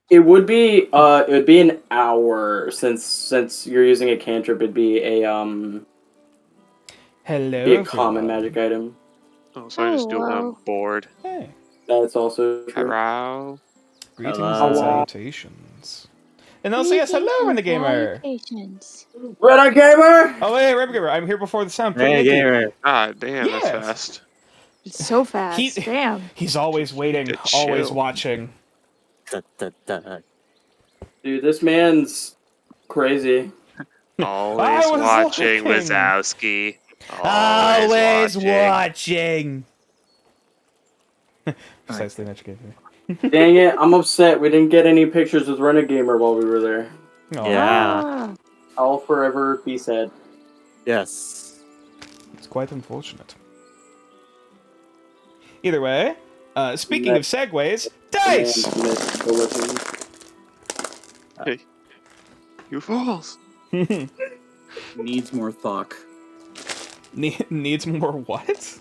It would be an hour since you're using a cantrip. It'd be Hello, be a common everyone. magic item. Oh, so I just do it when I'm Hello. bored. Hey, That's also true. Hello. greetings and Hello. salutations. And also, yes, hello, Renegamer. Salutations. Red Gamer. Oh, hey, Renegamer, I'm here before the sound. Hey, Nikki. gamer. God damn, that's Yes. fast. It's so fast. He- Damn. He's always waiting, To always chill. watching. Dude, this man's crazy. Always was watching looking. Wazowski. Always watching. Precisely educated. Dang it, I'm upset. We didn't get any pictures with Gamer while we were there. Yeah. Ah. I'll forever be sad. Yes. It's quite unfortunate. Either way, speaking of segues, dice! And missed the looking. Hey, you fools. Needs more Thok. Needs more what?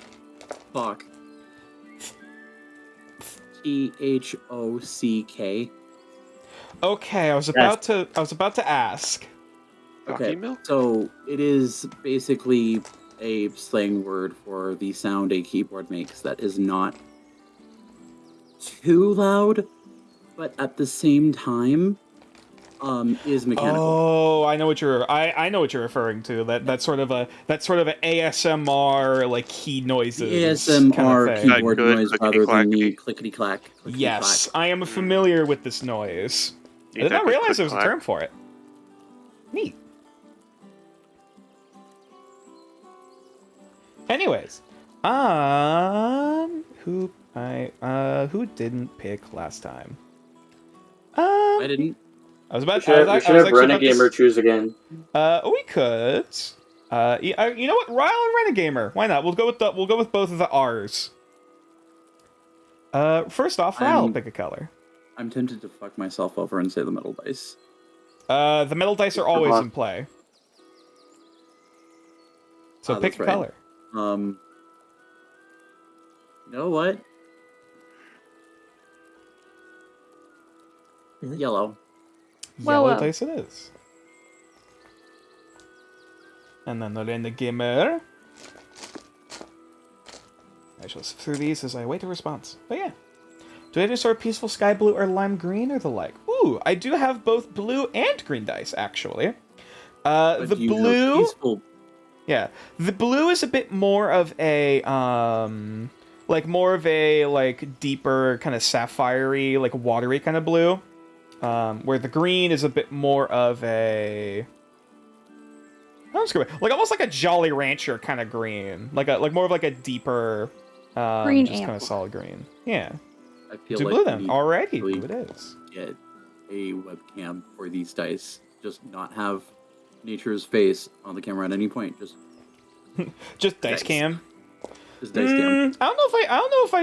Thok. THOCK. Okay, I was about to ask. Okay, Coffee milk? so it is basically a slang word for the sound a keyboard makes that is not too loud, but at the same time, is mechanical. Oh, I know what you're referring to. That's sort of a ASMR like key noises. ASMR kind of thing. keyboard Good noise rather than the clickety-clackety. clickety clack. Yes, I am familiar with this noise. I did Need that not good realize there was a click-clack. term for it. Neat. Anyways, who didn't pick last time? I didn't. I was about. We should have actually about Gamer to, choose again. we could. You know what? Ryle and Renegamer. Why not? We'll go with both of the R's. First off, Ryle will pick a color. I'm tempted to fuck myself over and say the metal dice. The metal dice are always in play. So pick a that's right. color. You know what? Yellow. Yellow Well. dice it is. And then the Renegamer. I shall sift through these as I await a response. But yeah. Do I have any sort of peaceful sky blue or lime green or the like? Ooh, I do have both blue and green dice, actually. But The do you have blue... peaceful. Yeah. The blue is a bit more of a, deeper, kind of sapphire-y, like, watery kind of blue. Where the green is a bit more of a... like, almost like a Jolly Rancher kind of green. Like more of like a deeper, Green just kind of ample. solid green. Yeah. I feel Do like blue we then. need Alrighty, to really blue it is. get a webcam for these dice. Just not have nature's face on the camera at any point. Just dice Dice. cam. Just dice cam. I don't know if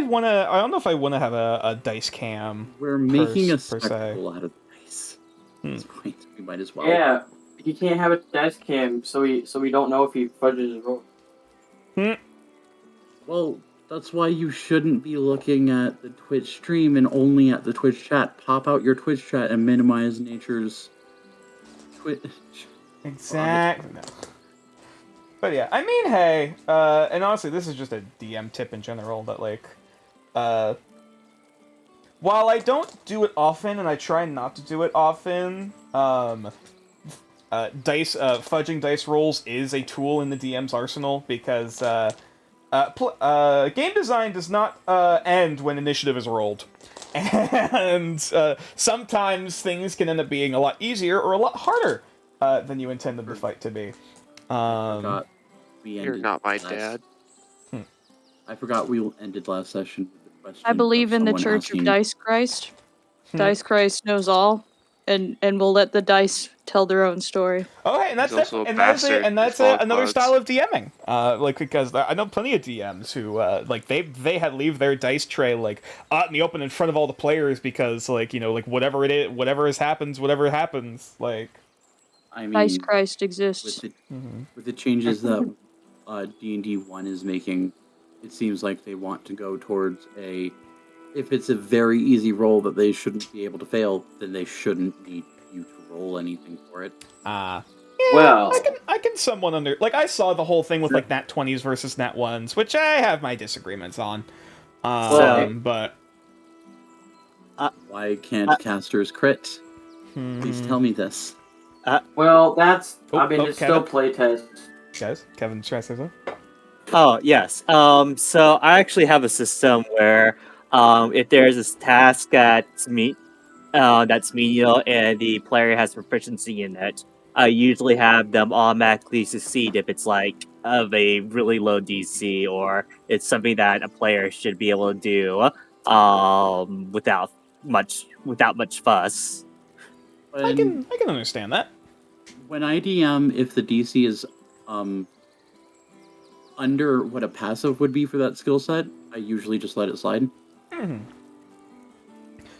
I wanna have a dice cam. We're making a per se. spectacle out of dice. At this point, we might as well. Yeah, he can't have a dice cam, so we don't know if he fudges his roll. Well, that's why you shouldn't be looking at the Twitch stream and only at the Twitch chat. Pop out your Twitch chat and minimize nature's Twitch. Exactly. No. But yeah, I mean, hey, and honestly, this is just a DM tip in general that, like, while I don't do it often, and I try not to do it often, fudging dice rolls is a tool in the DM's arsenal, because, game design does not, end when initiative is rolled. And, sometimes things can end up being a lot easier or a lot harder, than you intended the fight to be. You're not my dad. I forgot we ended last session with the question. I believe of in the someone Church asking, of Dice Christ. Dice Christ knows all, and we'll let the dice tell their own story. Okay, and that's He's also a and bastard that's with another fog style of DMing. Like, because I know plenty of DMs who like they had leave their dice tray like out in the open in front of all the players because, like, you know, like whatever happens, like. I mean, Dice Christ exists. with the changes that D&D 1 is making, it seems like they want to go towards a if it's a very easy roll that they shouldn't be able to fail, then they shouldn't need you to roll anything for it. Well, I can somewhat like I saw the whole thing with like nat 20s versus nat 1s, which I have my disagreements on. But Why can't casters crit? Please tell me this. well, that's. I mean, Oh, it's Kevin? still playtest. guys, Kevin, try to say something? Oh, yes. So I actually have a system where if there's this task that's menial and the player has proficiency in it, I usually have them automatically succeed if it's like of a really low DC or it's something that a player should be able to do without much fuss. I can understand that. When I DM, if the DC is under what a passive would be for that skill set, I usually just let it slide.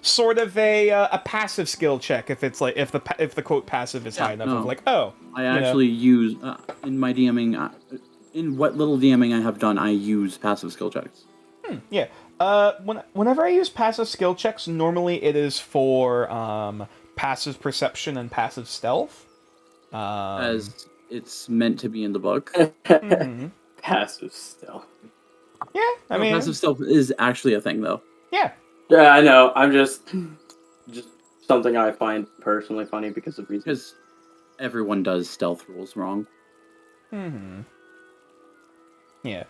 Sort of a passive skill check if it's like if the quote passive is high enough of like, oh, I actually use in my DMing, in what little DMing I have done, I use passive skill checks. Yeah. Whenever I use passive skill checks, normally it is for passive perception and passive stealth. As it's meant to be in the book. Passive stealth. Yeah, I mean, passive stealth is actually a thing, though. yeah. Yeah, I know. I'm just something I find personally funny because of reasons. Because everyone does stealth rules wrong. Yeah.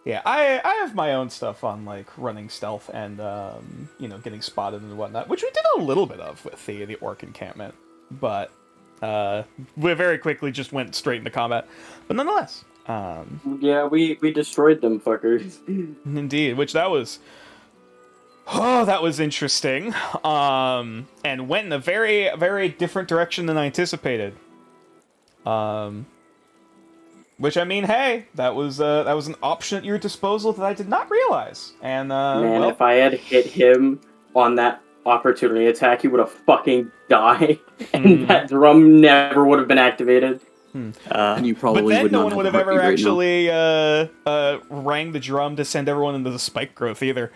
Yeah, I have my own stuff on like running stealth and getting spotted and whatnot, which we did a little bit of with the orc encampment, but we very quickly just went straight into combat. But nonetheless, Yeah, we destroyed them fuckers. indeed, which that was interesting, and went in a very very different direction than I anticipated. Which, I mean, hey, that was an option at your disposal that I did not realize. And Man, well, if I had hit him on that opportunity attack, he would have fucking died, and that drum never would have been activated. And you probably but then would no not one have would a have ever heartbeat right now. actually rang the drum to send everyone into the spike growth either.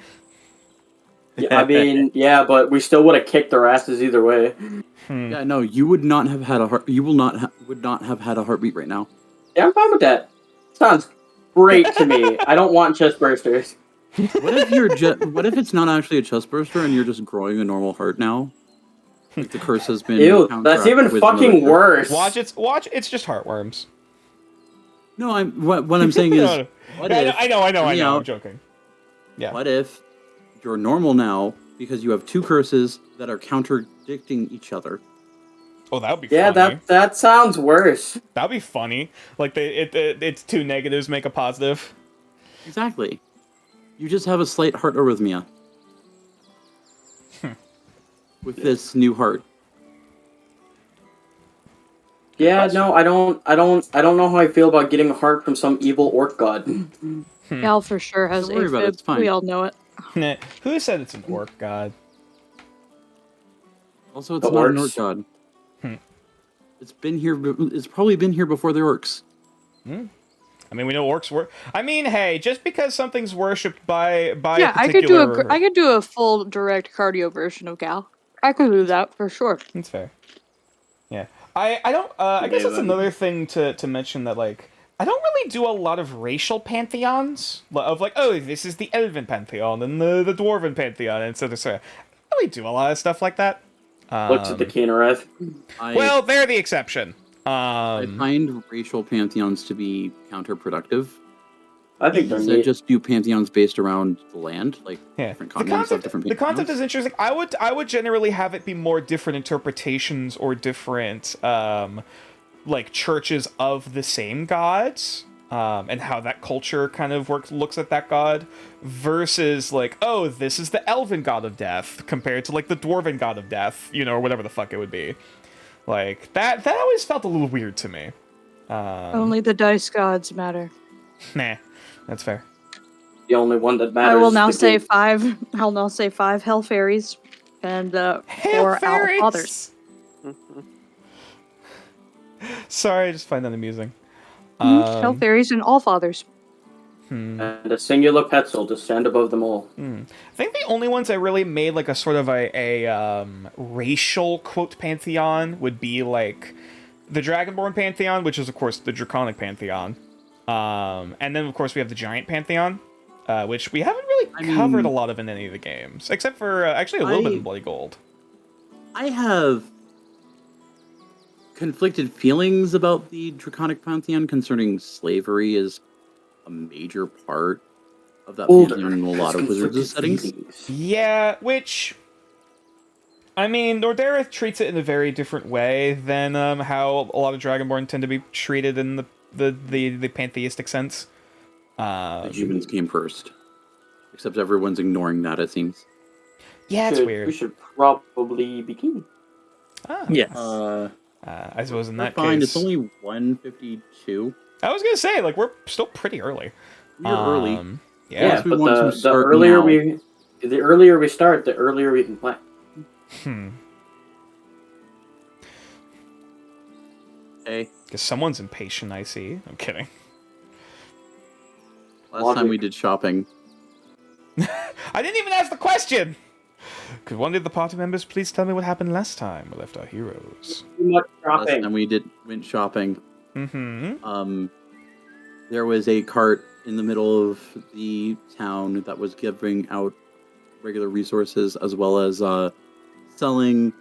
Yeah, I mean, yeah, but we still would have kicked their asses either way. Yeah, no, you would not have had a heart. You would not have had a heartbeat right now. Yeah, I'm fine with that. Sounds great to me. I don't want chest bursters. What if you're what if it's not actually a chest burster and you're just growing a normal heart now? Like the curse has been. Ew, that's counteracted even with fucking another- worse. Watch, it's just heartworms. No, what I'm saying is, No. what Yeah, if? I know. Hear me I'm out. joking. Yeah. What if you're normal now because you have two curses that are contradicting each other? Oh, that would be Yeah, funny. that sounds worse. That'd be funny. Like it's two negatives make a positive. Exactly. You just have a slight heart arrhythmia with this new heart. Yeah, no, I don't know how I feel about getting a heart from some evil orc god. Gal for sure has Don't worry about it, AFib. it's fine. We all know it. Who said it's an orc god? Also, it's The not an orcs. orc god. It's been here. It's probably been here before the orcs. I mean, we know orcs work. I mean, hey, just because something's worshipped by Yeah, a I could do particular... I could do a full direct cardio version of Gal. I could do that for sure. That's fair. Yeah. I don't... I guess that's then. another thing to mention that, like, I don't really do a lot of racial pantheons. Of, like, oh, this is the elven pantheon and the dwarven pantheon, and so I don't really do a lot of stuff like that. Looks at the Keenereth. Well, they're the exception. I find racial pantheons to be counterproductive. I think they're Instead, neat. just do pantheons based around the land, like Yeah. different continents have different The concept pantheons. is interesting. I would generally have it be more different interpretations or different like churches of the same gods, and how that culture kind of looks at that god, versus like, oh, this is the elven god of death compared to like the dwarven god of death, or whatever the fuck it would be. Like that always felt a little weird to me. Only the dice gods matter. Nah, that's fair. The only one that matters. I will is now the say king. 5. I'll now say 5 hell fairies and 4 owl fathers. Sorry, I just find that amusing. Hell fairies and all fathers. and a singular petzl to stand above them all. I think the only ones that really made like a sort of a racial quote pantheon would be like the Dragonborn pantheon, which is of course the Draconic pantheon, and then of course we have the Giant pantheon, which we haven't really covered a lot of in any of the games, except for actually a little bit in Bloody Gold. I have conflicted feelings about the Draconic Pantheon concerning slavery as a major part of that pantheon in a lot of Wizards' settings. Yeah, which I mean, Nordareth treats it in a very different way than how a lot of Dragonborn tend to be treated in the pantheistic sense. The humans came first. Except everyone's ignoring that, it seems. Yeah, it's weird. We should probably begin. Yes. I suppose in that fine. case, It's only 1:52. I was gonna say, like, we're still pretty early. We're early. Yeah. Unless we but want to the start earlier now. the earlier we start, the earlier we can play. Okay. Because someone's impatient, I see. I'm kidding. Last time we did shopping. I didn't even ask the question! Could one of the party members please tell me what happened last time we left our heroes? Too much Last shopping. time we went shopping. Mm-hmm. There was a cart in the middle of the town that was giving out regular resources as well as selling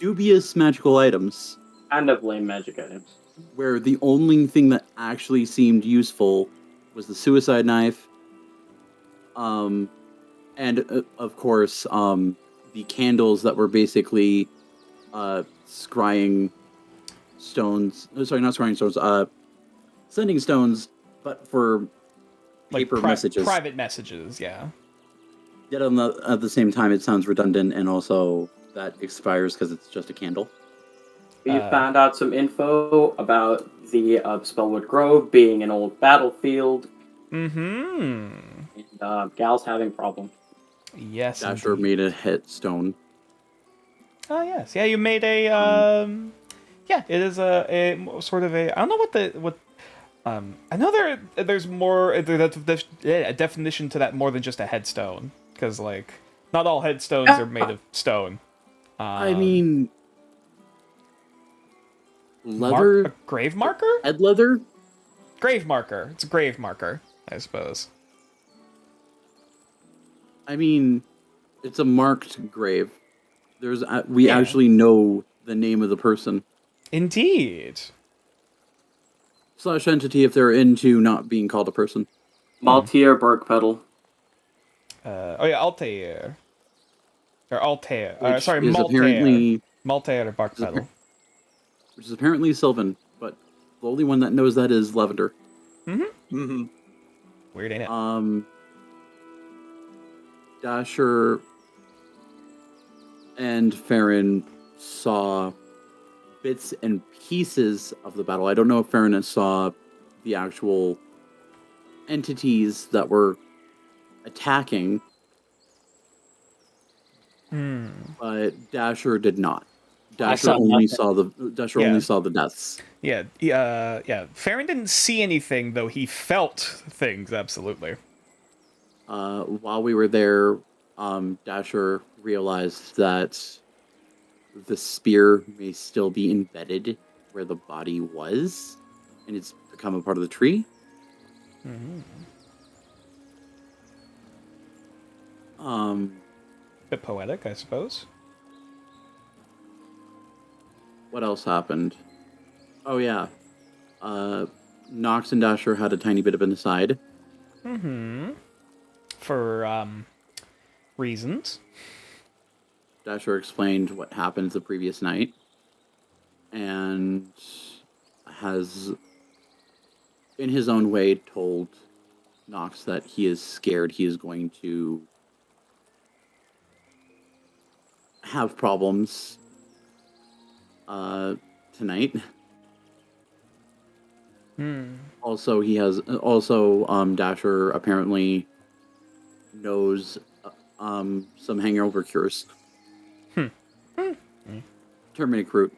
dubious magical items. Kind of lame magic items. Where the only thing that actually seemed useful was the suicide knife. And of course, the candles that were basically scrying stones. Sorry, not scrying stones. Sending stones, but for Like paper messages. Private messages, yeah. Yet at the same time, it sounds redundant, and also that expires because it's just a candle. We found out some info about the Spellwood Grove being an old battlefield. Mm-hmm. And Gal's having problems. Yes. Dasher indeed. made a headstone. Oh yes, yeah. You made a yeah. It is a sort of a. I don't know what. I know there's more. There's a definition to that more than just a headstone, because like not all headstones are made of stone. I mean, leather, a grave marker. head leather. Grave marker. It's a grave marker, I suppose. I mean, it's a marked grave. There's we actually know the name of the person Indeed. / entity if they're into not being called a person. Maltier Burkpetal. Oh yeah, Altair. Or Altair. Which Sorry, is Maltair. apparently Maltair or Barkpetal. which is apparently Sylvan, but the only one that knows that is Lavender. Mm-hmm. Weird, ain't it? Dasher and Farron saw bits and pieces of the battle. I don't know if Farron saw the actual entities that were attacking, but Dasher did not. Dasher saw only nothing. saw only saw the deaths. Yeah. Farron didn't see anything, though he felt things, absolutely. While we were there, Dasher realized that the spear may still be embedded where the body was, and it's become a part of the tree. Bit poetic, I suppose. What else happened? Oh yeah, Nox and Dasher had a tiny bit of an aside. For, reasons. Dasher explained what happened the previous night, and has, in his own way, told Nox that he is scared he is going to have problems tonight. Also, Dasher apparently knows some hangover cures. Terminate root.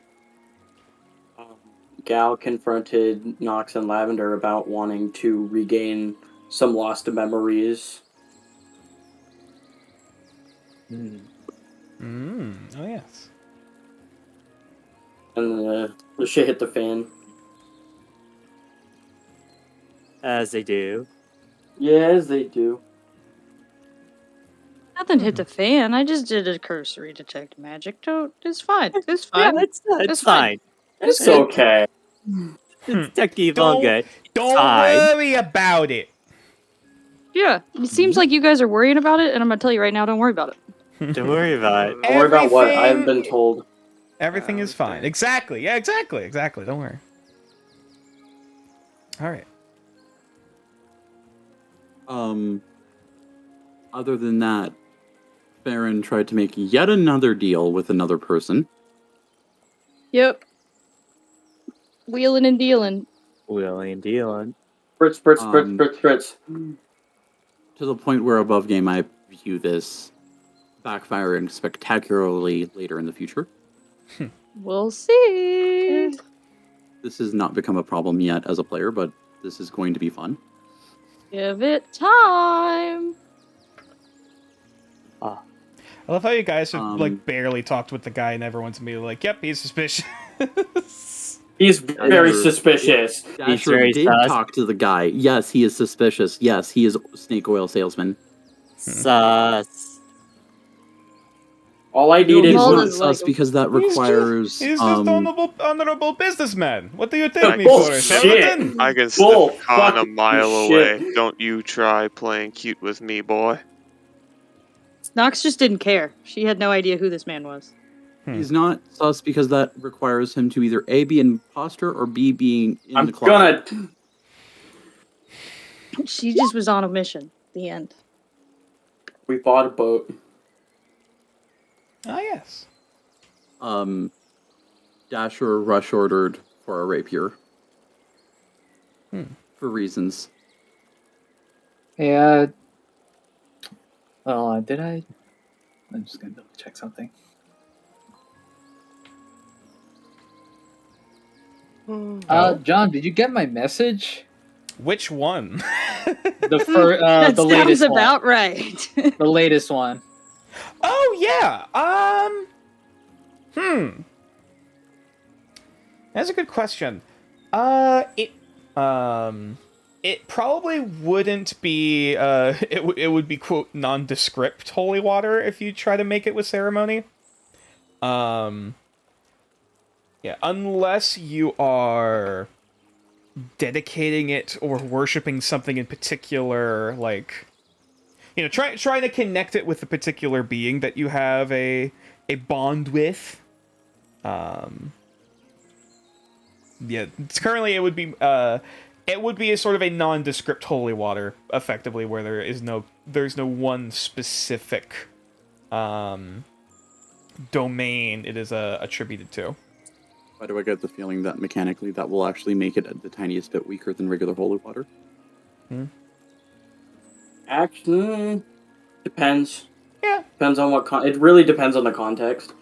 Gal confronted Nox and Lavender about wanting to regain some lost memories. Oh yes. And the shit hit the fan. As they do. Yes, they do. Nothing hit the fan. I just did a cursory detect magic. It's fine. It's Yeah, fine. it's It's fine. It's okay. It's technically all good. Don't fine. worry about it. Yeah, it seems like you guys are worrying about it, and I'm gonna tell you right now, don't worry about it. Don't worry about it. Don't worry about what I've Everything- been told. Everything is fine. Exactly. Yeah, exactly. Don't worry. All right. Other than that, Farron tried to make yet another deal with another person. Yep. Wheeling and dealing. Wheeling and dealing. Spritz. To the point where above game I view this backfiring spectacularly later in the future. We'll see. This has not become a problem yet as a player, but this is going to be fun. Give it time. I love how you guys have like Um, barely talked with the guy, and everyone's immediately like, "Yep, he's suspicious." He's very Dasher- suspicious. Dasher very did sus. talk to the guy. Yes, he is suspicious. Yes, he is snake oil salesman. Sus. All I No, needed he's Paul not was doesn't like sus him. because that requires. He's just honorable businessman. What do you take me Oh, for? a shit. charlatan? I can Bull sniff con a fucking mile shit. away. Don't you try playing cute with me, boy. Nox just didn't care. She had no idea who this man was. He's not sus because that requires him to either A, be an imposter, or B, being in I'm the closet. gonna. She just was on a mission. The end. We bought a boat. Ah, yes. Dasher rush ordered for a rapier. For reasons. Yeah. Well, did I? I'm just gonna double check something. John, did you get my message? Which one? That The sounds latest one. about right. The latest one. Oh yeah. That's a good question. It probably wouldn't be. It would be quote nondescript holy water if you try to make it with ceremony. Yeah, unless you are dedicating it or worshiping something in particular, like, you know, trying to connect it with a particular being that you have a bond with. Yeah, currently it would be a sort of a nondescript holy water, effectively, where there's no one specific domain it is attributed to. Why do I get the feeling that mechanically that will actually make it the tiniest bit weaker than regular holy water? Actually, depends. Yeah. Depends on what it really depends on the context.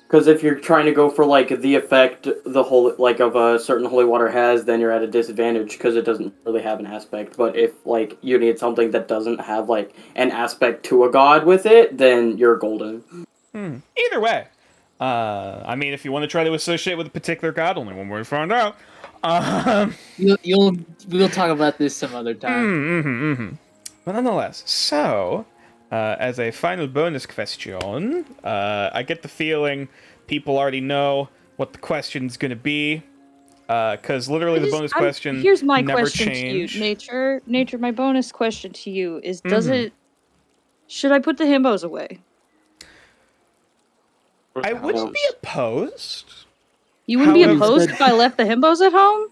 Because if you're trying to go for like the effect the holy of a certain holy water has, then you're at a disadvantage because it doesn't really have an aspect. But if like you need something that doesn't have like an aspect to a god with it, then you're golden. Either way, I mean, if you want to try to associate with a particular god, only one way to find out. We'll talk about this some other time. But nonetheless, so as a final bonus question, I get the feeling people already know what the question's going to be, because literally the bonus question Here's my never question changed. to you, Nature. My bonus question to you is: should I put the himbos away? I wouldn't be opposed. You wouldn't be However- opposed if I left the himbos at home?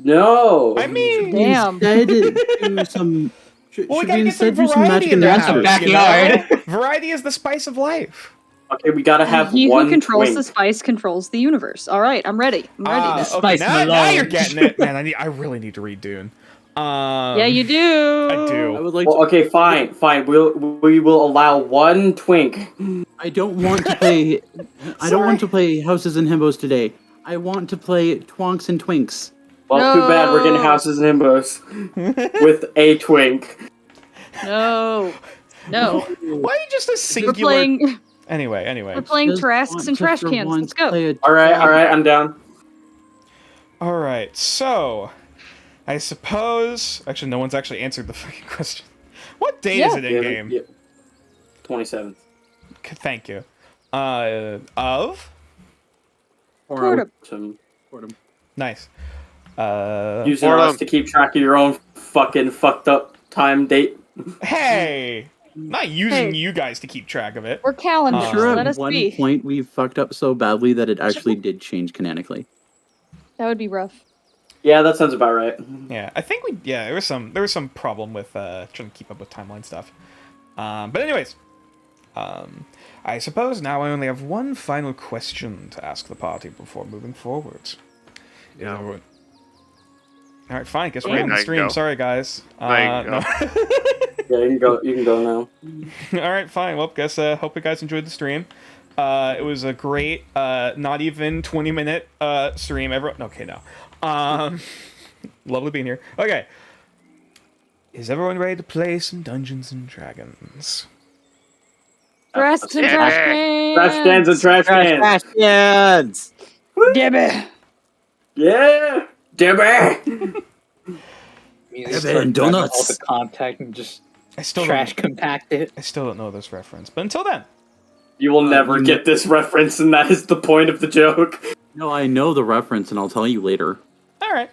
No. I mean, Damn. Instead, do some. Should well, we we gotta get some instead do some variety magic in and the answers? house, you Backyard. know? Variety is the spice of life. Okay, we gotta have He one who controls twink. the spice controls the universe. All right, I'm ready. I'm ready. Okay, Spice now Malone. you're getting it, man. I really need to read Dune. Yeah, you do. I do. I would like Well, to. okay, fine. We will allow one twink. I don't want to play. I don't want to play houses and himbos today. I want to play twonks and twinks. Well, too bad we're getting houses and himbos with a twink. No. No. Why are you just a We're singular? playing. Anyway. We're playing Just Tarasques want and to trash for cans. once Let's go. play a All right, job. I'm down. All right, so I suppose actually no one's actually answered the fucking question. What day is it in game? 27th. Thank you. Of Portum. Portum. nice. Using Portum. us to keep track of your own fucking fucked up time date. Hey, not using Hey. you guys to keep track of it. We're calendars. I'm Sure, Let at us one be. point we fucked up so badly that it actually did change canonically. That would be rough. Yeah, that sounds about right. Yeah, I think there was some problem with trying to keep up with timeline stuff. But anyways, I suppose now I only have one final question to ask the party before moving forward. Yeah. All right, fine. Guess we're Wait, ending the I can stream. go. Sorry, guys. I can No. Yeah, you can go now. All right, fine. Well, guess hope you guys enjoyed the stream. It was a great, not even 20-minute stream. Okay, no. Lovely being here. Okay. Is everyone ready to play some Dungeons and Dragons? Tarasques and trash cans. Trash cans and trash cans. Trash cans! Debbie. Yeah, Debbie. Music Evan, starts all donuts. the contact and just I still trash don't, compact it. I still don't know this reference. But until then, You will never you- get this reference, and that is the point of the joke. No, I know the reference, and I'll tell you later. all right.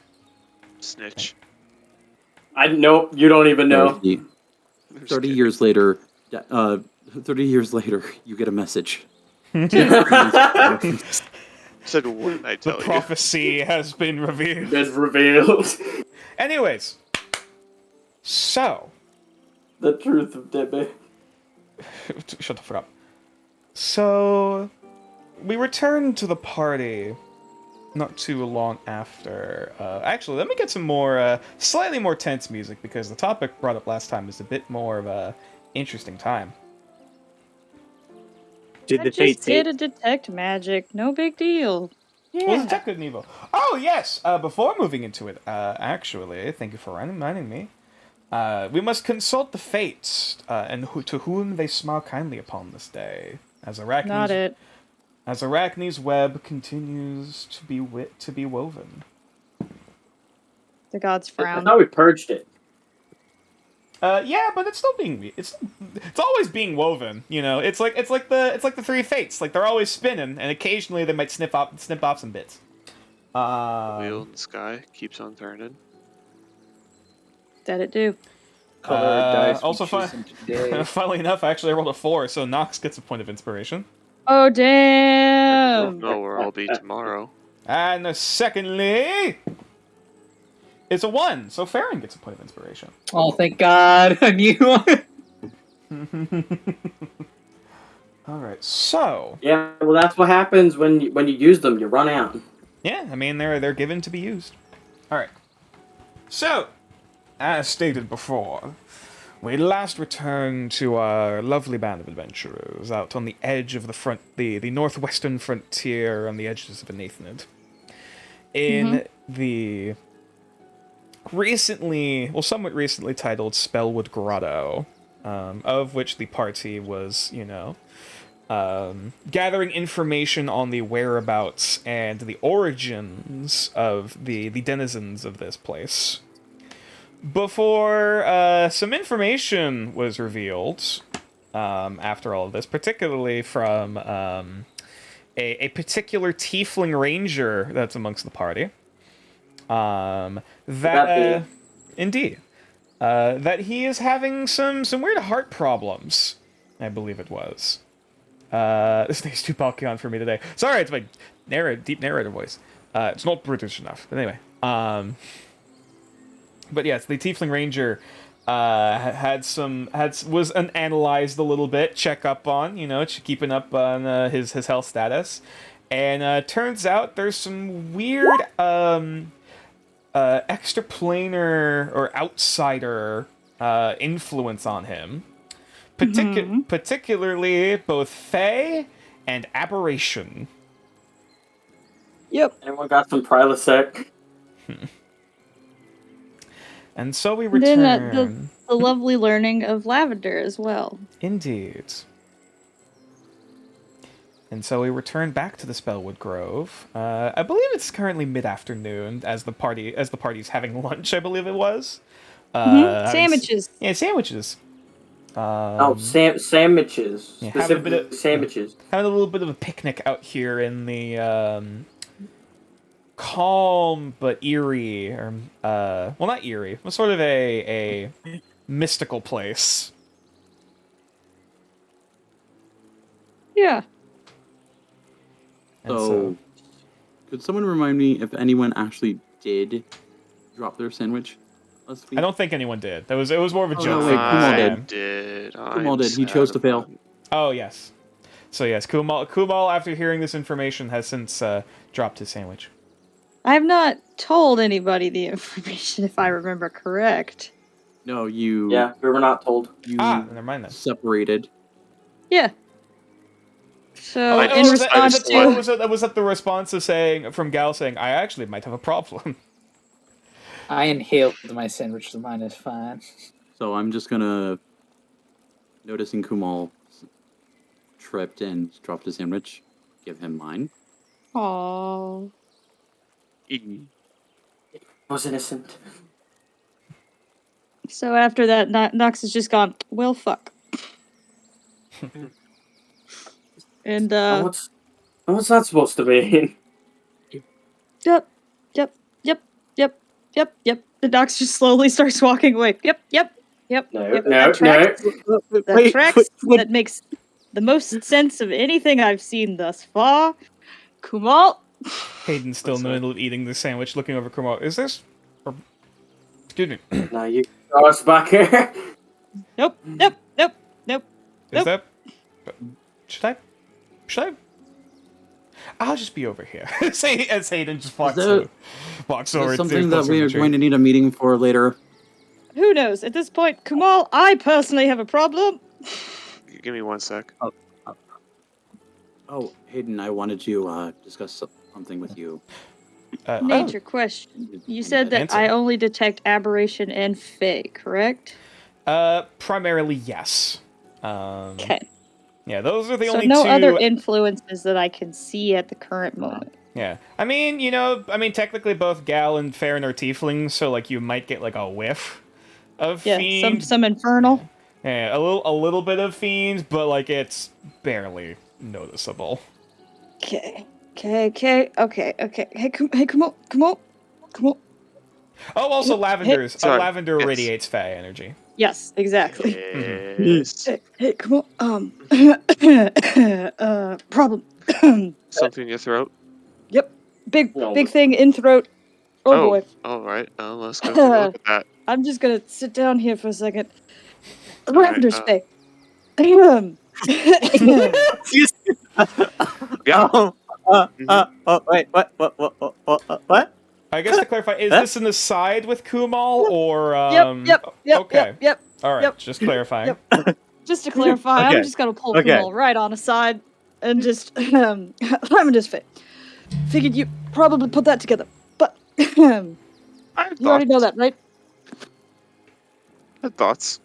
Snitch. I know you don't even know. 30 years later, 30 years later, you get a message. Said what did I The tell you? prophecy has been revealed. It's revealed. Anyways, so The truth of Debbie. shut the fuck up. So we returned to the party not too long after. Actually, let me get some more, slightly more tense music because the topic brought up last time is a bit more of a interesting time. Did I the just fates did hit? a detect magic. No big deal. What was Detective Nevo? Oh yes. Before moving into it, actually, thank you for reminding me. We must consult the fates, and to whom they smile kindly upon this day, as Arachne's Not it. as Arachne's web continues to be woven. The gods I frown. thought we purged it. Yeah, but it's still it's always being woven. You know, it's like the three fates. Like they're always spinning, and occasionally they might snip off some bits. Wheel in the sky keeps on turning. That it do. Color of dice. we also choose fun- today. Funnily enough, actually, I rolled a 4, so Nox gets a point of inspiration. Oh I damn! don't know where I'll be tomorrow. And secondly, it's a 1, so Farron gets a point of inspiration. Oh, thank God! I knew one. All right, so Yeah, well, that's what happens when you use them. You run out. yeah, I mean they're given to be used. All right, so as stated before, we last returned to our lovely band of adventurers out on the edge of the northwestern frontier on the edges of Anathanid. In the somewhat recently titled Spellwood Grotto, of which the party was, gathering information on the whereabouts and the origins of the denizens of this place. Before some information was revealed after all of this, particularly from a particular tiefling ranger that's amongst the party. Indeed, that he is having some weird heart problems. I believe it was. This name's too Palkion for me today. Sorry, it's my deep narrator voice. It's not British enough. But anyway, but yes, the Tiefling Ranger was analyzed a little bit, check up on, keeping up on his health status, and turns out there's some weird extraplanar or outsider influence on him. Particularly both Fae and Aberration. Yep. Anyone got some Prilosec? And so we And then, return. the lovely learning of lavender as well. Indeed. And so we return back to the Spellwood Grove. I believe it's currently mid-afternoon as the party's having lunch. I believe it was. Sandwiches. Yeah, sandwiches. Sandwiches. Yeah, Specifically sandwiches. Having a little bit of a picnic out here in the calm but eerie, or well, not eerie, but sort of a mystical place. Yeah. And So, could someone remind me if anyone actually did drop their sandwich last week? I don't think anyone did. It was more of a Oh, joke. no, for wait, the Kumal fan. did. Kumal did. He chose to fail. Oh yes. So yes, Kumal, after hearing this information, has since dropped his sandwich. I have not told anybody the information, if I remember correct. No, you. Yeah, we were not told. You Never mind then. separated. Yeah. So, I in just- response just to... was that the response of from Gal saying, I actually might have a problem. I inhaled my sandwich, so mine is fine. So I'm just gonna, noticing Kumal tripped and dropped his sandwich, give him mine. Aww. I was innocent. So after that, Nox has just gone, well, fuck. And, What's that supposed to mean? Yep. The Nox just slowly starts walking away. Yep. No. That tracks. That makes the most sense of anything I've seen thus far. Kumal. Hayden's still in the middle of eating the sandwich, looking over Kumal. Is this? Excuse me. No, you got us back here. Nope. Is that? Should I? I'll just be over here. As Hayden just walks over. Is that something that we are going to need a meeting for later? Who knows? At this point, Kumal, I personally have a problem. Give me 1 sec. Oh, Hayden, I wanted to discuss something with you. Nature question. You said that Answer. I only detect aberration and fey, correct? Primarily yes. Okay. Yeah, those are the So only no two. other influences that I can see at the current moment. Yeah, I mean, technically both Gal and Farron are tieflings, so like you might get like a whiff of Yeah, fiend. some infernal. Yeah, a little bit of fiend, but like it's barely noticeable. Okay. Hey, come on. Oh, also lavenders. Sorry. Lavender Yes. radiates Fey energy. Yes, exactly. Yes. Hey, come on. Problem. Something in your throat? Yep. Big No. thing in throat. Oh boy. All right. Let's go take a look at that. I'm just gonna sit down here for a second. right, Lavender's Fey. Yeah. Wait, what? I guess to clarify, is this an aside with Kumal or Yep. Okay. Yep. All right, Yep. just clarifying. Yep. Just to clarify, Okay. I'm just gonna pull Okay. Kumal right on aside and just Lavender's Fey. Figured you probably put that together, but you already know that, right? I had thoughts.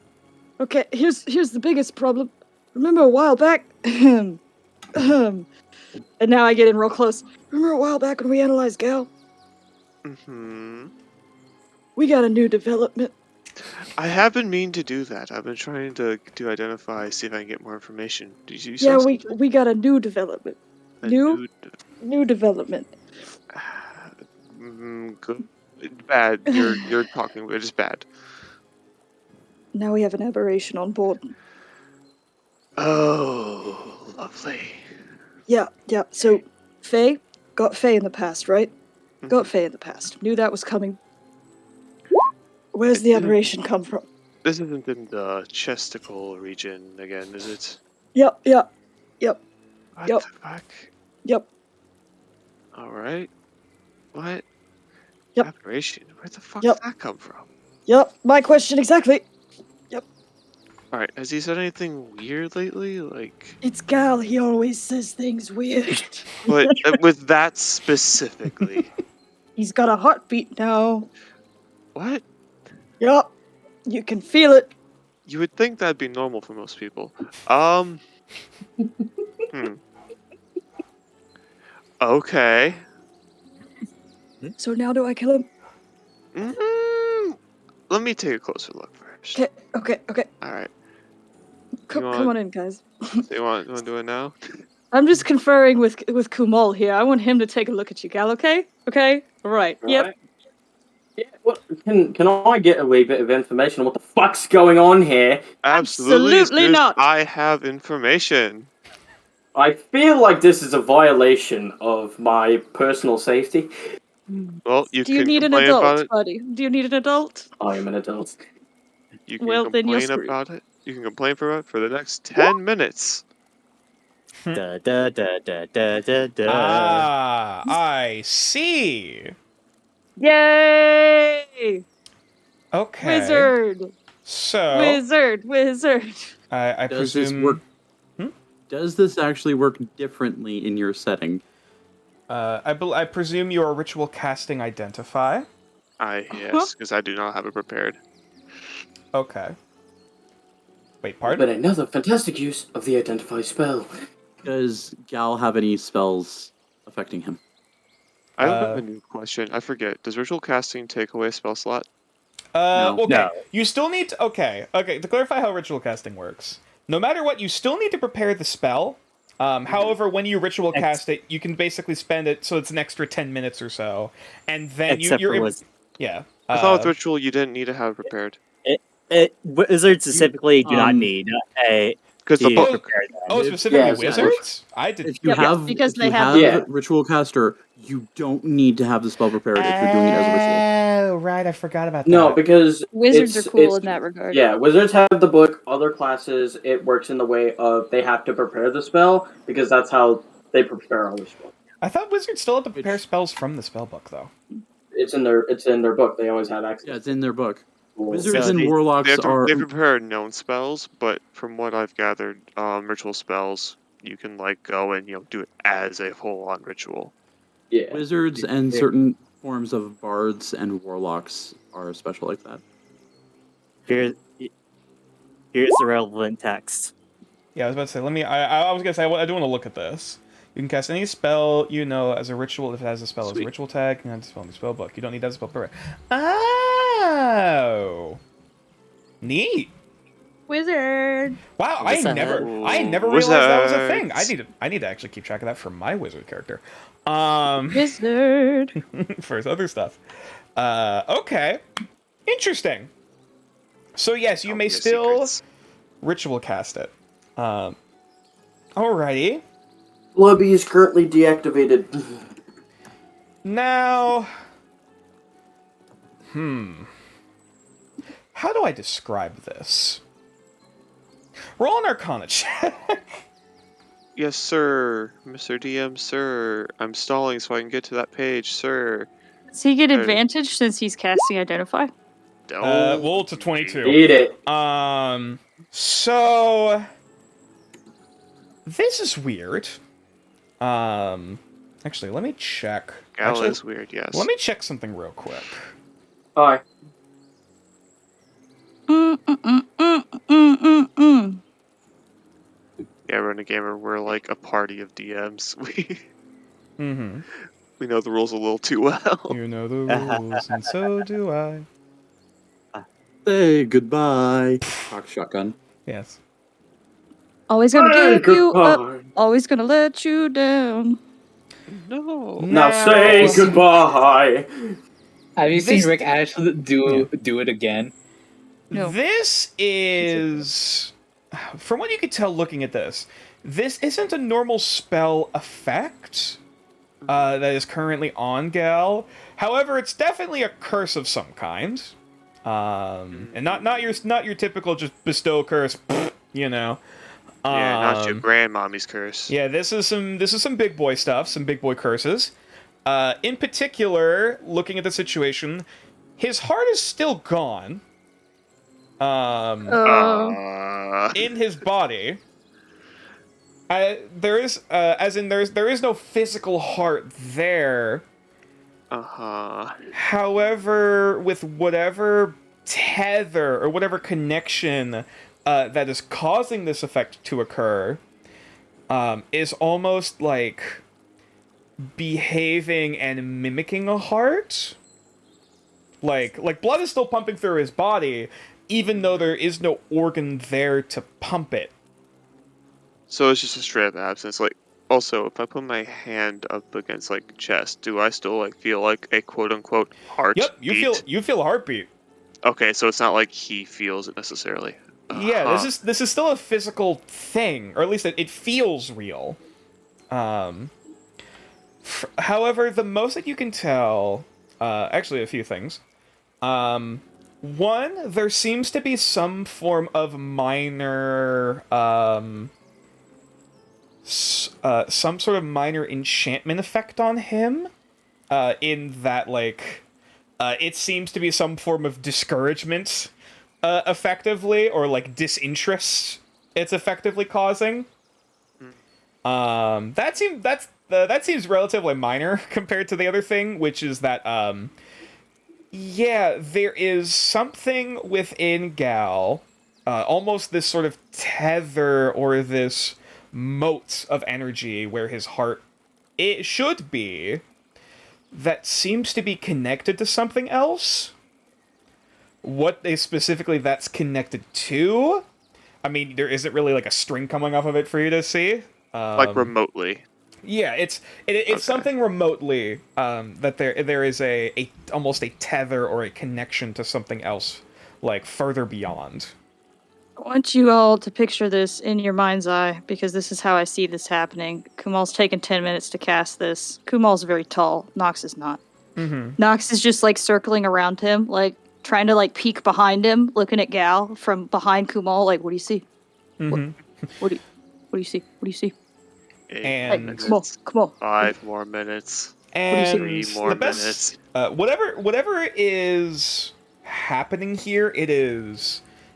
Okay, here's the biggest problem. Remember a while back, and now I get in real close. Remember a while back when we analyzed Gal? Mm-hmm. We got a new development. I have been meaning to do that. I've been trying to identify, see if I can get more information. Did you say Yeah, something? we got a new development. A New development. Good. Bad. You're talking. It is bad. Now we have an aberration on board. Oh, lovely. Yeah. So, Faye got Faye in the past, right? Got Faye in the past. Knew that was coming. Where's the aberration come from? This isn't in the chesticle region again, is it? Yep. What Yep. the fuck? Yep. Alright. What? Yep. Aberration? Where the fuck Yep. did that come from? Yep. My question exactly. Alright, has he said anything weird lately? Like, It's Gal. He always says things weird. but with that specifically. He's got a heartbeat now. What? Yup. You can feel it. You would think that'd be normal for most people. Hmm. Okay. So now do I kill him? Let me take a closer look first. Okay. All right. Come want- on in, guys. So you want to do it now? I'm just conferring with Kumal here. I want him to take a look at you, gal. Okay? Okay. All right. Yep. Right? Yeah, well, can I get a wee bit of information on what the fuck's going on here? Absolutely Absolutely Zeus, not. I have information. I feel like this is a violation of my personal safety. Well, you Do you can need an complain about adult, it. buddy? Do you need an adult? I am an adult. You can Well, then you're complain screwed. about it. You can complain for it for the next 10 minutes. Da, da, da, da, da, da, da. Ah, I see. Yay! Okay. Wizard! So Wizard! I Does presume. this work? Does this actually work differently in your setting? I presume you are ritual casting identify. Yes, because I do not have it prepared. Okay. Wait, But pardon? another fantastic use of the identify spell. Does Gal have any spells affecting him? I have a new question. I forget. Does ritual casting take away a spell slot? No. Okay. No. You still need to. Okay. To clarify how ritual casting works, no matter what, you still need to prepare the spell. However, when you ritual cast it, you can basically spend it so it's an extra 10 minutes or so, and then Except you're for able. Wizards. Yeah. I thought with ritual you didn't need to have it prepared. Wizards specifically do not need a Because the to book. prepare them. Oh, If- specifically yes, wizards? I did. If you Yep, have, because if they you have- Yeah. ritual caster, you don't need to have the spell prepared if you're doing it as a ritual. Oh, right. I forgot about that. No, because Wizards it's- are cool it's- in that regard. Yeah, wizards have the book. Other classes, it works in the way of they have to prepare the spell because that's how they prepare all the spells. I thought wizards still had to prepare spells from the spellbook, though. It's in their book. They always have access. Yeah, it's in their book. to Wizards So and they- warlocks are. They prepare known spells, but from what I've gathered, ritual spells you can go and do it as a full-on ritual. Yeah. Wizards and certain forms of bards and warlocks are special like that. Here's the relevant text. Yeah, I was about to say. Let me. I was gonna say. I do want to look at this. You can cast any spell as a ritual if it has a spell as a Sweet. ritual tag. You can have the spell in the spell book. You don't need that spell prepare. Oh, neat. Wizard! Wow, I Wizard. never realized that was a thing. Wizards. I need to actually keep track of that for my wizard character. Wizard! For his other stuff. Okay, interesting. So yes, you may Obvious still secrets. ritual cast it. Alrighty. Lobby is currently deactivated. Now, how do I describe this? Roll an Arcana check. Yes, sir, Mr. DM, sir. I'm stalling so I can get to that page, sir. Does he get Hey. advantage since he's casting Identify? Don't. Well, it's a 22. Eat it. So this is weird. Actually, let me check. Gal Actually, is weird, yes. let me check something real quick. Hi. Yeah, Rona Gamer, we're like a party of DMs. Mm-hmm. We know the rules a little too well. You know the rules, and so do I. Say goodbye. Cock shotgun. Yes. Always gonna Hey, give you up. goodbye. Always gonna let you down. No. Now say Now- goodbye. Have you seen This- Rick Ashley do it again? No. This is, from what you could tell looking at this isn't a normal spell effect that is currently on Gal. However, it's definitely a curse of some kind, and not your typical just bestow curse, you know. Yeah, not your grandmommy's curse. Yeah, this is some big boy stuff, some big boy curses. In particular, looking at the situation, his heart is still gone. In his body. There is no physical heart there. Uh-huh. However, with whatever tether or whatever connection that is causing this effect to occur is almost like behaving and mimicking a heart. Like blood is still pumping through his body, even though there is no organ there to pump it. So it's just a straight up absence. Like, also, if I put my hand up against like chest, do I still like feel like a quote unquote heart? Yep, you feel a heartbeat. Okay, so it's not like he feels it necessarily. Yeah, this is still a physical thing, or at least it feels real. However, the most that you can tell, actually a few things. One, there seems to be some form of minor, some sort of minor enchantment effect on him, in that, like, it seems to be some form of discouragement, effectively, or, like, disinterest it's effectively causing. That seems relatively minor compared to the other thing, which is that, yeah, there is something within Gal, almost this sort of tether or this moat of energy where his heart it should be, that seems to be connected to something else. What they specifically that's connected to, I mean, there isn't really like a string coming off of it for you to see. Like remotely. Yeah, it's okay. Something remotely that there is a almost a tether or a connection to something else, like further beyond. I want you all to picture this in your mind's eye, because this is how I see this happening. Kumal's taken 10 minutes to cast this. Kumal's very tall. Nox is not. Mm-hmm. Nox is just like circling around him, like trying to like peek behind him, looking at Gal from behind Kumal. Like, what do you see? Mm-hmm. What do you see? What do you see? 8 And- minutes, Come on. 5 more minutes. And 3 more the best, minutes. whatever is happening here,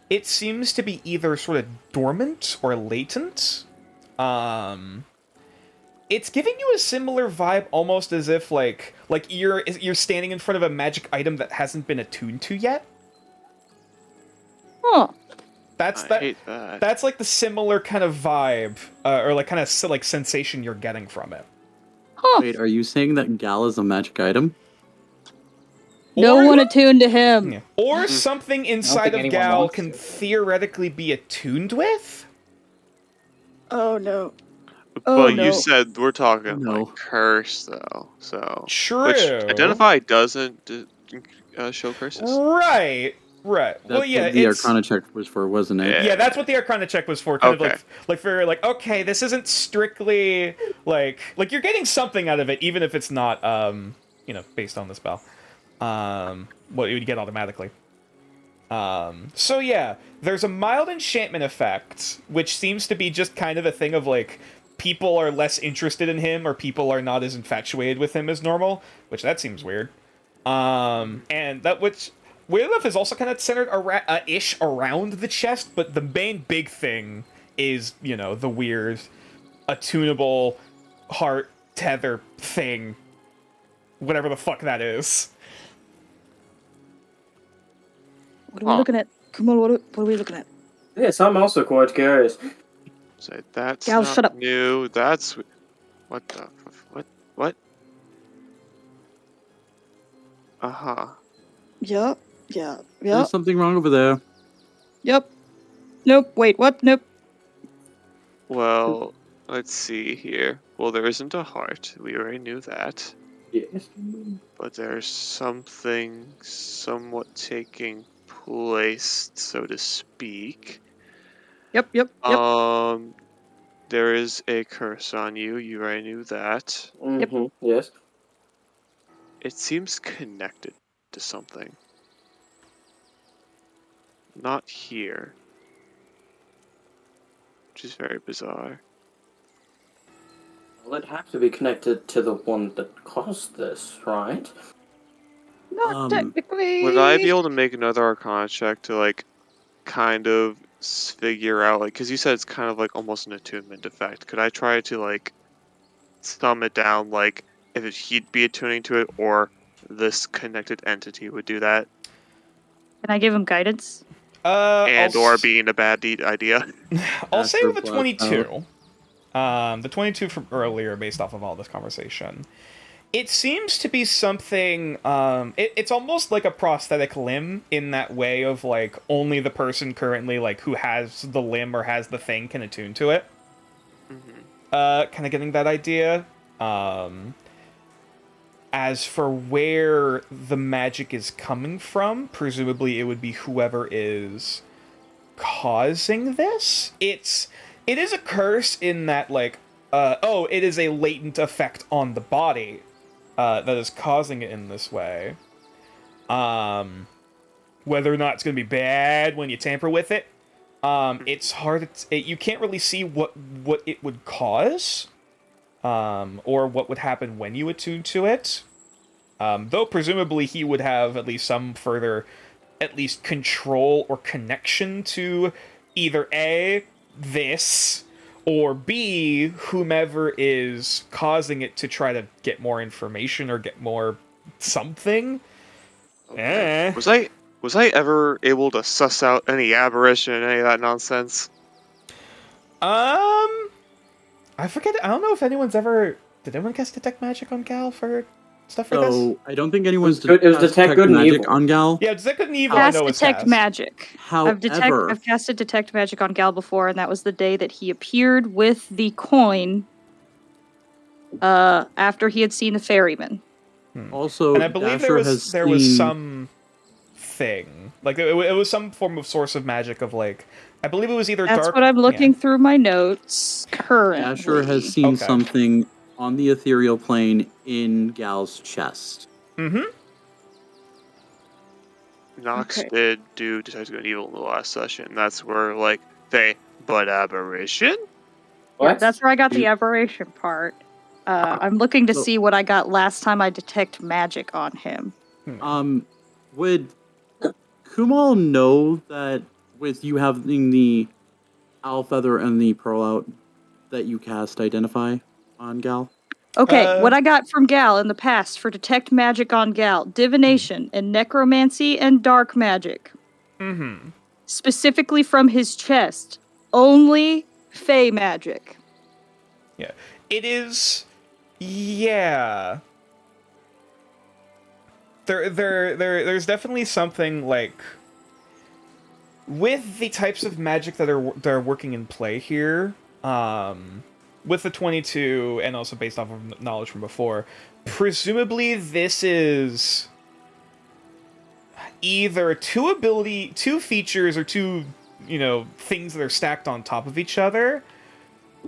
it seems to be either sort of dormant or latent. It's giving you a similar vibe, almost as if like you're standing in front of a magic item that hasn't been attuned to yet. Huh. I hate that. That's like the similar kind of vibe, or like kind of like sensation you're getting from it. Huh. Wait, are you saying that Gal is a magic item? No Or- one attuned to him. Yeah. Or something inside think of anyone Gal wants can to. theoretically be attuned with. Oh no. But Oh, no. you said we're talking No. like curse though, so True. which identify doesn't show curses. Right. That's Well, yeah, what the it's Arcana check was for, wasn't it? yeah, that's what the Arcana check was for. Kind Okay. of like for like, okay, this isn't strictly like you're getting something out of it, even if it's not based on the spell. What you would get automatically. So yeah, there's a mild enchantment effect, which seems to be just kind of a thing of like people are less interested in him or people are not as infatuated with him as normal, which that seems weird. And that which weird enough is also kind of centered around the chest, but the main big thing is, the weird attunable heart tether thing, whatever the fuck that is. What are we looking at? Kumal, what are we looking at? Yes, I'm also quite curious. Say that's Gal, not shut up. new. That's what the what? Yeah. There's something wrong over there. Yep. Nope. Wait, what? Nope. Well, let's see here. Well, there isn't a heart. We already knew that. Yes. But there's something somewhat taking place, so to speak. Yep. There is a curse on you. You already knew that. Mm-hmm. Yes. It seems connected to something. Not here. Which is very bizarre. Well, it'd have to be connected to the one that caused this, right? Not technically. Would I be able to make another Arcana check to, like, kind of figure out, like, because you said it's kind of like almost an attunement effect. Could I try to, like, thumb it down, like, if he'd be attuning to it, or this connected entity would do that? Can I give him guidance? and I'll or s- being a bad idea. I'll After say with the Blackout. 22. The 22 from earlier, based off of all this conversation. It seems to be something. It's almost like a prosthetic limb in that way of like only the person currently like who has the limb or has the thing can attune to it. Kind of getting that idea. As for where the magic is coming from, presumably it would be whoever is causing this. It is a curse in that like it is a latent effect on the body that is causing it in this way. Whether or not it's going to be bad when you tamper with it, it's hard. You can't really see what it would cause, or what would happen when you attune to it. Though presumably he would have at least some further, at least control or connection to either A, this, or B, whomever is causing it to try to get more information or get more something. Okay. Was I ever able to suss out any aberration, any of that nonsense? I forget. I don't know if anyone's ever. Did anyone cast detect magic on Gal for stuff for this? So I don't think anyone's It was cast detect good and magic evil. on Gal. Yeah, detect good and evil. I Cast know is detect cast. magic. However, I've casted detect magic on Gal before, and that was the day that he appeared with the coin. After he had seen the ferryman. also And I believe Dasher there was seen- some thing like it was some form of source of magic of like I believe it was either That's dark. what I'm looking yeah. through my notes currently. Dasher has seen Okay. something on the ethereal plane in Gal's chest. Mm-hmm. Nox Okay. did do Detect Good and Evil in the last session. That's where, like, but aberration? Yeah, What? that's where I got the You- aberration part. I'm looking to So- see what I got last time I detect magic on him. Would Kumal know that with you having the owl feather and the pearl out that you cast identify on Gal? Okay, what I got from Gal in the past for detect magic on Gal: divination and necromancy and dark magic. Mm-hmm. Specifically from his chest, only fey magic. Yeah. It is. Yeah. There's definitely something like with the types of magic that are working in play here. With the 22 and also based off of knowledge from before, presumably this is either two features or two, things that are stacked on top of each other,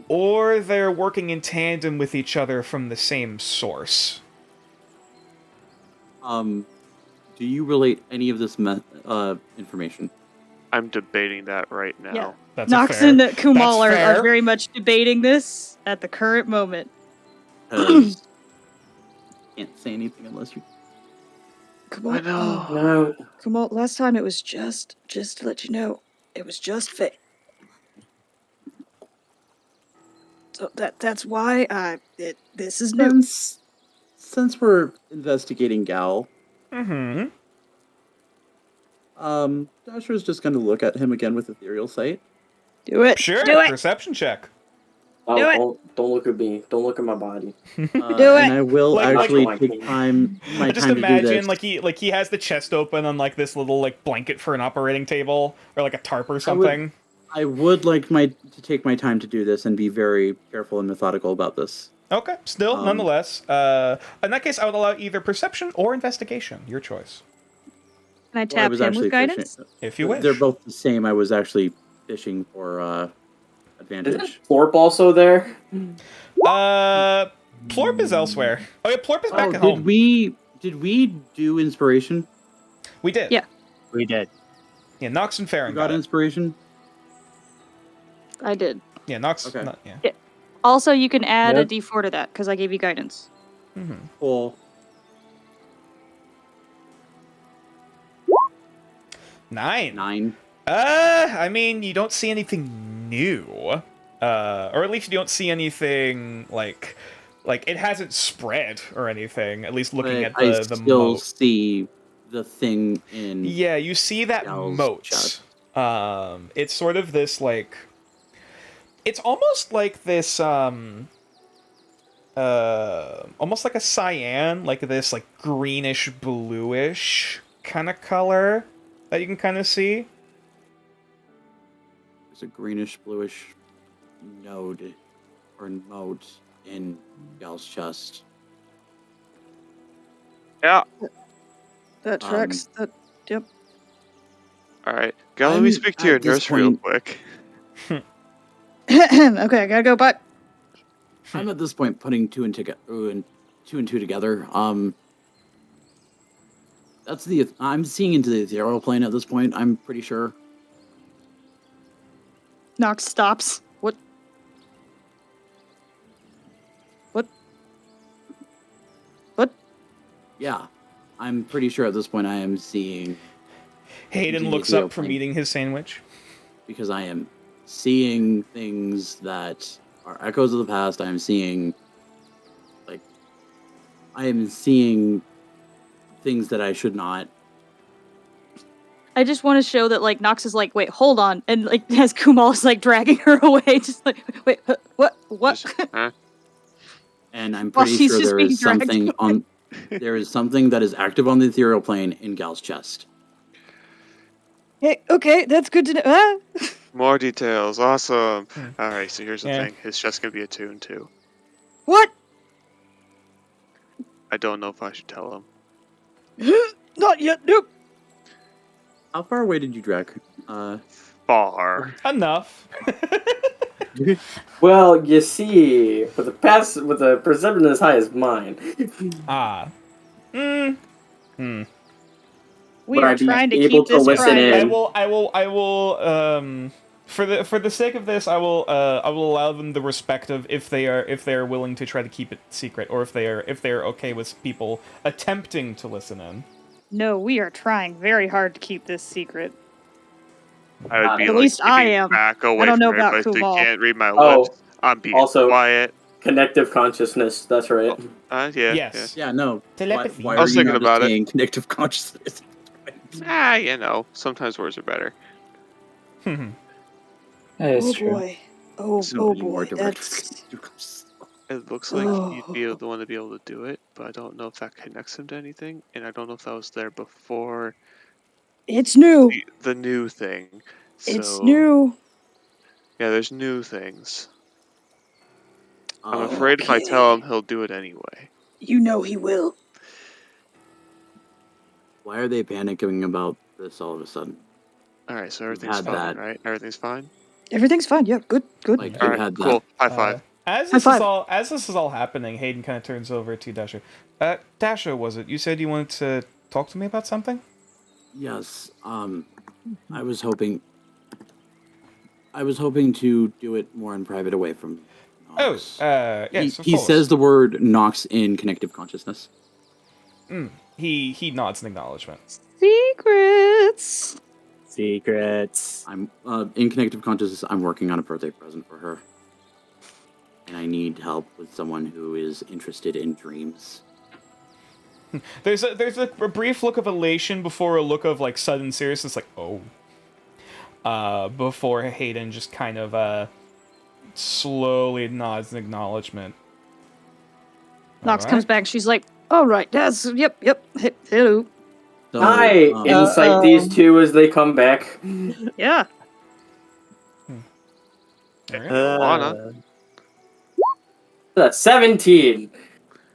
or they're working in tandem with each other from the same source. Do you relate any of this information? I'm debating that right now. Yeah. That's Nox fair. and Kumal That's fair. are very much debating this at the current moment. 'Cause can't say anything unless you. Kumal, I know. No. Kumal, last time it was just to let you know, it was just fey. So that's why this is new. Since we're investigating Gal, Mm-hmm. Dasher's just going to look at him again with ethereal sight. Do it. Sure. Do it. Perception check. Oh, Do it. don't look at me. Don't look at my body. Do And it. I will Like- actually like- take time. My Just time to do imagine this. he has the chest open on like this little like blanket for an operating table or like a tarp or something. I would like to take my time to do this and be very careful and methodical about this. Okay. Still, nonetheless, in that case, I would allow either perception or investigation. Your choice, Can I Well, I tap was him actually with guidance? fishing. if you wish. They're both the same. I was actually fishing for Isn't advantage. Florp also there? Plorp is elsewhere. Oh yeah, Plorp is back at home. Did we do inspiration? We did. Yeah. We did. Yeah, Nox and Farron You got got it. inspiration? I did. Yeah, Nox. Okay. Yeah. Also, you can add Yeah. a D4 to that because I gave you guidance. Mm-hmm. Cool. 9. 9. I mean, you don't see anything new, or at least you don't see anything like it hasn't spread or anything. At least looking But at I the still moat. see the thing in Yeah, you see that Gal's moat. chest. It's sort of this like. It's almost like this almost like a cyan, like this like greenish bluish kind of color that you can kind of see. There's a greenish bluish node or moat in Gal's chest. Yeah. That tracks. Yep. All right. Gal, let me I'm speak to your at this nurse real point- quick. Okay, I gotta go back. I'm at this point putting two and two together. I'm seeing into the ethereal plane at this point. I'm pretty sure. Nox stops. What? Yeah, I'm pretty sure at this point I am seeing Hayden the looks ethereal up from plane. eating his sandwich. because I am seeing things that are echoes of the past. I am seeing things that I should not. I just want to show that like Nox is like, wait, hold on, and like as Kumal is like dragging her away, just like, wait, what? Just, huh? And I'm While pretty she's sure just there being is dragged something on. There is something that is active on the ethereal plane in Gal's chest. Hey, okay, that's good to know. Ah. More details. Awesome. Hmm. All right. So here's the Yeah. thing. His chest gonna be attuned too. What? I don't know if I should tell him. Not yet. Nope. How far away did you drag? Far. Enough. Well, you see, with a perception as high as mine, Ah. Hmm. We Would are I be trying to able keep to this listen private. in? I will for the sake of this, I will allow them the respect of if they are willing to try to keep it secret, or if they are okay with people attempting to listen in. No, we are trying very hard to keep this secret. I would be At like least I keeping am. back away I don't from know about everybody so you Kumal. can't read my Oh, lips. I'm being also- quiet. connective consciousness. That's right. Yeah. Yes. Yeah, no. Telepathy. Why I are was you thinking not about just it. saying connective consciousness? Yeah. You know, sometimes words are better. That's true. Boy. Oh, So oh Be more boy. direct That's. with connective consciousness. It looks like you'd be the one to be able to do it, but I don't know if that connects him to anything, and I don't know if that was there before It's new. the new thing. It's So, new. Yeah, there's new things. I'm Oh, afraid if I tell him, Okay. he'll do it anyway. You know he will. why are they panicking about this all of a sudden? Alright, so everything's had fine, that. right? Everything's fine? Everything's fine. Yeah, good, good. Like, Alright, had cool. that. High five. As High this five. is all happening, Hayden kind of turns over to Dasha. Dasha, was it? You said you wanted to talk to me about something? Yes. I was hoping to do it more in private, away from Nox. Yes, He says the word Nox in connective consciousness. He nods in acknowledgement. Secrets. Secrets. I'm in connective consciousness. I'm working on a birthday present for her, and I need help with someone who is interested in dreams. There's a brief look of elation before a look of like sudden seriousness, like oh. Before Hayden just kind of slowly nods in acknowledgement. Nox Alright. comes back. She's like, "All right, that's yep. Hello. So, I insight these two as they come back. Yeah. Alright. Lana. That's 17.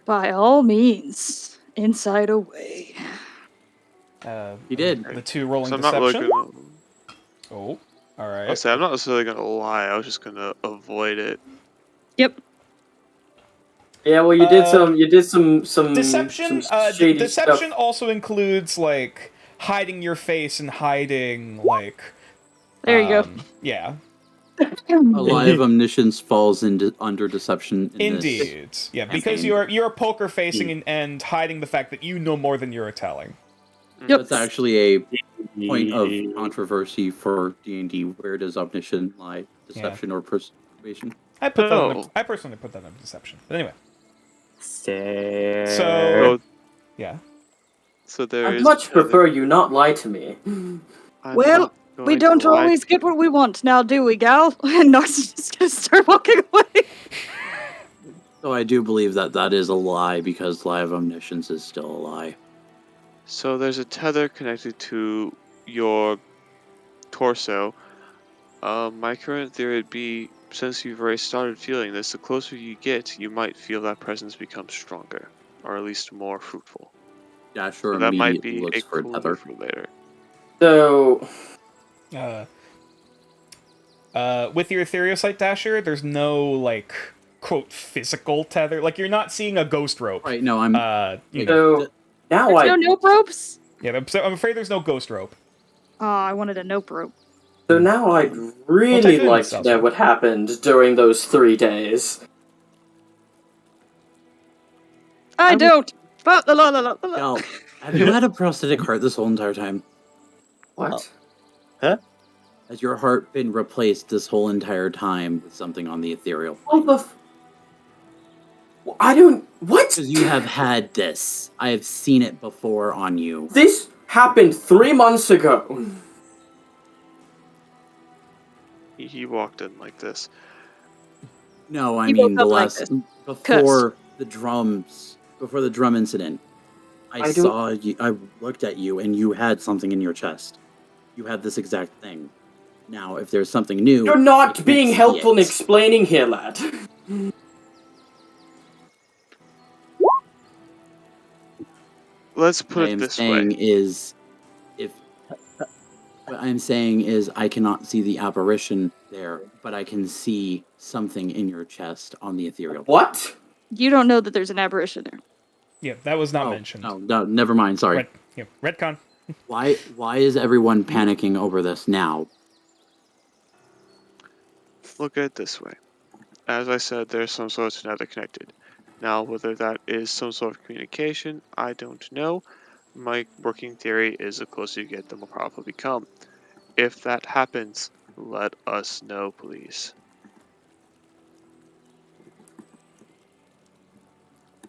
By all means, inside away." He did. The two rolling So I'm not really deception. gonna. Oh, all I'll right. say I'm not necessarily gonna lie. I was just gonna avoid it. Yep. Yeah, well, you did some Deception. some shady Deception stuff. also includes like hiding your face and hiding like. There you go. Yeah. A lie of omniscience falls under deception. In this. Indeed. Yeah, because campaign. you're poker facing and hiding the fact that you know more than you're telling. Yep. That's actually a point of controversy for D&D. Where does omniscience lie? Deception or persuasion? I Oh. personally put that under deception. But anyway. Stare. So yeah. So there I'd is much tether. prefer you not lie to me. I'm Well, not we going to don't lie always to get you. what we want now, do we, gal? And Nox is just gonna start walking away. So I do believe that that is a lie because lie of omniscience is still a lie. So there's a tether connected to your torso. My current theory would be, since you've already started feeling this, the closer you get, you might feel that presence become stronger, or at least more fruitful. Dasher So that might immediately be looks a for a clue tether. for later. So, With your Ethereocyte Dasher, there's no, like, quote, physical tether. Like, you're not seeing a ghost rope. Right, no, I'm You know. so now There's I no nope ropes? Yeah, I'm afraid there's no ghost rope. Oh, I wanted a nope rope. so now I'd really type it in, like to Salsa. know what happened during those 3 days. I don't. But la la la la la. Gal, have you had a prosthetic heart this whole entire time? What? Has your heart been replaced this whole entire time with something on the ethereal? What the I don't... What? Because you have had this. I have seen it before on you. This happened 3 months ago. He walked in like this. No, I You mean woke the up like last this. before the drum incident. I I don't- saw you. I looked at you, and you had something in your chest. You had this exact thing. Now, if there's something new, You're I not can't being see helpful in it. explaining here, lad. Let's What put I it am this saying way. is, what I'm saying is, I cannot see the apparition there, but I can see something in your chest on the ethereal. What? You don't know that there's an apparition there. Yeah, that was not Oh, mentioned. no, never mind. Sorry. Redcon. Why is everyone panicking over this now? Look at it this way. As I said, there's some sort of nether connected. Now, whether that is some sort of communication, I don't know. My working theory is the closer you get, the more powerful you become. If that happens, let us know, please.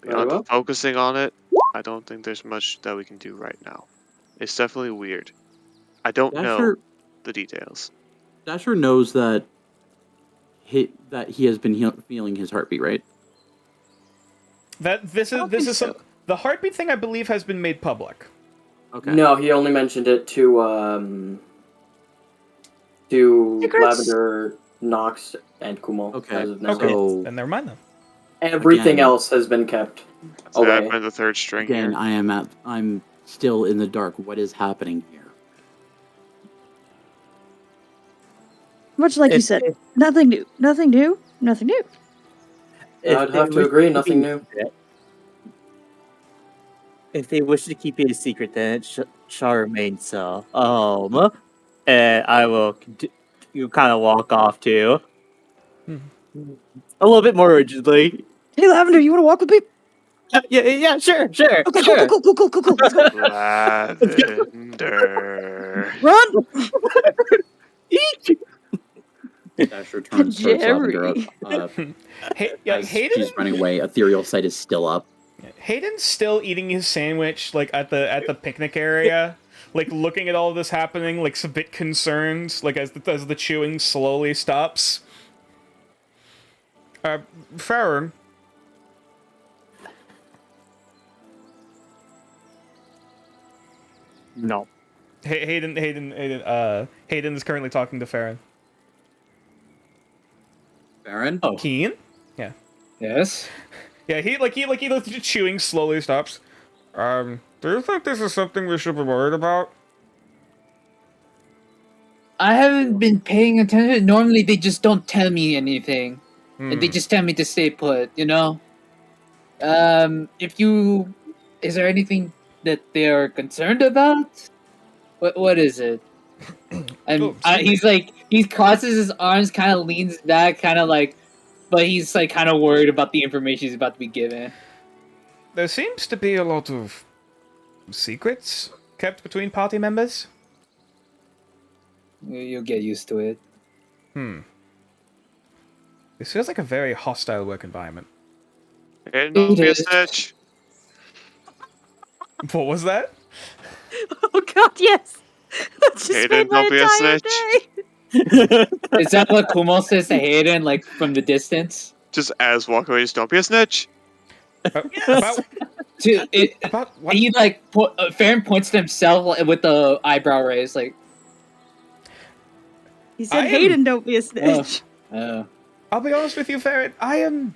Very Beyond well. focusing on it, I don't think there's much that we can do right now. It's definitely weird. I don't know Dasher, the details. Dasher knows that he has been feeling his heartbeat, right? This don't is think some so. the heartbeat thing I believe has been made public. Okay. No, he only mentioned it to Secrets? Lavender, Nox, and Kumal. Okay, As of now. Okay, So- then never mind then. Everything Again- else has been kept So away. I've been the third string Again, here. I'm still in the dark. What is happening here? Much like you said, nothing new. Nothing new. Nothing new. I'd have to agree, nothing new. If they wish to keep it a secret, then it shall remain so. And I will you kind of walk off too. A little bit more rigidly. Hey, Lavender, you want to walk with me? Yeah, sure. Okay, cool. Let's go. Lavender. Run! Dasher turns towards Lavender. Jerry. As Hayden. she's running away, ethereal sight is still up. Hayden's still eating his sandwich, like at the picnic area, like looking at all of this happening, like a bit concerned, like as the chewing slowly stops. Farron. No. Hayden is currently talking to Farron. Baron? Oh. Keen? Yes. Yeah, he the chewing slowly stops. Do you think this is something we should be worried about? I haven't been paying attention. Normally, they just don't tell me anything. And they just tell me to stay put, you know? Is there anything that they're concerned about? What is it? And he crosses his arms, kind of leans back, kind of like, but he's like kind of worried about the information he's about to be given. There seems to be a lot of secrets kept between party members. You'll get used to it. This feels like a very hostile work environment. Don't be a is. snitch. What was that? Oh God, yes. That just Hayden, made my don't be a entire snitch. day. Is that what Kumo says to Hayden, like from the distance? Just as walk away, just don't be a snitch. About To it, about what? he like Farron points to himself with the eyebrow raised, like, He said, I am- "Hayden, don't be a snitch." I'll be honest with you, Ferret. I am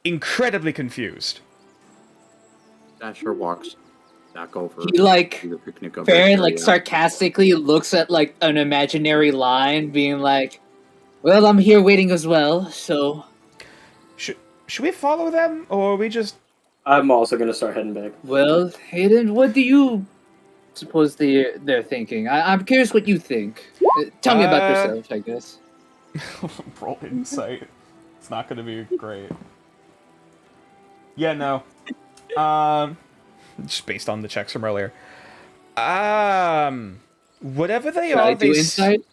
incredibly confused. Dasher walks back over He like to the picnic over Farron area. like sarcastically looks at like an imaginary line, being like, "Well, I'm here waiting as well, so Should we follow them, or we just? I'm also gonna start heading back. well, Hayden, what do you suppose they're thinking? I'm curious what you think. Tell me about yourself, I guess." Roll insight. It's not going to be great. Yeah, no. Just based on the checks from earlier. Whatever they Should are, I do insight?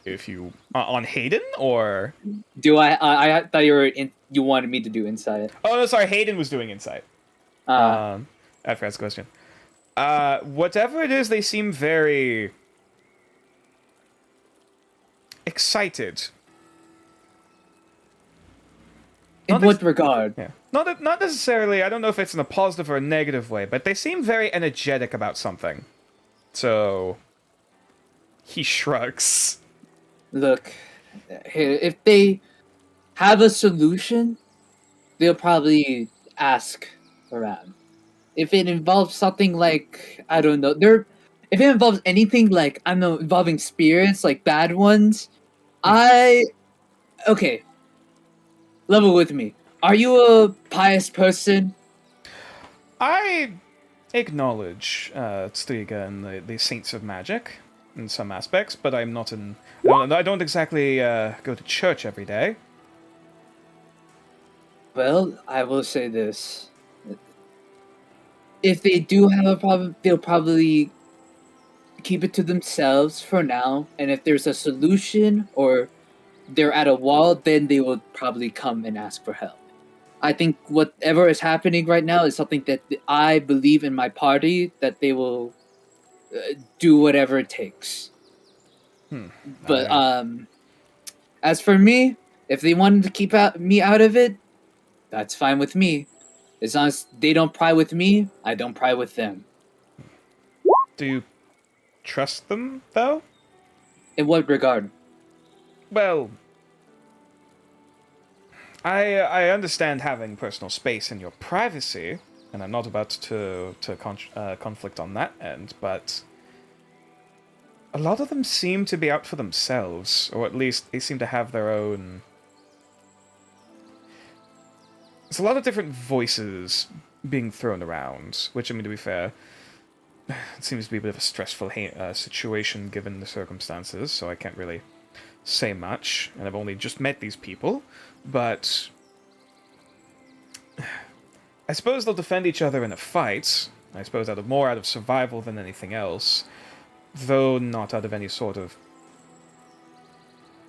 If you on Hayden or Do I thought you wanted me to do insight. oh no, sorry, Hayden was doing insight. After that's the question. Whatever it is, they seem very excited. in not what ex- regard? Yeah. Not necessarily. I don't know if it's in a positive or a negative way, but they seem very energetic about something. So he shrugs. Look, if they have a solution, they'll probably ask around. If it involves something like, I don't know, if it involves anything like, I don't know, involving spirits, like bad ones, okay, level with me. Are you a pious person? I acknowledge Striga and the Saints of Magic in some aspects, but I'm not in. I don't exactly go to church every day. Well, I will say this. If they do have a problem, they'll probably keep it to themselves for now. And if there's a solution or they're at a wall, then they will probably come and ask for help. I think whatever is happening right now is something that I believe in my party that they will do whatever it takes. But as for me, if they wanted to keep me out of it, that's fine with me. As long as they don't pry with me, I don't pry with them. Do you trust them, though? In what regard? Well, I understand having personal space and your privacy, and I'm not about to conflict on that end, but a lot of them seem to be out for themselves, or at least they seem to have their own. There's a lot of different voices being thrown around, which, I mean, to be fair, it seems to be a bit of a stressful situation given the circumstances, so I can't really say much, and I've only just met these people, but I suppose they'll defend each other in a fight, I suppose out of survival than anything else, though not out of any sort of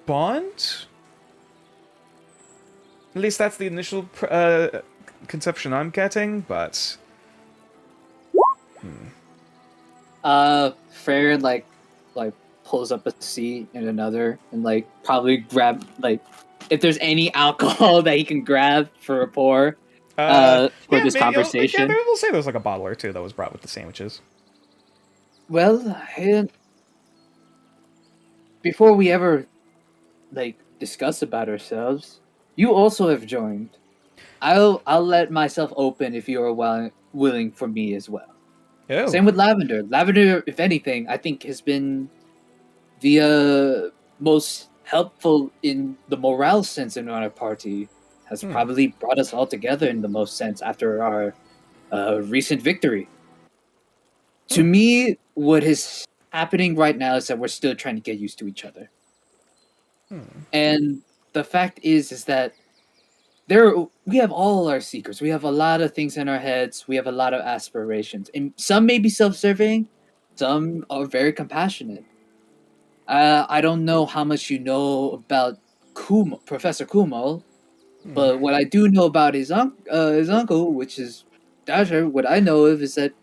bond? At least that's the initial conception I'm getting, but Farron like pulls up a seat in another and like probably grab like if there's any alcohol that he can grab for a pour for this conversation. We'll say there's like a bottle or two that was brought with the sandwiches. Well, before we ever like discuss about ourselves, you also have joined. I'll let myself open if you are willing for me as well. Oh. Same with Lavender. Lavender, if anything, I think has been the most helpful in the morale sense in our party. Has probably brought us all together in the most sense after our recent victory. To me, what is happening right now is that we're still trying to get used to each other. And the fact is that we have all our secrets. We have a lot of things in our heads. We have a lot of aspirations. And some may be self-serving. Some are very compassionate. I don't know how much you know about Professor Kumo, but what I do know about his uncle, which is Dasher, what I know of is that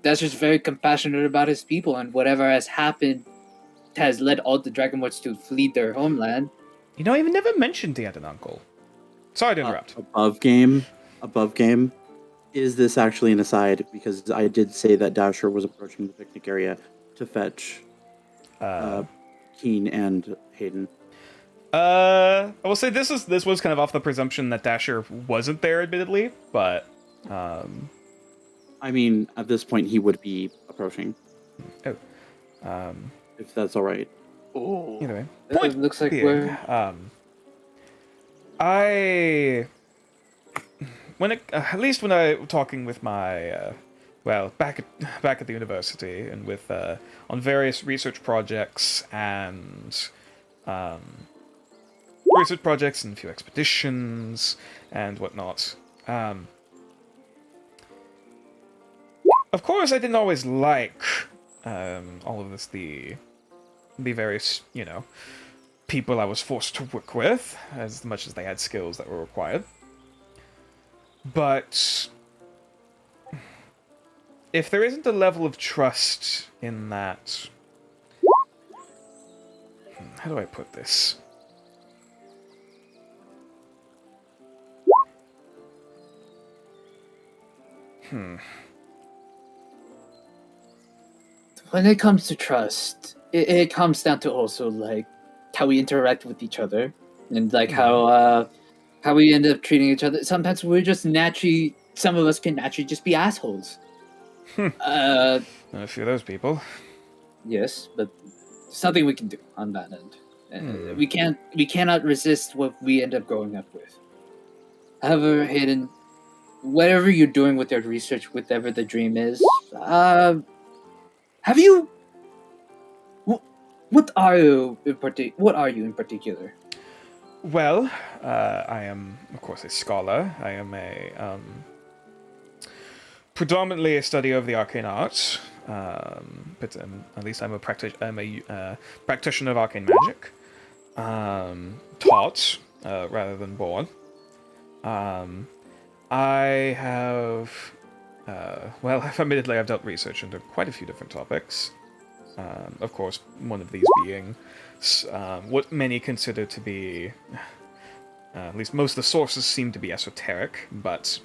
Dasher's very compassionate about his people, and whatever has happened has led all the Dragonborns to flee their homeland. You know, I even never mentioned the aunt and uncle. Sorry to interrupt. Above game. Is this actually an aside? Because I did say that Dasher was approaching the picnic area to fetch Keen and Hayden. I will say this was kind of off the presumption that Dasher wasn't there, admittedly, but I mean, at this point, he would be approaching. Oh. If that's all right. Oh. Either way. It Point looks like being, we're... at least when I talking with my back at the university and with on various research projects and a few expeditions and whatnot. Of course, I didn't always like all of this, the various, people I was forced to work with, as much as they had skills that were required. But if there isn't a level of trust in that... How do I put this? When it comes to trust, it comes down to also like how we interact with each other, and like how we end up treating each other. Sometimes we're just naturally, some of us can naturally just be assholes. A few of those people. Yes, but there's nothing we can do on that end. We cannot resist what we end up growing up with. However, Hayden, whatever you're doing with your research, whatever the dream is, have you? What are you in particular? Well, I am, of course, a scholar. I am predominantly a study of the arcane arts. But at least I'm a practitioner of arcane magic. Taught rather than born. I have, admittedly, I've dealt research into quite a few different topics. Of course, one of these being what many consider to be, at least most of the sources seem to be esoteric, but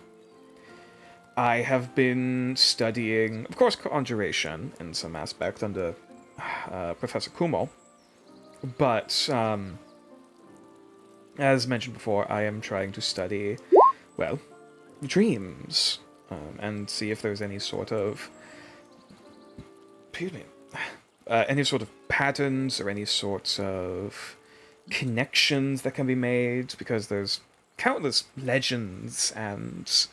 I have been studying, of course, conjuration in some aspect under Professor Kumul, but as mentioned before, I am trying to study, dreams, and see if there's any sort of, any sort of patterns or any sorts of connections that can be made, because there's countless legends and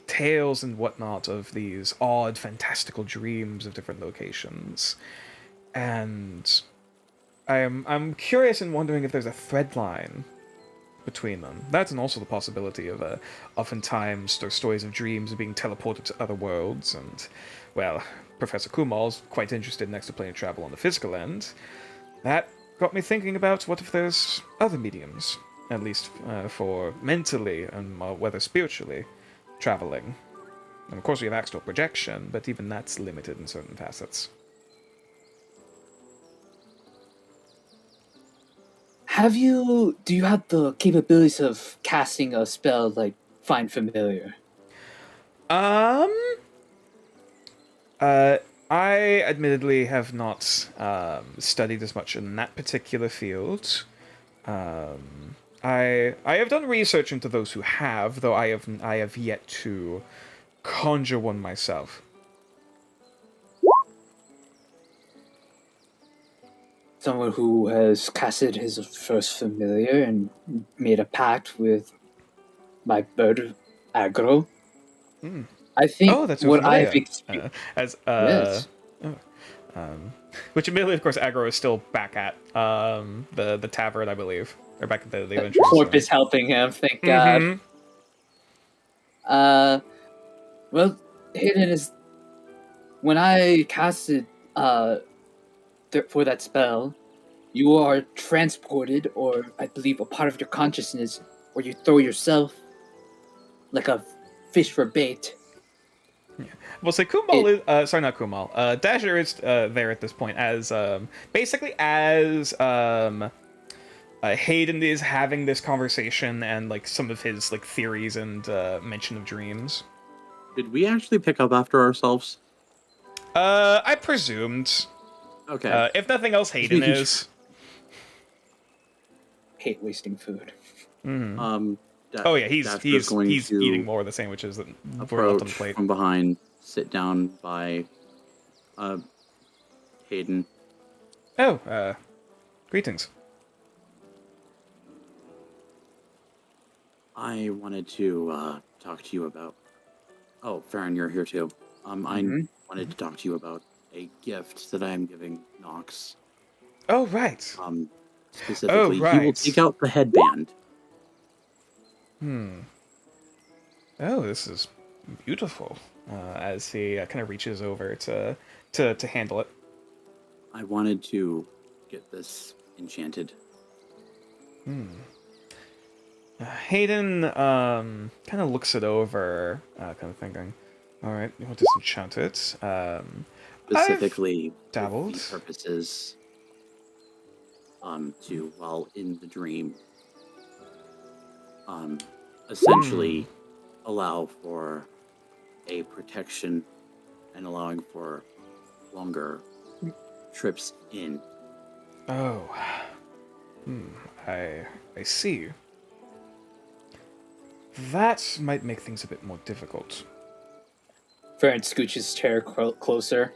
tales and whatnot of these odd, fantastical dreams of different locations, and I'm curious and wondering if there's a thread line between them. That's also the possibility of oftentimes there's stories of dreams being teleported to other worlds, and Professor Kumul's quite interested in extraplanar travel on the physical end. That got me thinking about what if there's other mediums, at least for mentally and whether spiritually traveling. And of course we have astral projection, but even that's limited in certain facets. Do you have the capabilities of casting a spell like Find Familiar? I admittedly have not studied as much in that particular field. I have done research into those who have, though I have yet to conjure one myself. Someone who has casted his first familiar and made a pact with my bird Agro. I think that's what familiar. I've experienced. Yes. Which admittedly, of course, Agro is still back at the tavern, I believe, or back at the adventure. Corp is helping him. Thank God. Hayden is when I casted for that spell, you are transported, or I believe a part of your consciousness, where you throw yourself like a fish for bait. We'll say Kumal is sorry, not Kumal. Dasher is there at this point as basically as Hayden is having this conversation and like some of his like theories and mention of dreams. Did we actually pick up after ourselves? I presumed. Okay. If nothing else, Hayden making is. Hate wasting food. Mhm. Oh yeah, he's eating more of the sandwiches that were left on the plate. From behind, sit down by Hayden. Oh, greetings. I wanted to talk to you about. Oh, Farron, you're here too. I wanted to talk to you about a gift that I am giving Nox. Oh right. Specifically, Oh, right. he will take out the headband. Oh, this is beautiful. As he kind of reaches over to handle it. I wanted to get this enchanted. Hayden kind of looks it over, kind of thinking, all right, you want to disenchant it. Specifically, I've dabbled. with the purposes to, while in the dream, essentially allow for a protection and allowing for longer trips in. Oh. I see. That might make things a bit more difficult. Farron scooches his chair closer.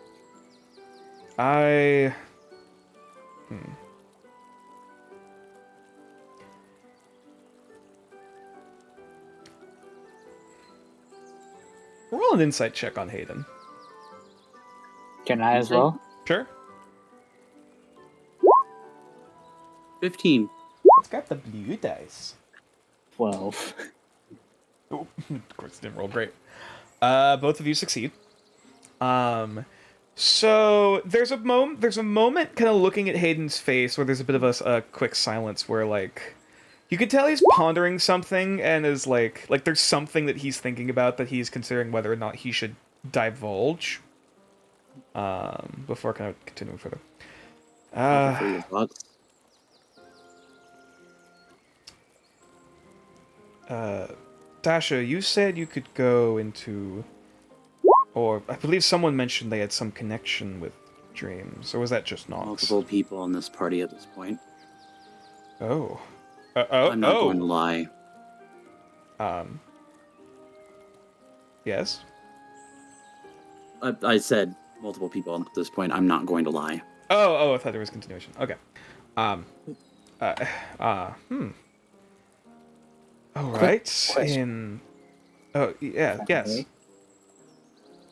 Roll an insight check on Hayden. Can I as well? Sure. 15. It's got the blue dice. 12. Oh, of course, it didn't roll great. Both of you succeed. So there's a moment kind of looking at Hayden's face where there's a bit of a quick silence where like you could tell he's pondering something and is like there's something that he's thinking about that he's considering whether or not he should divulge. Before kind of continuing further. For your thoughts. Dasha, you said you could go into, or I believe someone mentioned they had some connection with dreams, or was that just Nox? Multiple people in this party at this point. Oh. I'm not going to lie. Yes? I said multiple people at this point. I'm not going to lie. Oh, I thought there was continuation. Okay. All right. question. Oh, yeah, yes.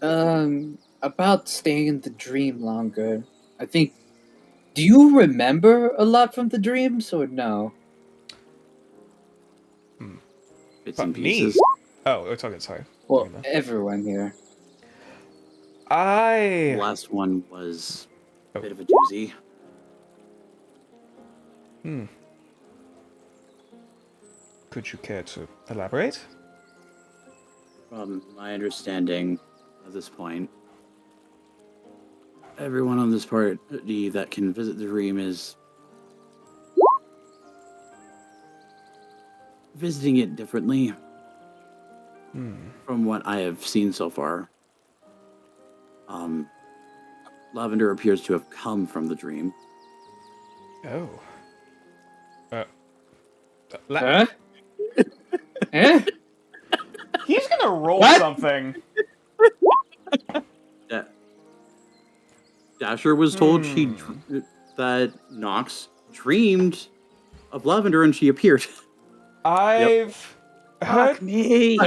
About staying in the dream longer. I think. Do you remember a lot from the dreams or no? Bits But and me? pieces. Oh, it's okay, sorry. Well, everyone here. The last one was a bit of a doozy. Could you care to elaborate? From my understanding at this point, everyone on this party that can visit the dream is visiting it differently. From what I have seen so far, Lavender appears to have come from the dream. Oh. Huh? Eh? He's gonna roll What? something. Dasher was told that Nox dreamed of Lavender and she appeared. I've heard Me.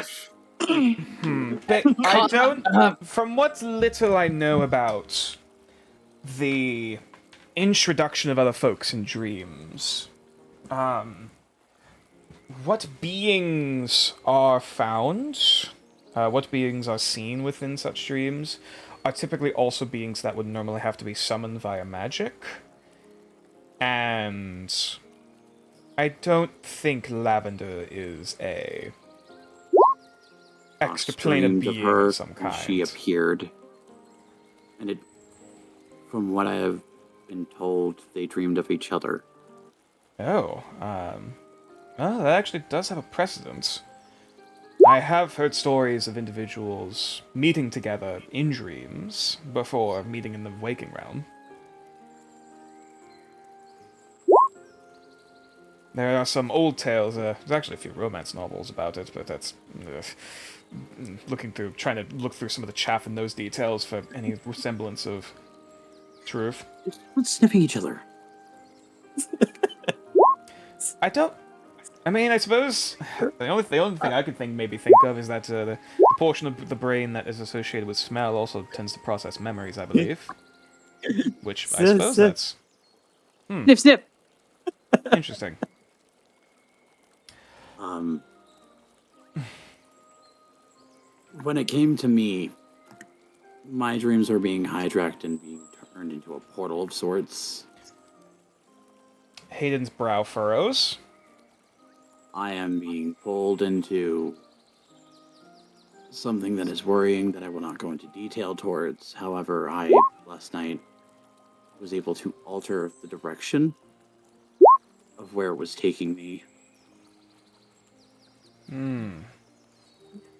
but I don't. From what little I know about the introduction of other folks in dreams, what beings are found, what beings are seen within such dreams, are typically also beings that would normally have to be summoned via magic. And I don't think Lavender is a extraplanar dreamed of being her, of some and kind. she appeared. And it, from what I have been told, they dreamed of each other. Oh, well, that actually does have a precedent. I have heard stories of individuals meeting together in dreams before meeting in the waking realm. There are some old tales. There's actually a few romance novels about it, but that's trying to look through some of the chaff in those details for any semblance of truth. What's sniffing each other? I don't. I mean, I suppose the only thing I could think of is that the portion of the brain that is associated with smell also tends to process memories, I believe. Which I suppose that's Snip, snip. interesting. When it came to me, my dreams are being hijacked and being turned into a portal of sorts. Hayden's brow furrows. I am being pulled into something that is worrying that I will not go into detail towards. However, last night, was able to alter the direction of where it was taking me.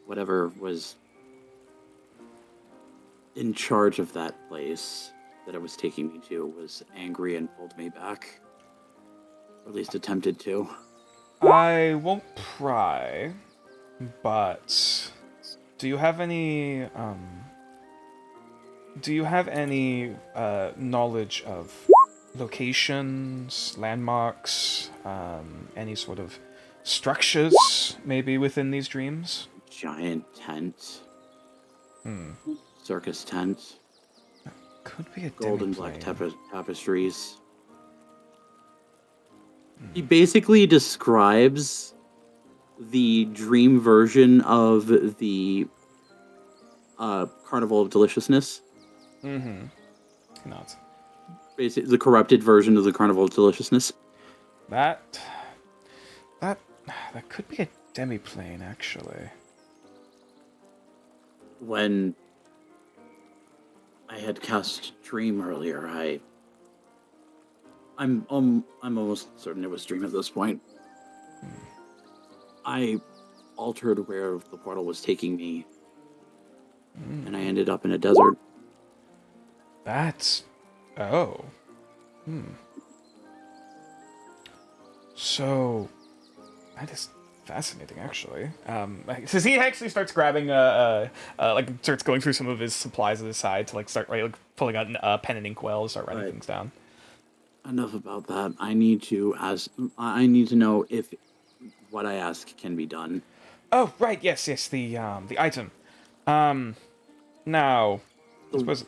Whatever was in charge of that place that it was taking me to was angry and pulled me back. Or at least attempted to. I won't pry, but do you have any knowledge of locations, landmarks, any sort of structures maybe within these dreams? Giant tent. Circus tent. Could be a Gold and black demiplane. tapestries. He basically describes the dream version of the Carnival of Deliciousness. Not. Basically, the corrupted version of the Carnival of Deliciousness. That could be a demiplane, actually. When I had cast Dream earlier, I'm almost certain it was Dream at this point. I altered where the portal was taking me, and I ended up in a desert. That's... Oh. So... That is fascinating, actually. Says he actually starts grabbing, starts going through some of his supplies at his side to, start pulling out pen and inkwell to start writing things down. Enough about that. I need to know if what I ask can be done. Oh, right, yes, the item. Now... I suppose...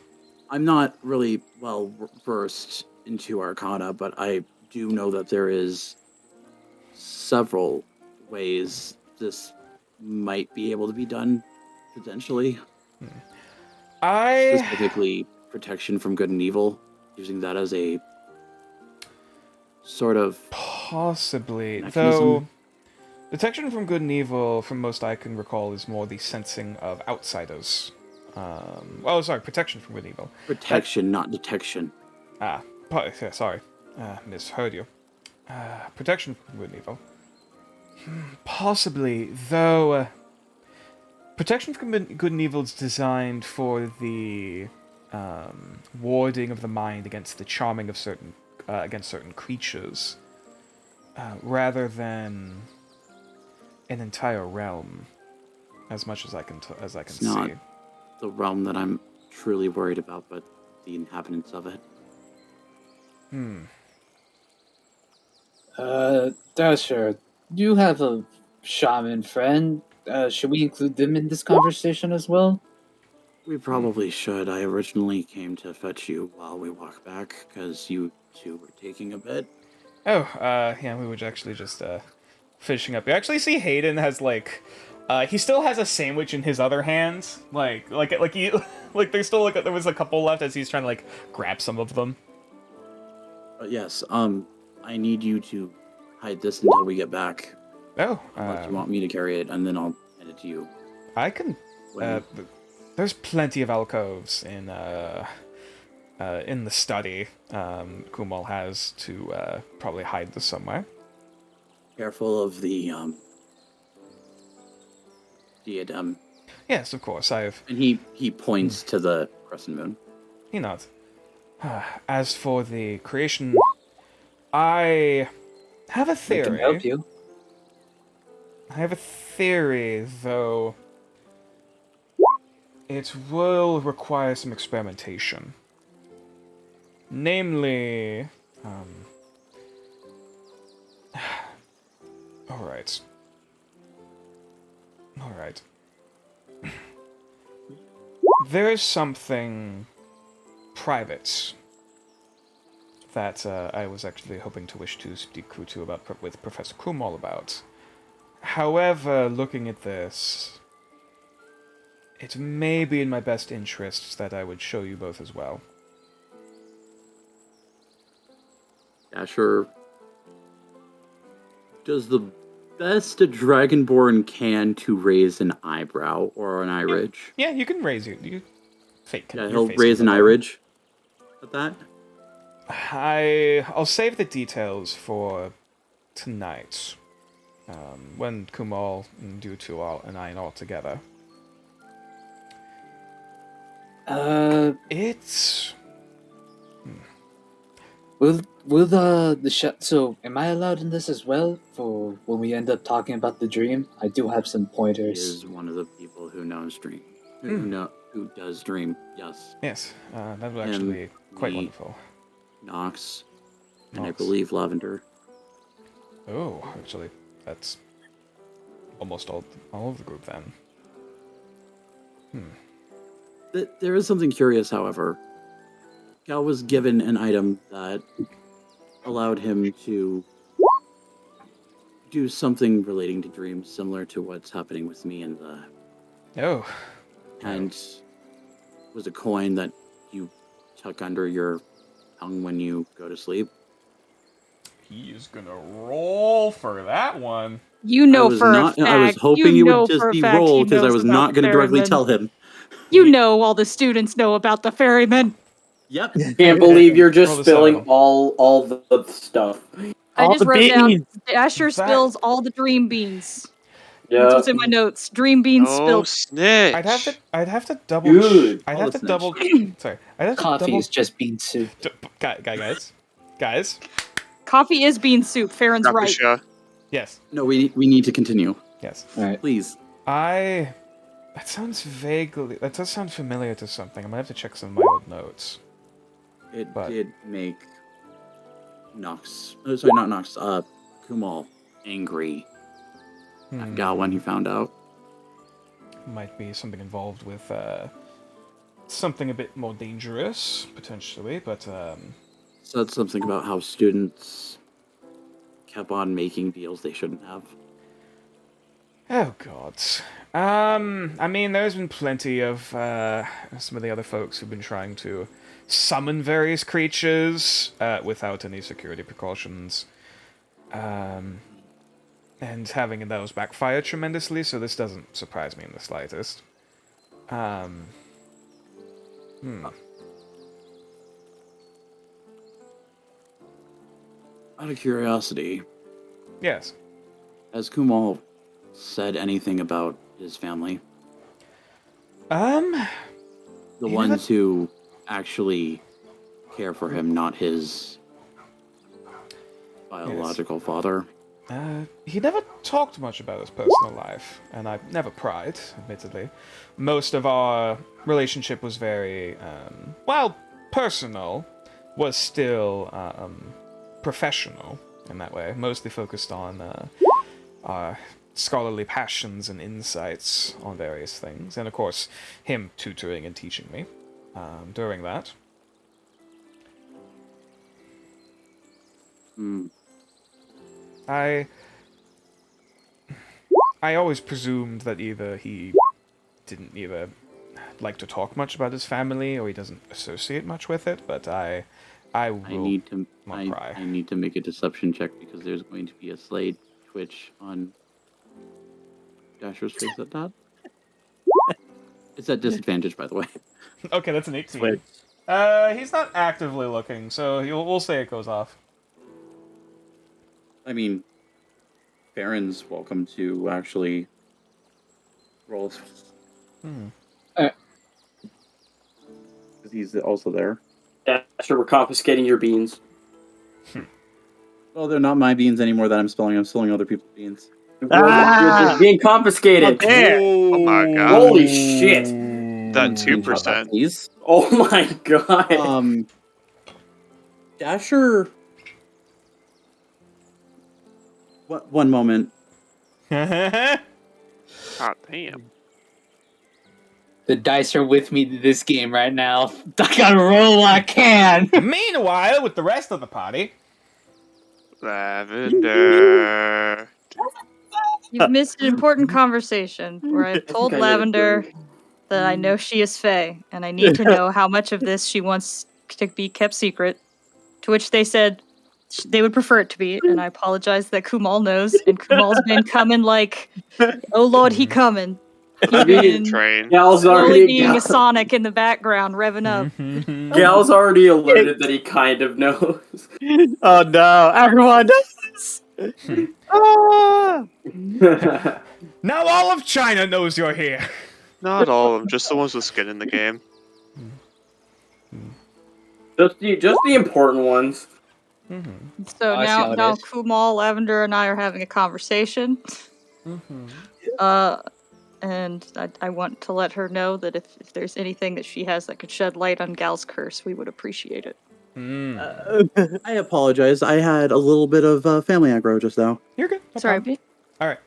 I'm not really well versed into Arcana, but I do know that there is several ways this might be able to be done, potentially. Specifically, protection from good and evil, using that as a sort of possibly mechanism. Though detection from good and evil, from most I can recall, is more the sensing of outsiders. Protection from good and evil. Protection, not detection. Sorry, misheard you. Protection from good and evil. Possibly, though. Protection from good and evil is designed for the warding of the mind against the charming of certain creatures, rather than an entire realm. As much as I can It's see. not the realm that I'm truly worried about, but the inhabitants of it. Dasher, you have a shaman friend. Should we include them in this conversation as well? We probably should. I originally came to fetch you while we walk back, because you two were taking a bit. We were actually just finishing up. You actually see Hayden has he still has a sandwich in his other hand. There's still there was a couple left as he's trying to grab some of them. Yes, I need you to hide this until we get back. Oh, Unless you want me to carry it, and then I'll hand it to you. I can. When There's plenty of alcoves in the study. Kumal has to probably hide this somewhere. careful of the diadem, Yes, of course. and he points to the crescent moon. He nods. As for the creation, I have a I can theory. help you. I have a theory, though it will require some experimentation. Namely, Alright. Alright. There is something private that I was actually hoping to wish to speak to about with Professor Kumal about. However, looking at this, it may be in my best interests that I would show you both as well. Dasher does the best a Dragonborn can to raise an eyebrow or an eye ridge. Yeah, you can raise you fake. Yeah, your he'll face raise in an the eye lower. ridge. At that, I'll save the details for tonight, when Kumal and Dutu and I are all together. It's Will the so am I allowed in this as well for when we end up talking about the dream? I do have some he pointers. is one of the people who knows dream. Hmm. Who does dream? Yes, yes, that would actually be quite me. wonderful. Nox, and I Nox. believe Lavender. Oh, actually, that's almost all of the group then. There is something curious, however. Cal was given an item that allowed him to do something relating to dreams, similar to what's happening with me and the Oh, and was a coin that you tuck under your tongue when you go to sleep. he is gonna roll for that one. You know I was for not. a fact. I was hoping you it know would just for a be fact roll he because I knows was about not the going to directly ferryman. tell him. You know all the students know about the ferryman. Yep. Can't believe you're Roll just the spilling seven. all the stuff. I All just the wrote down beans. Asher That- spills all the dream beans. That's Yeah. what's in my notes. Dream beans Oh, spilled. snitch! I'd have to double. Good. I'd All have the to double. Sorry, I'd have to Coffee double. is just bean soup. Guys. Coffee is bean soup. Farron's right. Rakusha. Yes, No, we need to continue, yes. All right. please. That sounds vaguely. That does sound familiar to something. I'm gonna have to check some of my old notes. It But- did make Nox. Oh, sorry, not Nox. Kumal angry. That gal when he found out. Might be something involved with something a bit more dangerous potentially, but Said something about how students kept on making deals they shouldn't have. oh god. I mean, there's been plenty of some of the other folks who've been trying to summon various creatures without any security precautions. And having those backfire tremendously, so this doesn't surprise me in the slightest. Out of curiosity, Yes. has Kumal said anything about his family? Um, The He ones never- who actually care for him, not his biological father. He never talked much about his personal life, and I never pried, admittedly. Most of our relationship was very, while personal, was still professional in that way. Mostly focused on our scholarly passions and insights on various things, and of course, him tutoring and teaching me during that. I always presumed that either he didn't either like to talk much about his family or he doesn't associate much with it, but I will I need to not pry. I need to make a deception check because there's going to be a slight twitch on Dasher's face at that. It's at disadvantage, by the way. Okay, that's an 18. Wait. He's not actively looking, so we'll say it goes off. I mean, Farron's welcome to actually roll. Because he's also there. Dasher, we're confiscating your beans. Well, they're not my beans anymore that I'm spilling. I'm spilling other people's beans. You're being confiscated. Oh my god. Holy shit. That Screenshot 2%. please. Oh my god. Dasher. What? One moment. God damn. The dice are with me to this game right now. I gotta roll what I can. Meanwhile, with the rest of the party, Lavender. You've missed an important conversation where I've told I know the Lavender joke. that I know she is Fae, and I need to know how much of this she wants to be kept secret. To which they said they would prefer it to be, and I apologize that Kumal knows, and Kumal's been coming like, oh lord, he coming. He's been Train. Gal's slowly already being a Sonic in the background, revving up. Gal's already alerted that he kind of knows. Oh no, everyone does. Ah! now all of China knows you're here. Not all of them, just the ones with skin in the game. just the important ones. So I see how it now is. Kumal, Lavender, and I are having a conversation. And I want to let her know that if there's anything that she has that could shed light on Gal's curse, we would appreciate it. I apologize. I had a little bit of family aggro just now. You're good. No Sorry, problem. All right.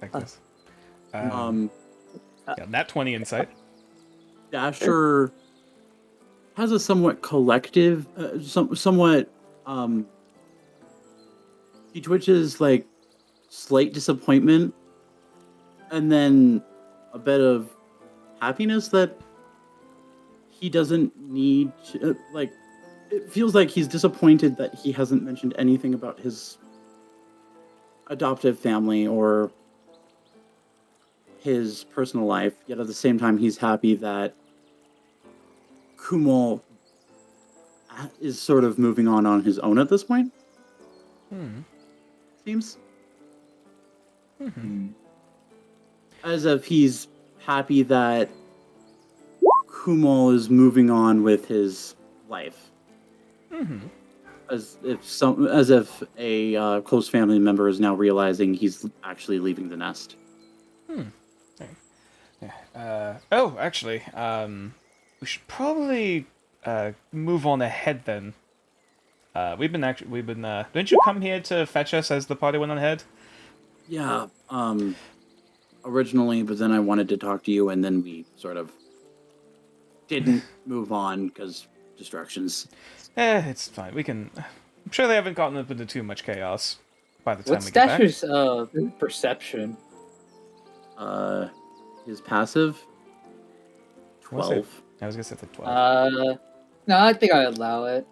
Like this. Yeah, nat 20 insight. Dasher has a somewhat collective, somewhat. He twitches like slight disappointment, and then a bit of happiness that he doesn't need to, like. It feels like he's disappointed that he hasn't mentioned anything about his adoptive family or his personal life, yet at the same time he's happy that Kumal is sort of moving on his own at this point. Seems. As if he's happy that Kumal is moving on with his life. As if a close family member is now realizing he's actually leaving the nest. Actually, we should probably move on ahead then. Didn't you come here to fetch us as the party went on ahead? Yeah, originally, but then I wanted to talk to you, and then we sort of didn't move on because distractions. It's fine. We can. I'm sure they haven't gotten up into too much chaos by the time What's we get back. Dasher's perception? His passive. What's it? 12. I was gonna say the 12. No, I think I allow it.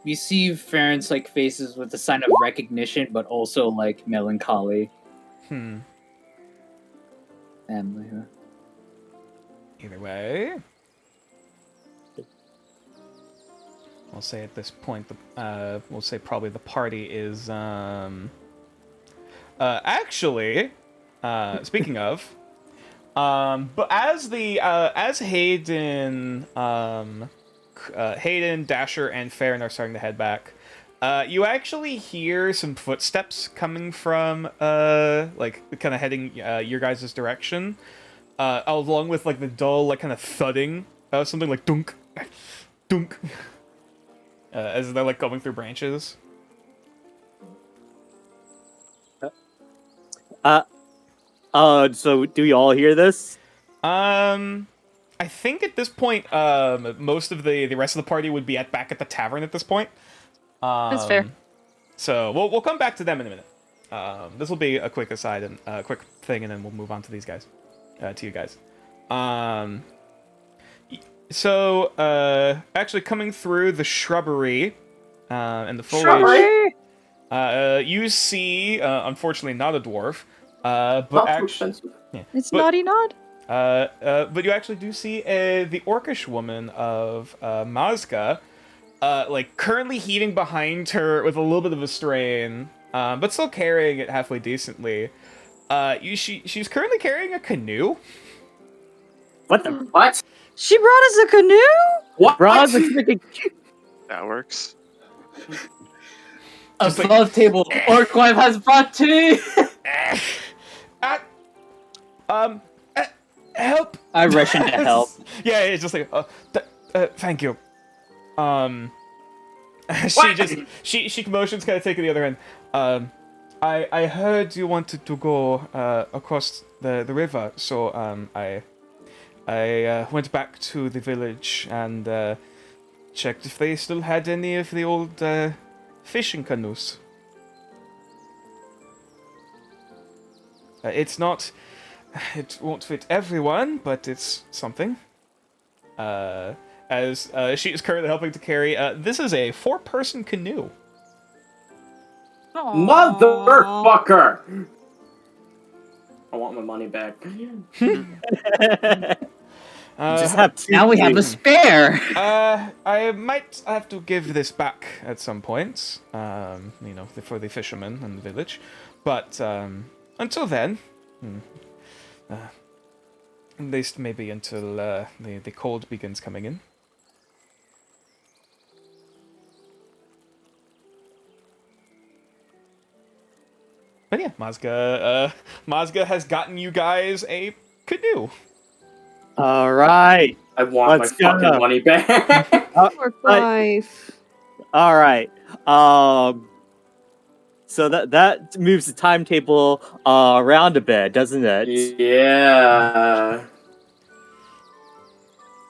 You see Farron's like faces with a sign of recognition, but also like melancholy. Either way, we'll say at this point, we'll say probably the party is actually, speaking of, but as Hayden, Hayden, Dasher, and Farron are starting to head back, you actually hear some footsteps coming from, like, kind of heading your guys' direction, along with, like, the dull, like, kind of thudding of something like dunk, dunk, as they're, like, going through branches. So do you all hear this? I think at this point, most of the rest of the party would be back at the tavern at this point. That's fair. So we'll come back to them in a minute. This will be a quick aside and a quick thing, and then we'll move on to these guys, to you guys. So actually coming through the shrubbery and the foliage, you see, unfortunately, not a dwarf, but Not too actually, expensive. yeah, It's but, Naughty Nod? But you actually do see the orcish woman of Mazga, like currently heaving behind her with a little bit of a strain, but still carrying it halfway decently. She's currently carrying a canoe. What the? What? She brought us a canoe? What? Bronze looks like a That works. Just like- Above table, Orc wife has brought tea. Help! I rush in to help. Yeah, it's just like, thank you. She motions, kind of taking the other end. I heard you wanted to go across the river, so I went back to the village and checked if they still had any of the old fishing canoes. It won't fit everyone, but it's something. As she is currently helping to carry, this is a 4-person canoe. Motherfucker! I want my money back. just have two. Now we have a canoes. spare. I might have to give this back at some point, for the fishermen in the village. But until then, at least maybe until the cold begins coming in. But yeah, Mazga has gotten you guys a canoe. All right. I want Let's my fucking go. money back. Orc wife. All right. So that moves the timetable around a bit, doesn't it? Yeah.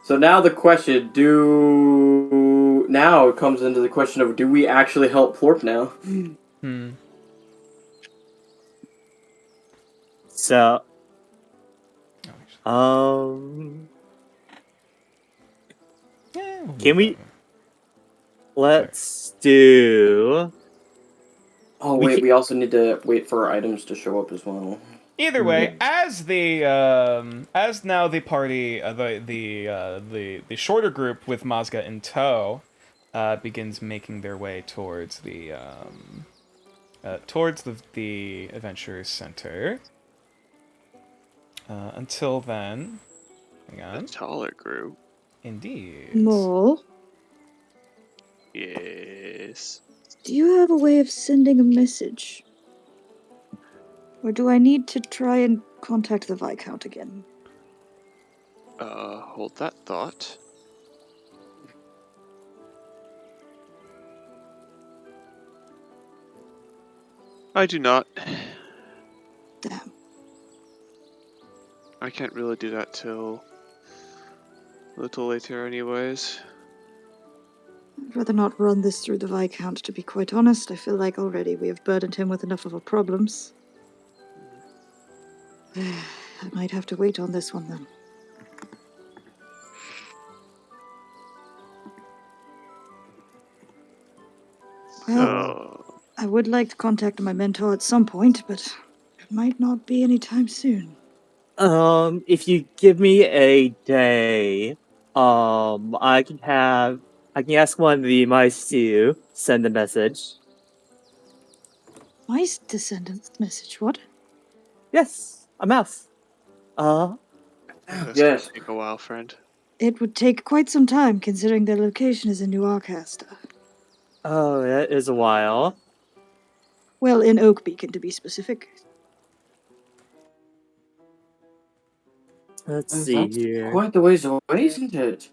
So now the question, now it comes into the question of, do we actually help Plorp now? So, Yeah, can we? Let's do. Oh We wait, can- we also need to wait for our items to show up as well. Either way, as now the party, the shorter group with Mazga in tow, begins making their way towards the Adventure Center. Until then, hang The on. taller group. Indeed. Mole, Yes. do you have a way of sending a message? Or do I need to try and contact the Viscount again? Hold that thought. I do not. Damn. I can't really do that till a little later anyways. I'd rather not run this through the Viscount, to be quite honest. I feel like already we have burdened him with enough of our problems. I might have to wait on this one then. Well, I would like to contact my mentor at some point, but it might not be anytime soon. If you give me a day, I can ask one of the mice to send a message. Mice descendants message, what? Yes, a mouse. That's Yes. gonna take a while, friend. It would take quite some time, considering their location is in New Arcaster. Oh, that is a while. Well, in Oak Beacon, to be specific. Let's see That's here. quite the ways away, isn't it?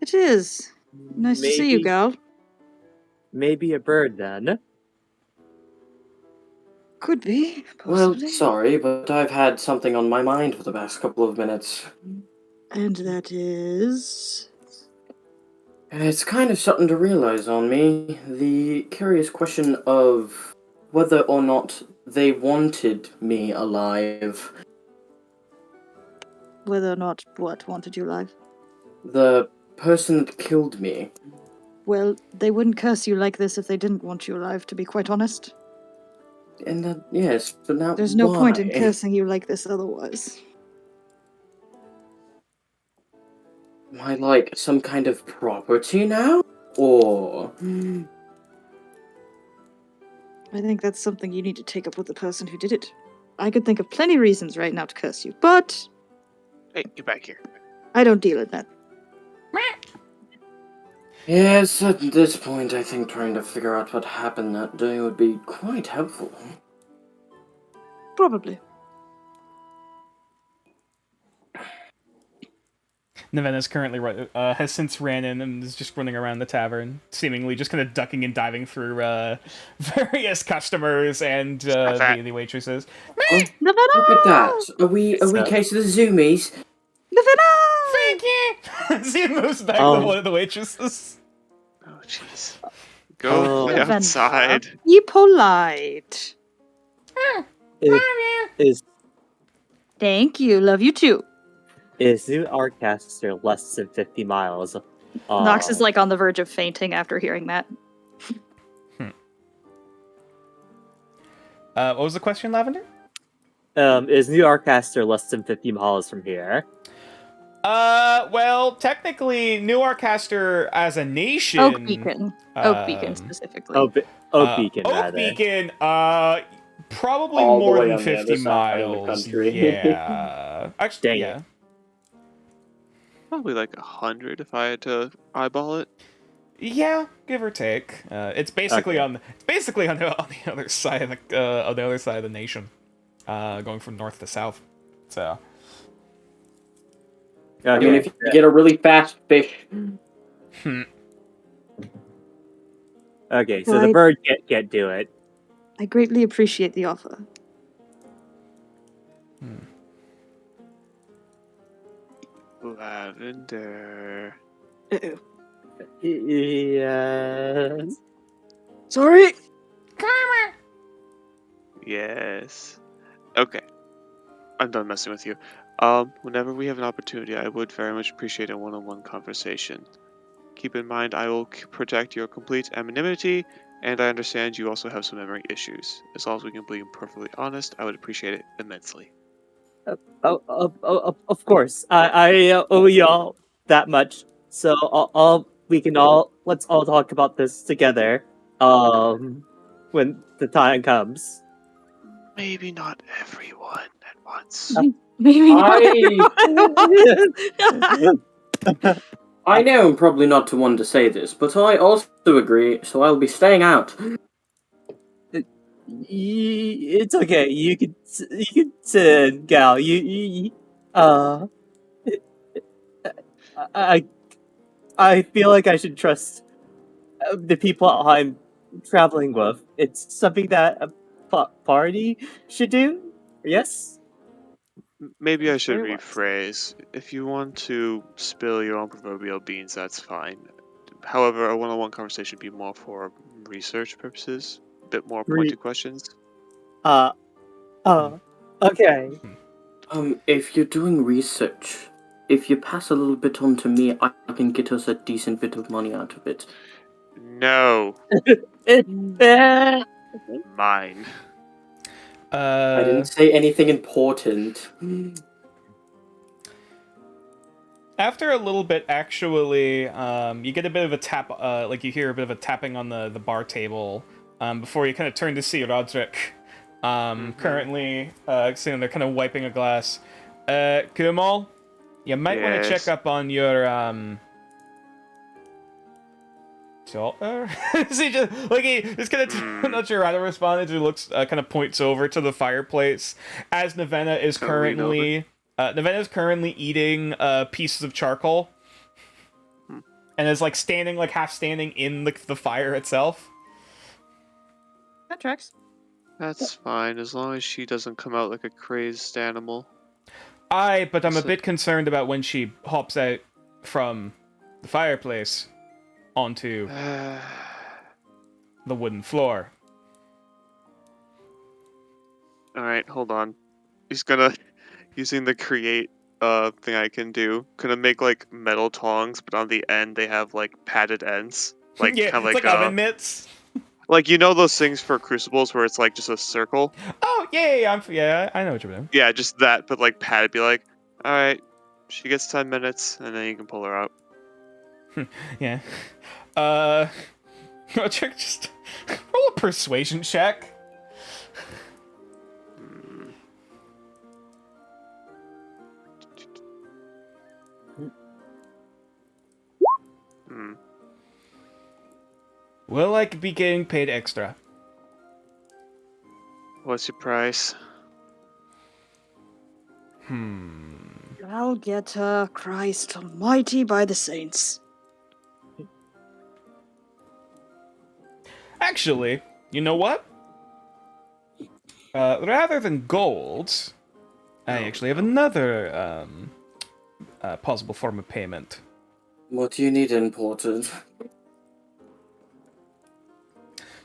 It is. Nice to see you, gal. Maybe a bird then. Could be, Well, possibly. sorry, but I've had something on my mind for the past couple of minutes. And that is... It's kind of something to realize on me. The curious question of whether or not they wanted me alive. Whether or not what wanted you alive. The person that killed me. Well, they wouldn't curse you like this if they didn't want you alive, to be quite honest. And that, yes, but now There's no point in why? cursing you like this otherwise. Am I like some kind of property now? Or I think that's something you need to take up with the person who did it. I could think of plenty reasons right now to curse you, but Hey, get back here. I don't deal in that. yes, at this point I think trying to figure out what happened that day would be quite helpful. Probably. Navena's currently has since ran in and is just running around the tavern, seemingly just kind of ducking and diving through various customers and the waitresses. Oh, Nevada! look at that. Are we So- case of the zoomies? Nevada! Thank you. She moves back Um, to one of the waitresses. Oh, jeez. Go play Nevada, outside. Be polite. Is Thank you. Love you too. New Arcaster less than 50 miles? Nox is like on the verge of fainting after hearing that. What was the question, Lavender? Is New Arcaster less than 50 miles from here? Well, technically, New Arcaster as a nation. Oak Beacon. Oak Beacon um, specifically. Oak Beacon, Oak rather. Beacon, probably All the more way than on the other 50 side of the miles. country. Yeah. Actually, Dang yeah. it. Probably like 100 if I had to eyeball it. Yeah, give or take. It's basically Okay. on the other side of the nation, going from north to south. So I mean, if you get a really fast fish. Okay, so the Right. bird can't do it. I greatly appreciate the offer. Lavender. Uh-oh. Yes. Sorry! Yes. Okay. I'm done messing with you. Whenever we have an opportunity, I would very much appreciate a one-on-one conversation. Keep in mind, I will protect your complete anonymity, and I understand you also have some memory issues. As long as we can be perfectly honest, I would appreciate it immensely. Of course. I owe y'all that much. So let's all talk about this together. When the time comes. Maybe not everyone at once. Maybe I know I'm probably not the one to say this, but I also agree, so I'll be staying out. It's okay. You can sit, Gal. I feel like I should trust the people I'm traveling with. It's something that a party should do. Yes. Maybe I should Very wise. rephrase. If you want to spill your own proverbial beans, that's fine. However, a one-on-one conversation would be more for research purposes, a bit more pointed questions. Okay. If you're doing research, if you pass a little bit on to me, I can get us a decent bit of money out of it. No, mine. I didn't say anything important. After a little bit, actually, you get a bit of a tap, like you hear a bit of a tapping on the bar table, before you kind of turn to see Roderick, currently, sitting there kind of wiping a glass. Kumal, you might want to check Yes. up on your, daughter? See, he's kind of not sure how to respond. He looks, kind of points over to the fireplace as Navenna is currently eating pieces of charcoal, and is like half standing in the fire itself. That tracks. That's fine, as long as she doesn't come out like a crazed animal. But I'm a So- bit concerned about when she hops out from the fireplace onto the wooden floor. Alright, hold on. He's gonna, using the create thing I can do, gonna make like metal tongs, but on the end they have like padded ends. Like yeah, kind of it's like oven mitts. like you know those things for crucibles where it's like just a circle? Oh yeah, I know what you're doing. Yeah, just that, but like padded. Be like, alright, She gets 10 minutes, and then you can pull her out. Yeah. Check, just roll a persuasion check. Hmm. Will I be getting paid extra? What's your price? I'll get her, Christ almighty by the saints. Actually, you know what? Rather than gold, I actually have another possible form of payment. What do you need imported?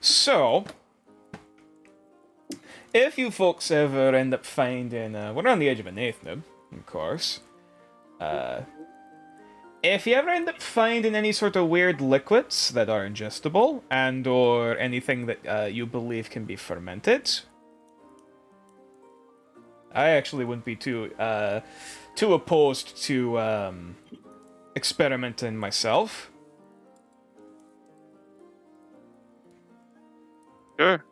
So, if you folks ever end up finding, we're on the edge of an eighth nib, of course. If you ever end up finding any sort of weird liquids that are ingestible, and or anything that you believe can be fermented, I actually wouldn't be too opposed to experimenting myself. Sure.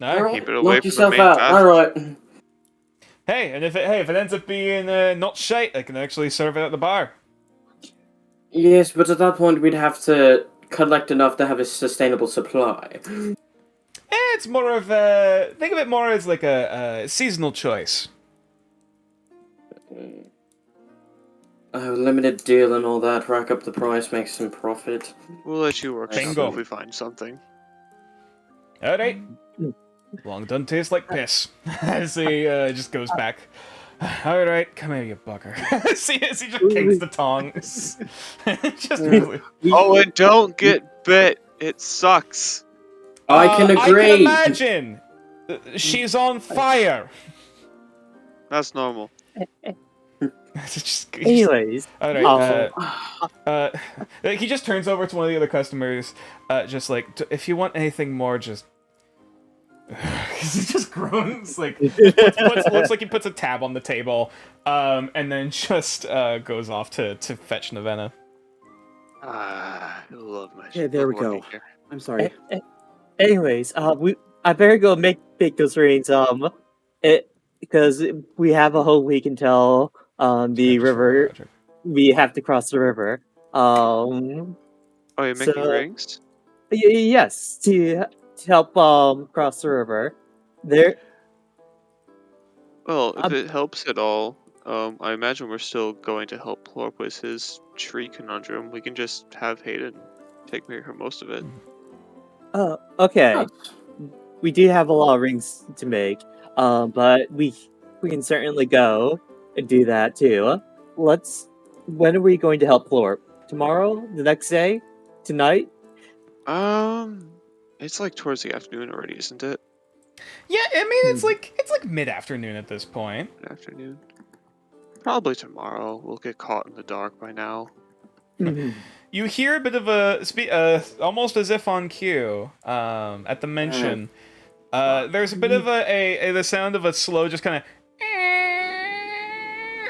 No? Keep it away Knock from the yourself main out. path. Alright. Hey, and if it ends up being not shite, I can actually serve it at the bar. Yes, but at that point we'd have to collect enough to have a sustainable supply. It's more of a... Think of it more as like a seasonal choice. A limited deal and all that, rack up the price, make some profit. We'll let you work something Bingo. if we find something. Alright. Long done tastes like piss. As he just goes back. Alright, come here, you bugger. See, as he just kicks the tongs. Just really... Oh, and don't get bit. It sucks. I can I agree. can imagine! She's on fire! That's normal. Anyways, Alright, he just turns over to one of the other customers, just like, if you want anything more, just... he just groans, like, looks like he puts a tab on the table, and then just goes off to fetch Navenna. I love my Okay, there we working go. here. I'm sorry. anyways, I better go make those rings. Because we have a whole week until the river. We have to cross the river. Oh, you're making so- rings? Yes, to help cross the river. There. Well, if Um, it helps at all, I imagine we're still going to help Plorp with his tree conundrum. We can just have Hayden take care of most of it. Okay. We do have a lot of rings to make, but we can certainly go and do that too. When are we going to help Plorp? Tomorrow? The next day? Tonight? It's like towards the afternoon already, isn't it? Yeah, I mean, it's like mid-afternoon at this point. Good afternoon. Probably tomorrow. We'll get caught in the dark by now. You hear a bit of a almost as if on cue, at the mention. There's a bit of the sound of a slow, just kind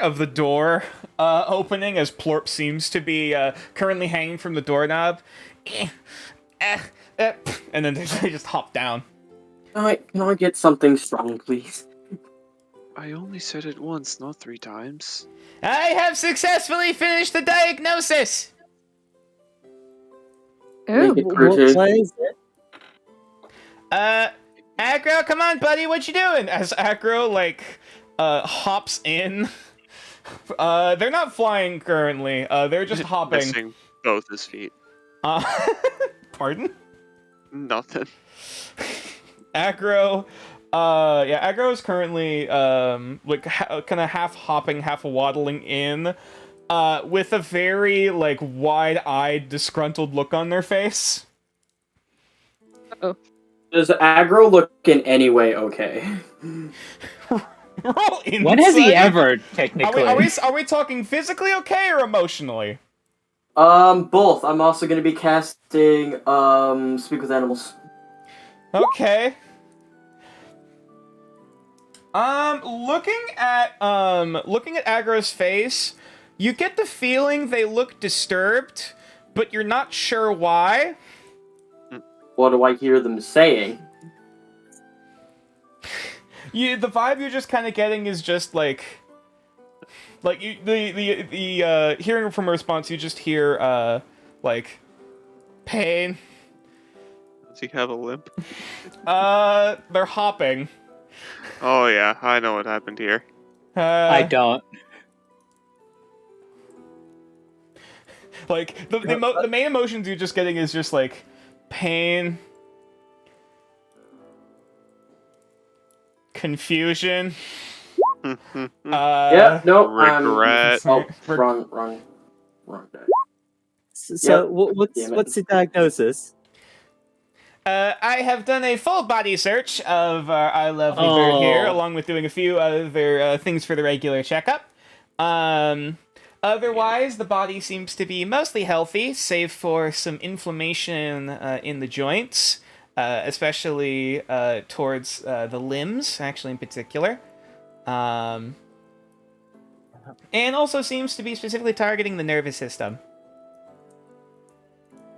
of the door opening as Plorp seems to be currently hanging from the doorknob, and then they just hop down. Can I get something strong, please? I only said it once, not 3 times. I have successfully finished the diagnosis. Make it What pretty. is it? Acro, come on, buddy, what you doing? As Acro, hops in. They're not flying currently. They're just hopping. Missing both his feet. Pardon? Nothing. Acro, Acro is currently, kind of half hopping, half waddling in, with a very, wide-eyed, disgruntled look on their face. Does aggro look in any way okay? Roll insight. When has he ever, technically? Are we talking physically okay or emotionally? Both. I'm also gonna be casting, Speak with Animals. Okay. Looking at Agro's face, you get the feeling they look disturbed, but you're not sure why. What do I hear them saying? The vibe you're just kind of getting is just like you the hearing from a response, you just hear like pain. Does he have a limp? They're hopping. Oh yeah, I know what happened here. I don't. Like the main emotions you're just getting is just like pain, confusion. Yeah, no, regret. Oh, wrong day. So, Damn it. what's the diagnosis? I have done a full body search of our lovely bird here, along with doing a few other things for the regular checkup. Otherwise, the body seems to be mostly healthy, save for some inflammation in the joints, especially towards the limbs, actually in particular. And also seems to be specifically targeting the nervous system.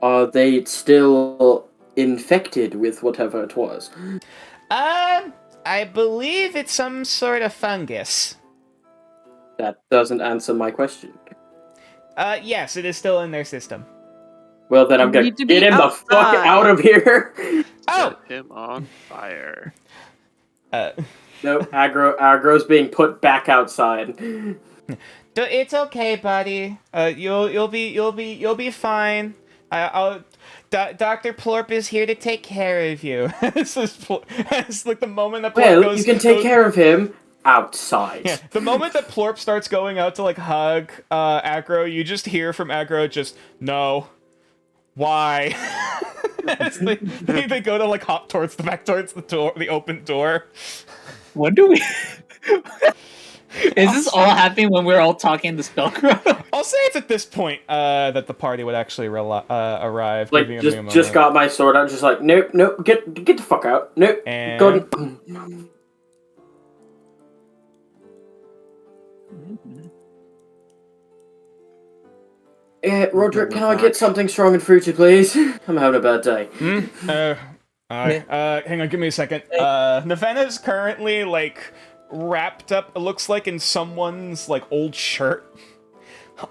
Are they still infected with whatever it was? I believe it's some sort of fungus. That doesn't answer my question. Yes, it is still in their system. Well, then I'm You gonna need to be get him the fuck outside. out of here. Oh! Set him on fire. Nope, Agro's being put back outside. It's okay, buddy. You'll be fine. Dr. Plorp is here to take care of you. It's like the moment that Plorp Well, goes... you can take care of him outside. Yeah, the moment that Plorp starts going out to, like, hug Agro, you just hear from Agro just, no. Why? As they go to, like, hop towards the door, the open door. What do we? Is this all happening when we're all talking the Spellcrow? I'll say it's at this point that the party would actually arrive. Like, giving him a just moment. got my sword out, just like, nope, get the fuck out. Nope, And- go. Roderick, can I get something strong and fruity, please? I'm having a bad day. Hang on, give me a second. Navena's currently, like, wrapped up, it looks like, in someone's, like, old shirt.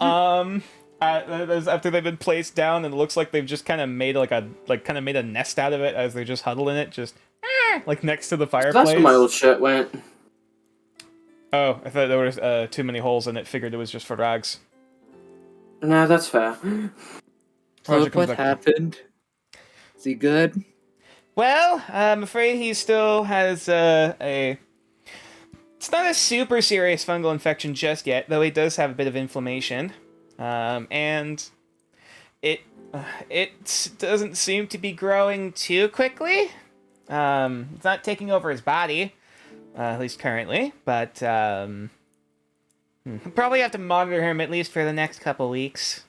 After they've been placed down, and it looks like they've just kind of made, made a nest out of it as they're just huddled in it, just, like, next to the fireplace. That's where my old shirt went. Oh, I thought there was too many holes in it, figured it was just for rags. No, that's fair. Roger comes What back. happened? Is he good? Well, I'm afraid he still has it's not a super serious fungal infection just yet, though he does have a bit of inflammation. And it doesn't seem to be growing too quickly. It's not taking over his body, at least currently, but we'll probably have to monitor him at least for the next couple weeks.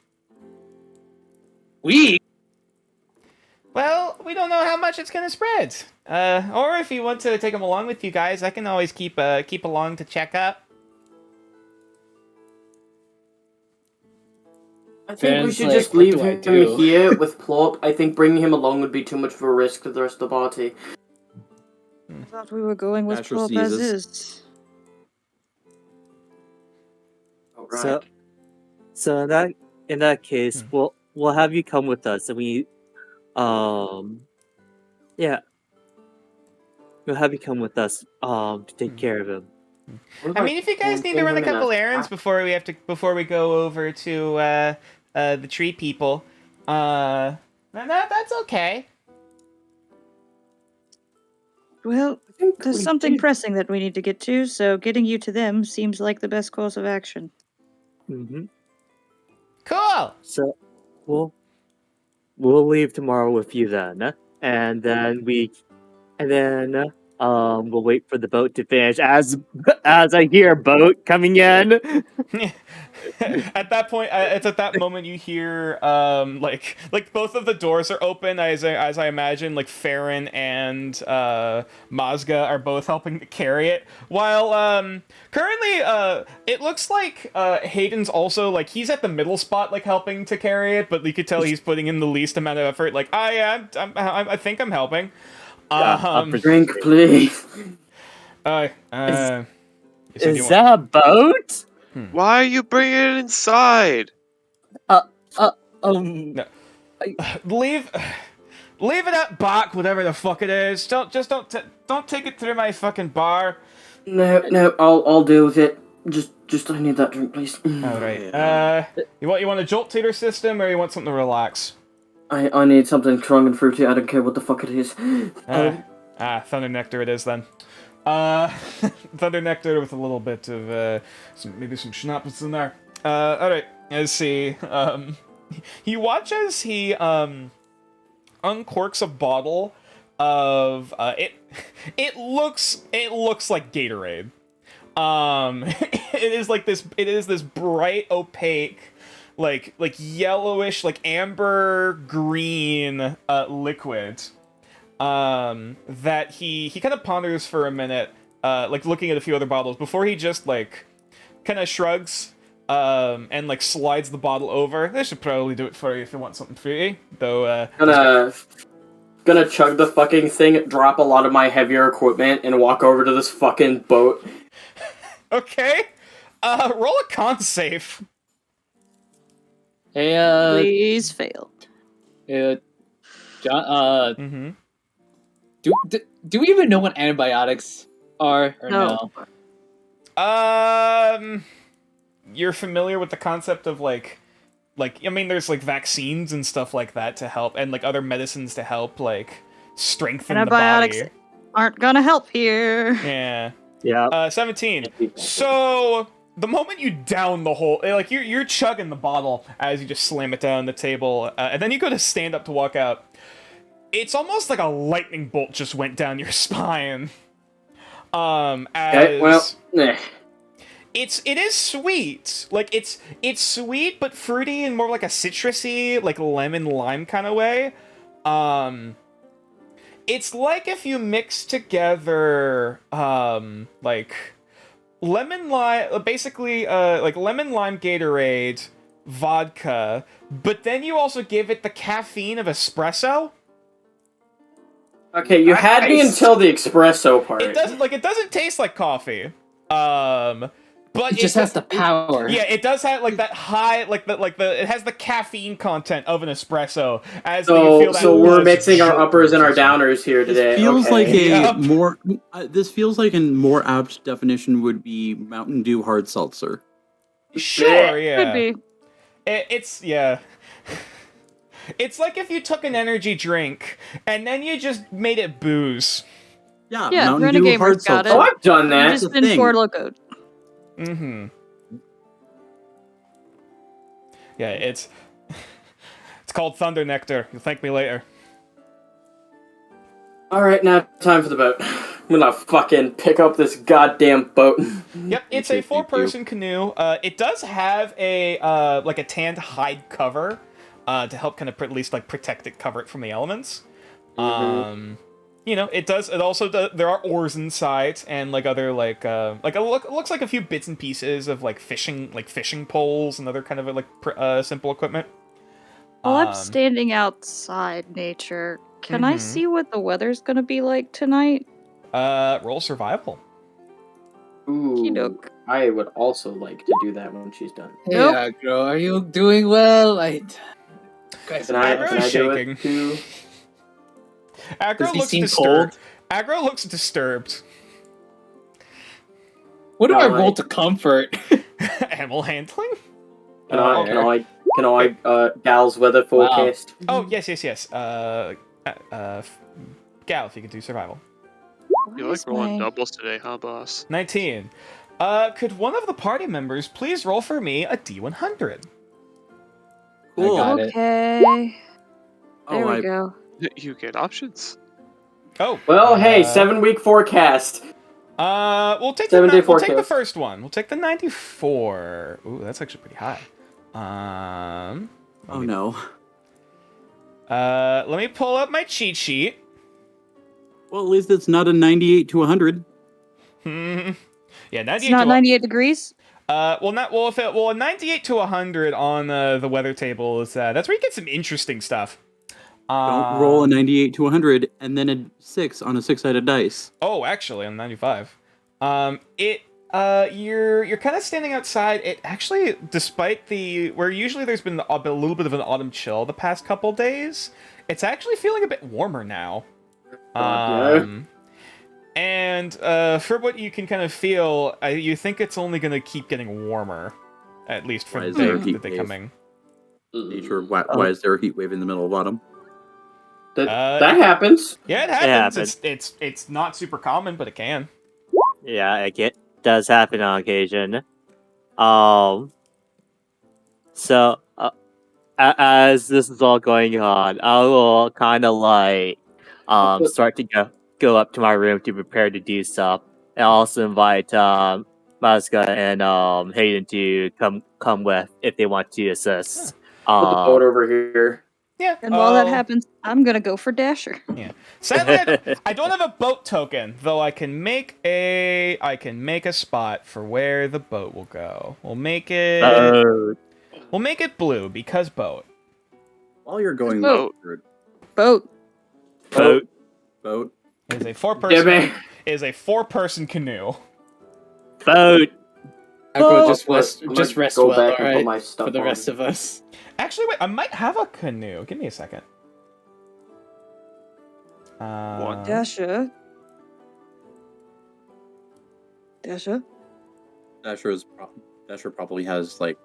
Well, we don't know how much it's gonna spread. Or if you want to take him along with you guys, I can always keep along to check up. I think we Ben's should like, just what leave do I him do? here with Plorp. I think bringing him along would be too much of a risk to the rest of the party. I thought we were going with Asher Plorp as sneezes. is. Alright. So in that case, we'll have you come with us, and we'll have you come with us to take care of him. I mean, if you guys need to run a couple errands before we go over to the tree people, then that's okay. Well, there's something pressing that we need to get to, so getting you to them seems like the best course of action. Mm-hmm. Cool. So we'll leave tomorrow with you then, and then we'll wait for the boat to finish. As I hear a boat coming in. At that point, it's at that moment you hear like both of the doors are open as I imagine like Farron and Mazga are both helping to carry it, while currently it looks like Hayden's also like he's at the middle spot like helping to carry it, but you could tell he's putting in the least amount of effort. Like I think I'm helping. Drink, please. Is that a boat? Why are you bringing it inside? No. Leave it at back, whatever the fuck it is. Don't take it through my fucking bar. No, I'll deal with it. Just I need that drink, please. All right. You want a jolt tater system, or you want something to relax? I need something strong and fruity. I don't care what the fuck it is. Thunder Nectar it is then. Thunder Nectar with a little bit of maybe some schnapps in there. Alright, let's see. You watch as he uncorks a bottle of it looks like Gatorade. It is this bright opaque like yellowish, like amber green liquid that he kind of ponders for a minute, like looking at a few other bottles before he just like kind of shrugs and like slides the bottle over. This should probably do it for you if you want something fruity, though. Gonna chug the fucking thing, drop a lot of my heavier equipment, and walk over to this fucking boat. Okay, roll a con save. Hey, Please fail. John, do we even know what antibiotics are or no? You're familiar with the concept of like I mean, there's like vaccines and stuff like that to help, and like other medicines to help like strengthen Antibiotics the body. aren't gonna help here. Yeah. Yeah. 17. So the moment you down the whole, like you're chugging the bottle as you just slam it down on the table, and then you go to stand up to walk out. It's almost like a lightning bolt just went down your spine. Okay, well, it is sweet. Like it's sweet but fruity and more like a citrusy, like lemon lime kind of way. It's like if you mix together like lemon lime, basically like lemon lime Gatorade, vodka, but then you also give it the caffeine of espresso. Okay, you had me until the espresso part. It doesn't taste like coffee. But It just has the power. Yeah, it does have like that high, it has the caffeine content of an espresso. As you feel that So we're mixing our uppers and our downers here today. This feels okay. like a Yep. more. This feels like a more apt definition would be Mountain Dew hard seltzer. Sure, yeah. Could be. It's yeah. It's like if you took an energy drink and then you just made it booze. Yeah, Yeah, Mountain Dew Renegamer's hard got seltzer. Oh, I've done You've that. That's just the been thing. Four Loko. Mm-hmm. Yeah, it's called Thunder Nectar. You'll thank me later. Alright, now time for the boat. I'm gonna fucking pick up this goddamn boat. Yep, it's a 4-person canoe. It does have a like a tanned hide cover to help kind of at least like protect it, cover it from the elements. You know, it does. It also does. There are oars inside and like other like it looks like a few bits and pieces of like fishing poles and other kind of like simple equipment. While I'm standing outside nature, can I see what the weather's gonna be like tonight? Roll survival. Ooh, Okey-doke. I would also like to do that when she's done. Hey, Nope. Agro, are you doing well? Guys, Can I Agro is do shaking. it too? Aggro Does he looks seem disturbed. cold? Aggro looks disturbed. What do I Alright. roll to comfort? Animal handling. Can I Gal's weather forecast? Oh yes. Gal, if you could do survival. You like rolling doubles today, huh, boss? 19. Could one of the party members please roll for me a D100? Cool. got it. Okay. There Oh, we go. You get options. Oh. Well, hey, 7-week forecast. We'll take 7-day we'll take the forecast. first one. We'll take the 94. Ooh, that's actually pretty high. Oh no. Let me pull up my cheat sheet. Well, at least it's not a 98 to 100. Yeah, 98 It's not to 98 degrees. a 98 to 100 on the weather table is that's where you get some interesting stuff. Don't roll a 98 to 100 and then a 6 on a 6-sided dice. Oh, actually, on 95. You're kind of standing outside. It actually, despite where usually there's been a little bit of an autumn chill the past couple days, it's actually feeling a bit warmer now. And for what you can kind of feel, you think it's only going to keep getting warmer, at least for Why the is there a day heat that they're wave? coming. Nature, why is there a heat wave in the middle of autumn? That happens. Yeah, it happens. It's not super common, but it can. Yeah, it does happen on occasion. So as this is all going on, I will kind of like start to go up to my room to prepare to do stuff, and also invite Mazga and Hayden to come with if they want to assist. Put the boat over here. Yeah. And while that happens, I'm gonna go for Dasher. Yeah. Sadly, I don't have a boat token, though I can make a spot for where the boat will go. We'll make it blue because boat. While you're going Boat. Boat. boat. Is a four-person Jimmy. is a 4-person canoe. Boat. Aqua, I'm just gonna rest go well, back and put alright? my stuff For the on. rest of us. Actually, wait, I might have a canoe. Give me a second. Dasher. Dasher. Dasher probably has like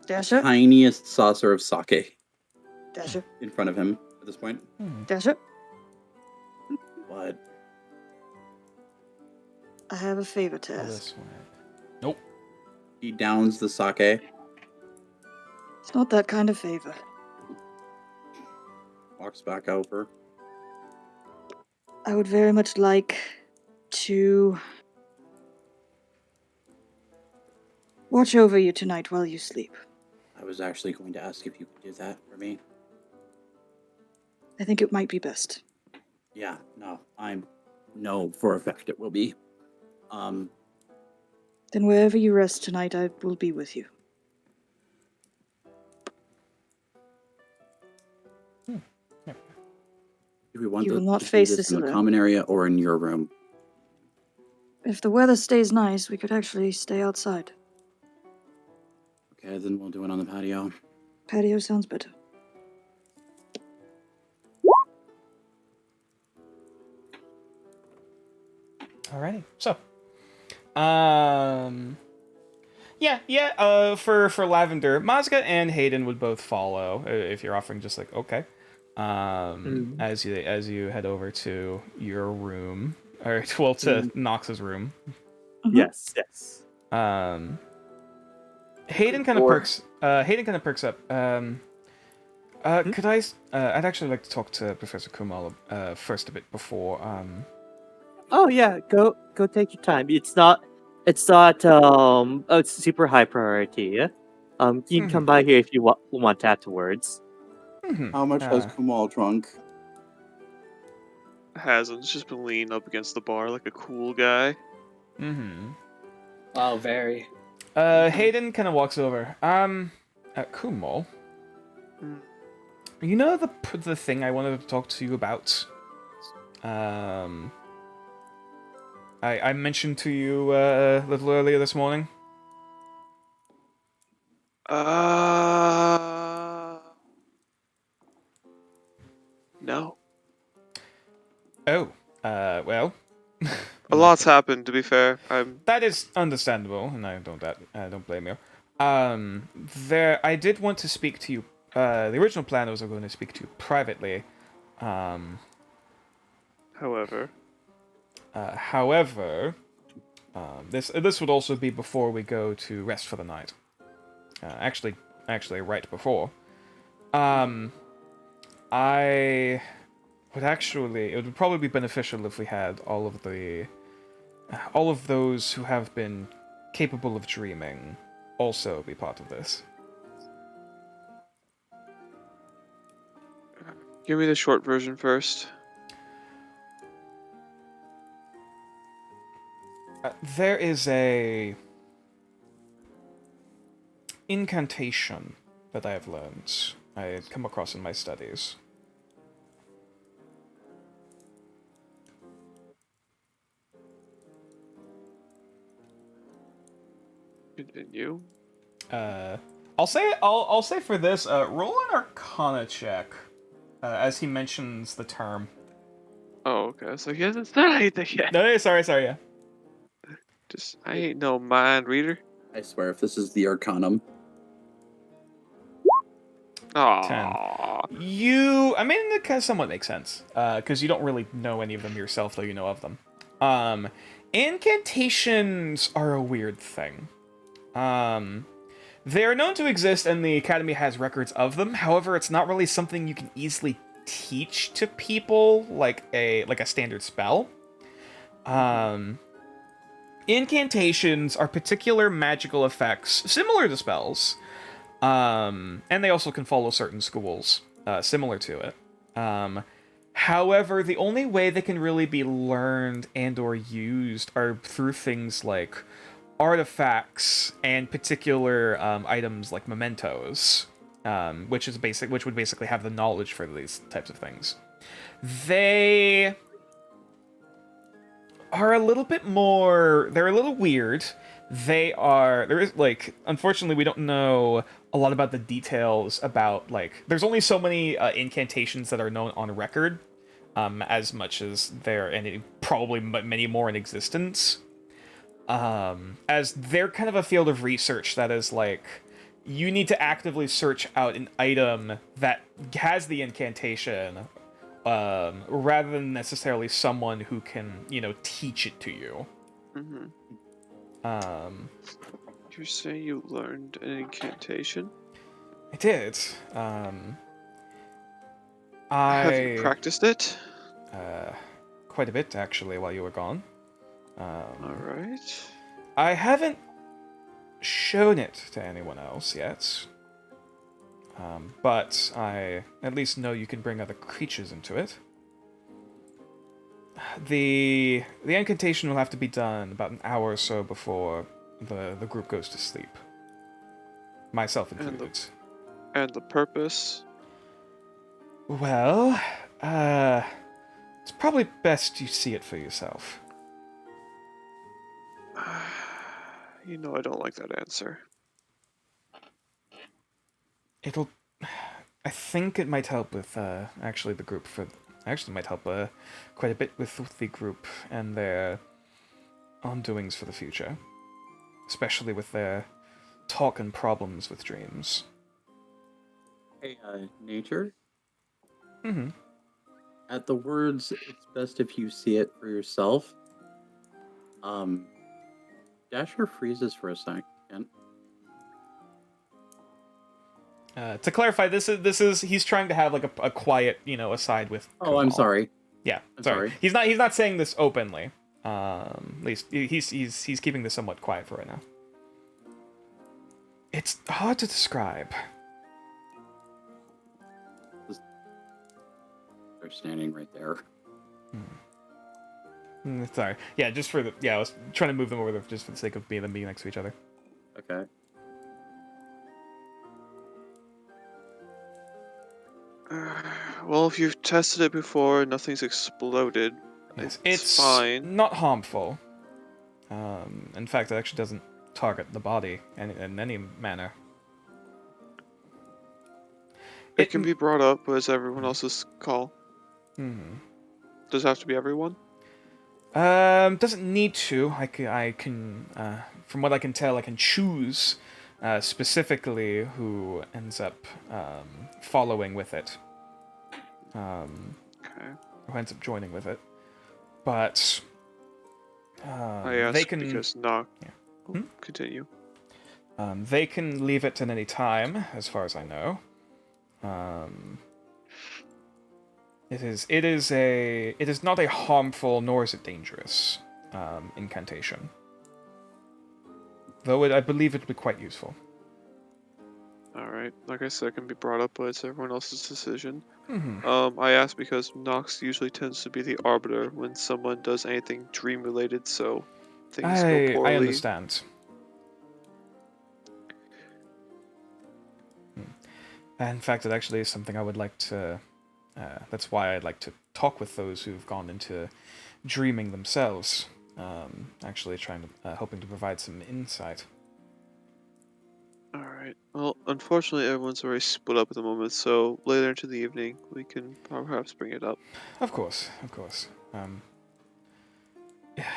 Dasher. tiniest saucer of sake Dasher. in front of him at this point. Dasher. What? I have a favor to Go ask. this way. Nope. He downs the sake, It's not that kind of favor. walks back over. I would very much like to watch over you tonight while you sleep. I was actually going to ask if you could do that for me. I think it might be best. Yeah, no, I know for a fact it will be. Then wherever you rest tonight, I will be with you. Do we want You to will not do face this this in the alone. common area or in your room? If the weather stays nice, we could actually stay outside. Okay, then we'll do it on the patio. Patio sounds better. Alrighty. So, for Lavender, Mazga and Hayden would both follow if you're offering just like okay. As you head over to your room, or well, to Nox's room. Yes. Hayden kind of perks. Hayden kind of perks up. Could I? I'd actually like to talk to Professor Kumal first a bit before. Oh yeah, go take your time. It's super high priority. You can come by here if you want afterwards. How much has Kumal drunk? Hasn's just been leaning up against the bar like a cool guy. Oh, very. Hayden kind of walks over. Kumal. You know the thing I wanted to talk to you about? I mentioned to you a little earlier this morning. No. Oh, well. A lot's happened, to be fair. That is understandable, and I don't blame you. I did want to speak to you. The original plan was going to speak to you privately. However, this would also be before we go to rest for the night. Actually, right before. I would actually, it would probably be beneficial if we had all of those who have been capable of dreaming also be part of this. Give me the short version first. There is a incantation that I have learned. I had come across in my studies. Continue. I'll say for this, roll an Arcana check, as he mentions the term. Oh, okay. So he hasn't said anything yet. No, sorry, yeah. I ain't no mind reader. I swear, if this is the Arcanum, Aww. I mean, it kind of somewhat makes sense, because you don't really know any of them yourself, though you know of them. Incantations are a weird thing. They're known to exist, and the Academy has records of them. However, it's not really something you can easily teach to people like a standard spell. Incantations are particular magical effects similar to spells, and they also can follow certain schools similar to it. However, the only way they can really be learned and or used are through things like artifacts and particular items like mementos, which would basically have the knowledge for these types of things. They are a little bit more. They're a little weird. Unfortunately, we don't know a lot about the details about, there's only so many incantations that are known on record, as much as probably many more in existence. As they're kind of a field of research that is you need to actively search out an item that has the incantation, rather than necessarily someone who can, teach it to you. Mm-hmm. You're saying you learned an incantation? I did. Have you practiced it? Quite a bit, actually, while you were gone. Alright. I haven't shown it to anyone else yet. But I at least know you can bring other creatures into it. The incantation will have to be done about an hour or so before the group goes to sleep. Myself included. And the purpose? Well, it's probably best you see it for yourself. You know I don't like that answer. I think it might help with, actually the group might help, quite a bit with the group and their undoings for the future. Especially with their talk and problems with dreams. hey, nature. Mm-hmm. At the words, it's best if you see it for yourself. Dasher freezes for a second. To clarify, this is he's trying to have a quiet, aside with. Oh, I'm Kamal. sorry. Yeah, I'm sorry. sorry. He's not saying this openly. At least he's keeping this somewhat quiet for right now. It's hard to describe. They're standing right there. Sorry. Yeah, I was trying to move them over there just for the sake of them being next to each other. Okay. Well, if you've tested it before, nothing's exploded. Yes, It's fine. Not harmful. In fact, it actually doesn't target the body in any manner. It can be brought up as everyone else's call. Mm-hmm. Does it have to be everyone? Doesn't need to. I can from what I can tell, I can choose specifically who ends up following with it. Okay. Who ends up joining with it. But I ask they can because not. Yeah. Oh, continue. They can leave it at any time, as far as I know. It is not a harmful nor is it dangerous incantation. Though I believe it would be quite useful. Alright, like I said, it can be brought up, but it's everyone else's decision. Mm-hmm. I asked because Nox usually tends to be the arbiter when someone does anything dream related, so things go poorly. I understand. In fact, it actually is something I would like to. That's why I'd like to talk with those who've gone into dreaming themselves. Actually, hoping to provide some insight. Alright, well, unfortunately, everyone's already split up at the moment, so later into the evening, we can perhaps bring it up. Of course.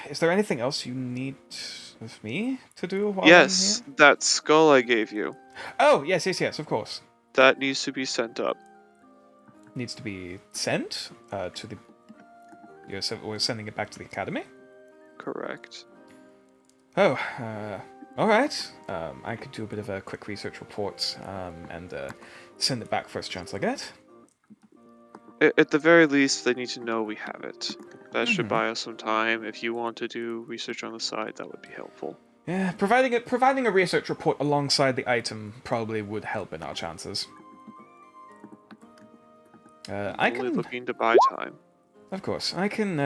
Is there anything else you need of me to do while Yes, I'm here? that skull I gave you. Oh, yes, of course. That needs to be sent up. Needs to be sent to the. We're sending it back to the academy. Correct. Oh, all right. I could do a bit of a quick research report and send it back first chance I get. At the very least, they need to know we have it. That should Mhm. buy us some time. If you want to do research on the side, that would be helpful. Yeah, providing a research report alongside the item probably would help in our chances. I Only can, looking to buy time. of course, I can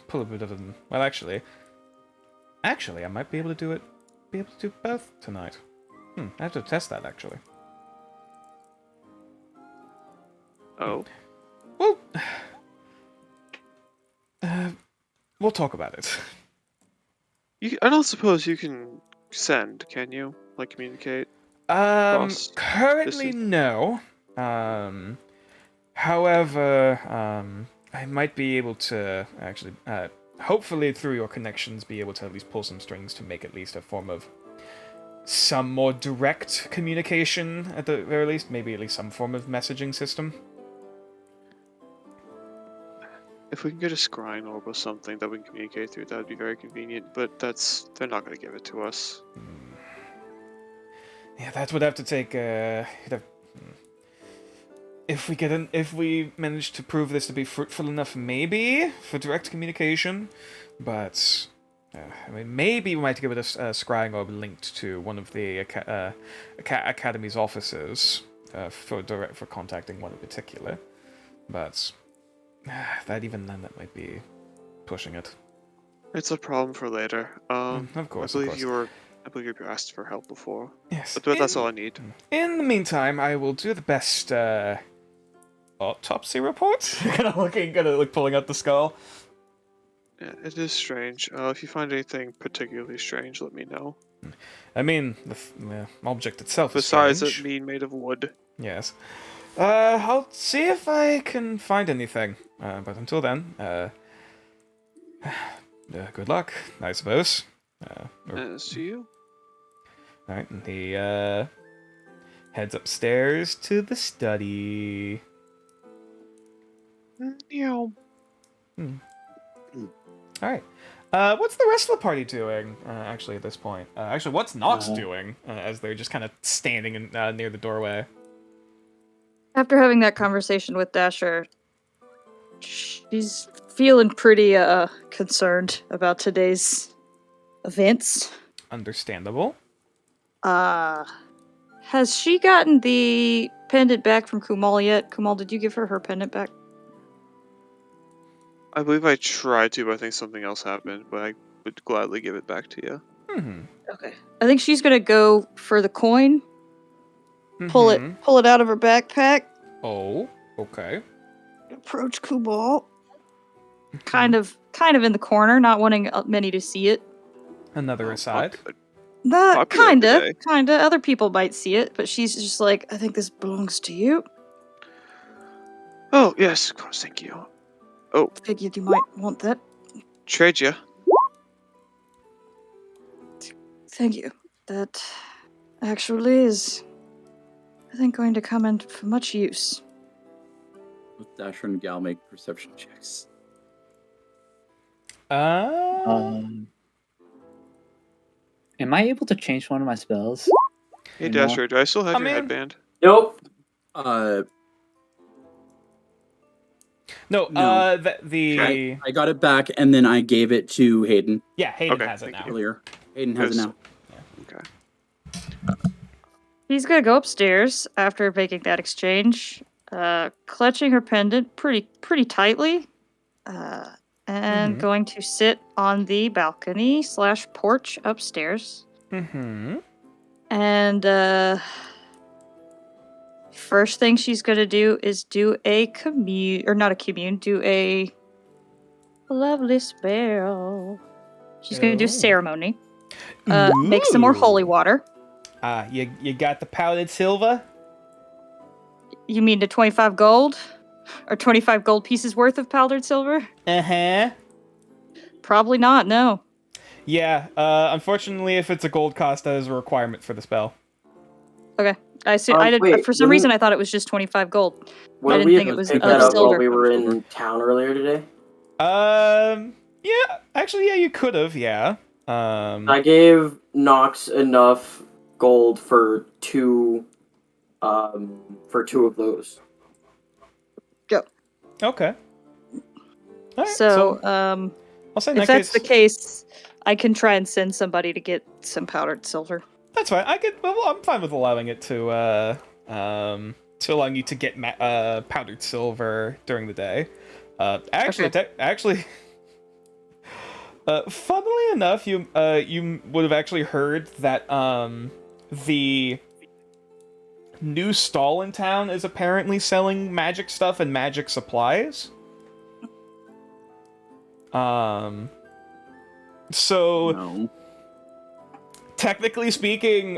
pull a bit of an. Well, actually, I might be able to do it. Be able to do both tonight. I have to test that actually. Oh, Well, we'll talk about it. I don't suppose you can send, can you? Like communicate? Cross Currently distance? no. However, I might be able to actually, hopefully through your connections, be able to at least pull some strings to make at least a form of some more direct communication at the very least. Maybe at least some form of messaging system. If we can get a scrying orb or something that we can communicate through, that would be very convenient. But they're not going to give it to us. Yeah, that would have to take. If we manage to prove this to be fruitful enough, maybe for direct communication, but I mean, maybe we might give it a scrying orb linked to one of the academy's offices for contacting one in particular. But that might be pushing it. It's a problem for later. Of course, I of believe course. I believe you asked for help before. Yes. But that's all I need. In the meantime, I will do the best autopsy report. kind of pulling out the skull. Yeah, it is strange. If you find anything particularly strange, let me know. I mean, the object itself Besides is it strange. being made of wood. Yes. I'll see if I can find anything. But until then, good luck, I suppose. See you. Alright, and he heads upstairs to the study. Yeah. Alright. What's the rest of the party doing, actually, at this point? Actually, what's Nox doing, as they're just kind of standing near the doorway? After having that conversation with Dasher, she's feeling pretty concerned about today's events. Understandable. Has she gotten the pendant back from Kumal yet? Kumal, did you give her pendant back? I believe I tried to, but I think something else happened. But I would gladly give it back to you. Okay. I think she's gonna go for the coin. Pull it out of her backpack. Oh, okay. Approach Kumal. Kind of in the corner, not wanting many to see it. Another aside. Popular Kinda. Other people might see it, but she's just like, I think this belongs to you. Oh, yes, of course, thank you. Oh. Figured you might want that. Trade ya. Thank you. That actually is, I think, going to come in for much use. Let Dasher and Gal make perception checks. Am I able to change one of my spells? Hey, Dasher, do I still have your headband? Nope. No, No. the I got it back, and then I gave it to Hayden yeah, Hayden Okay, has it thank now. you. earlier. Hayden has it Yes. now. Okay. He's gonna go upstairs after making that exchange, clutching her pendant pretty tightly, and Mhm. going to sit on the balcony / porch upstairs. Mm-hmm. And first thing she's gonna do is do a do a lovely spell. She's gonna do Oh. ceremony. Make some more holy water. You got the powdered silver? You mean the 25 gold? Or 25 gold pieces worth of powdered silver? Uh-huh. Probably not, no. Yeah, unfortunately, if it's a gold cost, that is a requirement for the spell. Okay. I did Wait, for some reason I thought it was just 25 gold. Would didn't we think have it was picked of that up while silver. we were in town earlier today? Yeah, actually, yeah, you could have, yeah. I gave Nox enough gold for two of those. Okay. Alright, So, I'll say in if that that's case, the case, I can try and send somebody to get some powdered silver. that's fine. I'm fine with allowing it to allowing you to get powdered silver during the day. Actually, funnily enough, you would have actually heard that the new stall in town is apparently selling magic stuff and magic supplies. So No. technically speaking,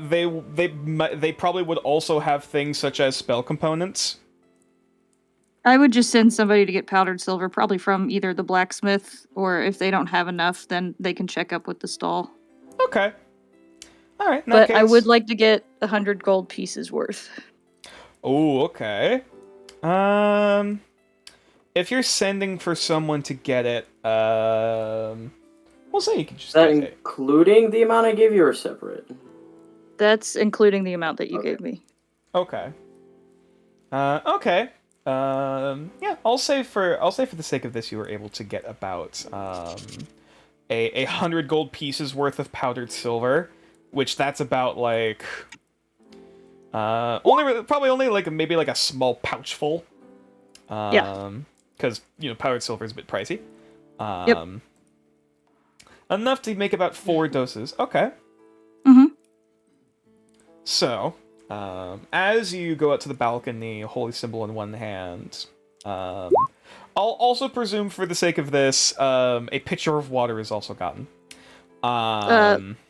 they probably would also have things such as spell components. I would just send somebody to get powdered silver, probably from either the blacksmith, or if they don't have enough, then they can check up with the stall. Okay. All right. In that But I would case- like to get 100 gold pieces worth. Oh, okay. If you're sending for someone to get it, we'll say you can just Is that get it. including the amount I gave you or separate? That's including the amount that you Okay. gave me. Okay. Okay. Yeah, I'll say for the sake of this, you were able to get about a 100 gold pieces worth of powdered silver, which that's about like probably only like maybe like a small pouch full. Yeah. Because powdered silver is a bit pricey. Yep. Enough to make about 4 doses. Okay. Mm-hmm. So, as you go out to the balcony, holy symbol in one hand, I'll also presume, for the sake of this, a pitcher of water is also gotten.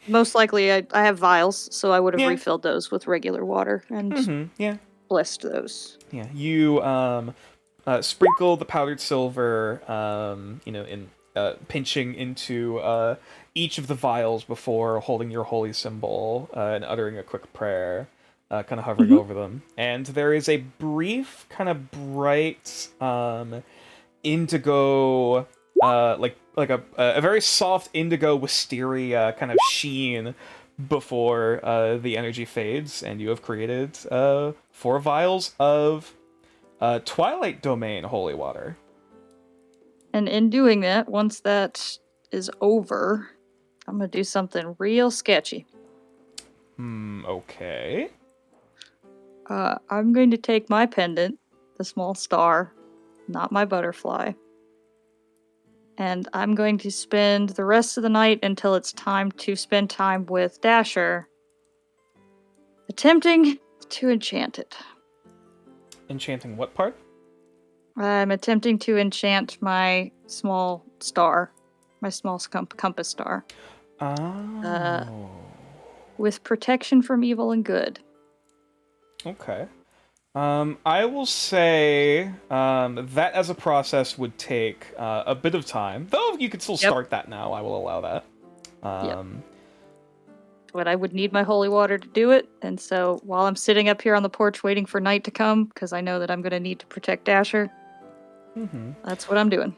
Most likely, I have vials, so I would have Yeah. refilled those with regular water and Yeah. blessed those. Yeah. You sprinkle the powdered silver, in pinching into each of the vials before holding your holy symbol and uttering a quick prayer, kind of hovering over them. And there is a brief, kind of bright, indigo, like a very soft indigo wisteria kind of sheen before the energy fades, and you have created 4 vials of Twilight Domain holy water. And in doing that, once that is over, I'm gonna do something real sketchy. Okay. I'm going to take my pendant, the small star, not my butterfly, and I'm going to spend the rest of the night until it's time to spend time with Dasher, attempting to enchant it. Enchanting what part? I'm attempting to enchant my small star, my small compass star, Oh. with protection from evil and good. Okay. I will say that as a process would take a bit of time. Though you could still Yep. start that now, I will allow that. But I would need my holy water to do it, and so while I'm sitting up here on the porch waiting for night to come, because I know that I'm going to need to protect Dasher, that's what I'm doing.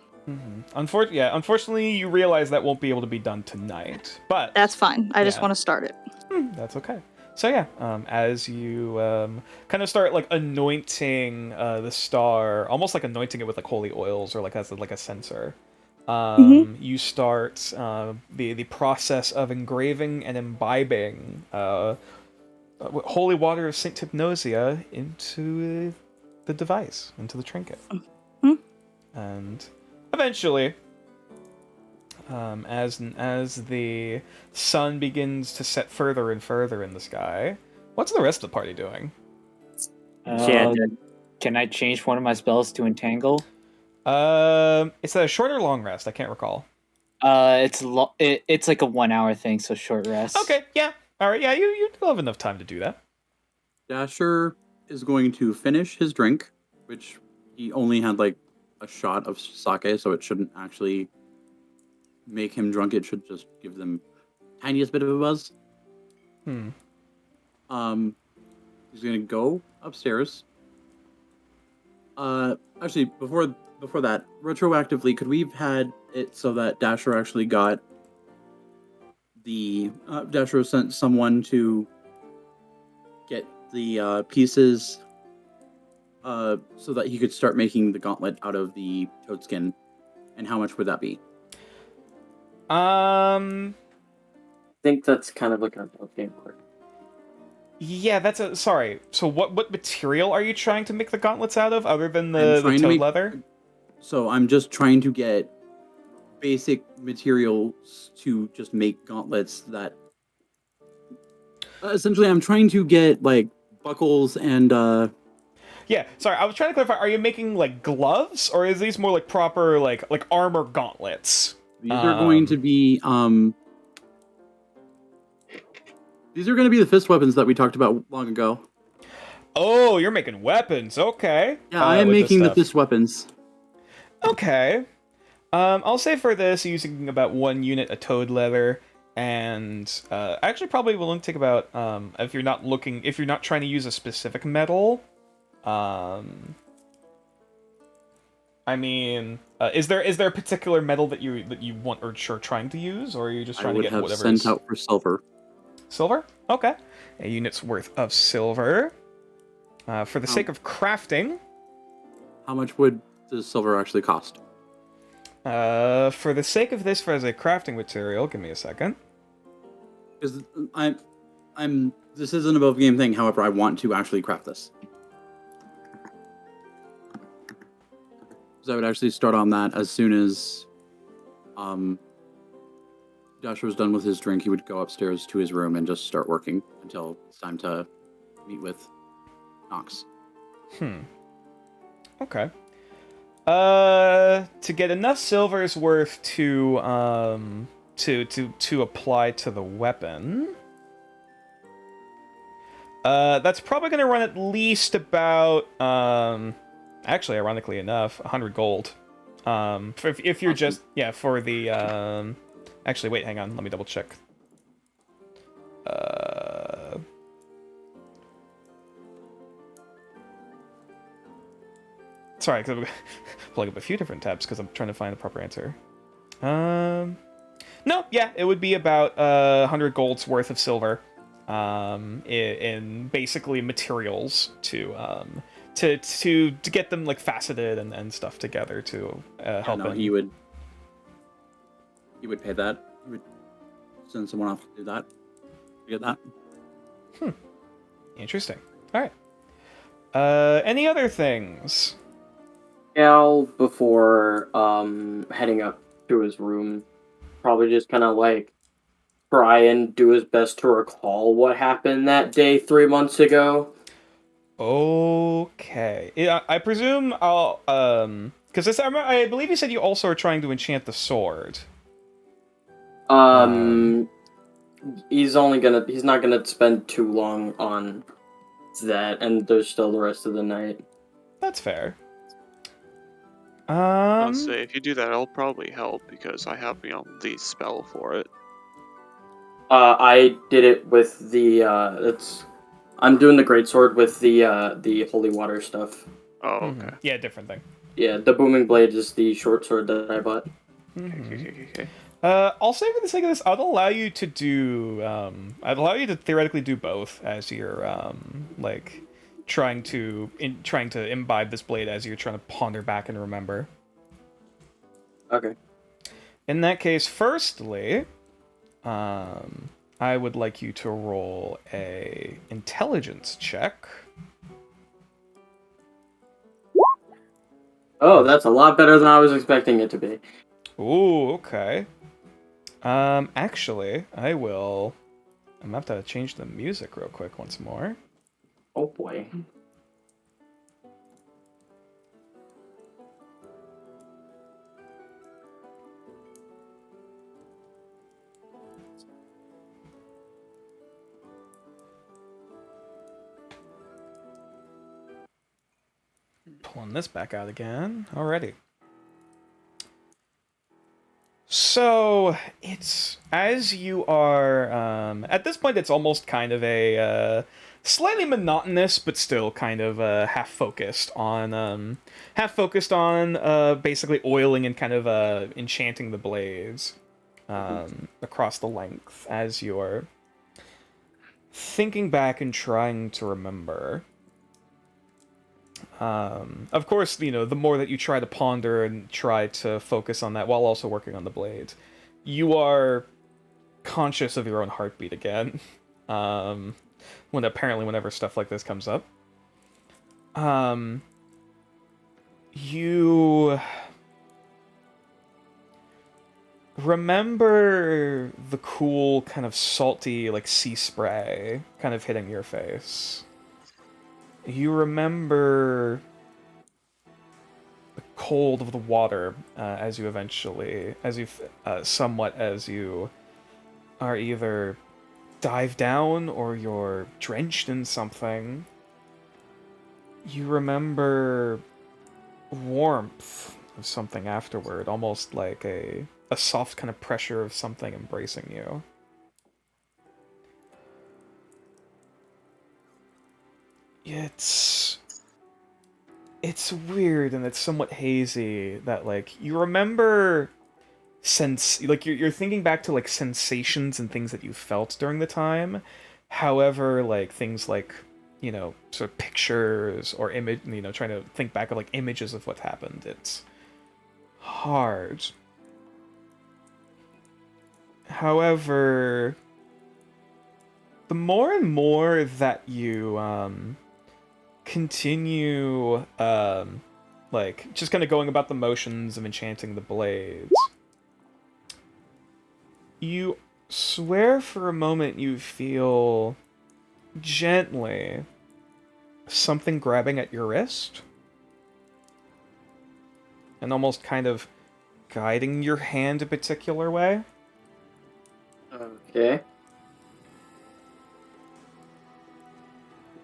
Unfortunately, you realize that won't be able to be done tonight. But That's fine. I just Yeah. want to start it. that's okay. So yeah, as you kind of start like anointing the star, almost like anointing it with like holy oils or like as like a censer, you start the process of engraving and imbibing holy water of Saint Hypnosia into the device, into the trinket, and eventually. As the sun begins to set further and further in the sky, what's the rest of the party doing? Can I change one of my spells to entangle? It's a short or long rest. I can't recall. It's like a 1 hour thing, so short rest. Okay, yeah, all right, yeah, you still have enough time to do that. Dasher is going to finish his drink, which he only had like a shot of sake, so it shouldn't actually make him drunk. It should just give them tiniest bit of a buzz. He's gonna go upstairs. Actually, before that, retroactively, could we have had it so that Dasher actually got the Dasher sent someone to get the pieces so that he could start making the gauntlet out of the toad skin, and how much would that be? I think that's kind of like a game part. Yeah, that's a sorry. So what material are you trying to make the gauntlets out of, other than the toad leather? So I'm just trying to get basic materials to just make gauntlets that. Essentially, I'm trying to get like buckles and. Yeah, sorry. I was trying to clarify. Are you making like gloves, or is these more like proper like armor gauntlets? These are going to be These are going to be the fist weapons that we talked about long ago. Oh, you're making weapons. Okay. Yeah, I am making the fist weapons. Okay. I'll say for this, using about 1 unit of toad leather, and actually probably will only take about if you're not trying to use a specific metal. I mean, is there a particular metal that you want or are trying to use, or are you just trying to get whatever? I would have sent out for silver. Silver? Okay. A unit's worth of silver. For the sake of crafting. How much would the silver actually cost? For the sake of this, as a crafting material, give me a second. Because this is an above game thing. However, I want to actually craft this. So I would actually start on that as soon as Joshua was done with his drink. He would go upstairs to his room and just start working until it's time to meet with Nox. Okay. To get enough silver's worth to apply to the weapon. That's probably going to run at least about actually, ironically enough, 100 gold. If you're just for the actually wait, hang on, let me double check. Sorry, because I'm pulling up a few different tabs because I'm trying to find the proper answer. No, yeah, it would be about 100 gold's worth of silver, in basically materials to get them like faceted and stuff together to help. No, he would pay that. He would send someone off to do that. You get that? Interesting. All right. Any other things? Al, before heading up to his room, probably just kind of like try and do his best to recall what happened that day 3 months ago. Okay. Yeah, I presume I'll because I believe you said you also are trying to enchant the sword. He's not gonna spend too long on that, and there's still the rest of the night. That's fair. I'll say if you do that, it'll probably help because I have the spell for it. I did it with the I'm doing the greatsword with the holy water stuff. Oh, okay. Yeah, different thing. Yeah, the booming blade is the short sword that I bought. Okay. I'll say for the sake of this, I'd allow you to do. I'd allow you to theoretically do both as you're like trying to imbibe this blade as you're trying to ponder back and remember. Okay. In that case, firstly, I would like you to roll a intelligence check. Oh, that's a lot better than I was expecting it to be. Ooh, okay. Actually, I'm gonna have to change the music real quick once more. Oh boy. Pulling this back out again. Alrighty. So, it's, as you are, at this point it's almost kind of a, slightly monotonous, but still kind of, half-focused on, basically oiling and kind of, enchanting the blades, across the length, as you're thinking back and trying to remember. Of course, you know, the more that you try to ponder and try to focus on that while also working on the blades, you are conscious of your own heartbeat again. Whenever stuff like this comes up. You remember the cool, kind of salty, like, sea spray kind of hitting your face. You remember the cold of the water as you are either dive down or you're drenched in something. You remember warmth of something afterward, almost like a soft kind of pressure of something embracing you. It's weird and it's somewhat hazy that, like, you remember you're thinking back to, like, sensations and things that you felt during the time. However, like, things like, you know, sort of pictures or image, you know, trying to think back of, like, images of what happened, it's hard. However, the more and more that you continue like just kind of going about the motions of enchanting the blades, you swear for a moment you feel gently something grabbing at your wrist and almost kind of guiding your hand a particular way. Okay.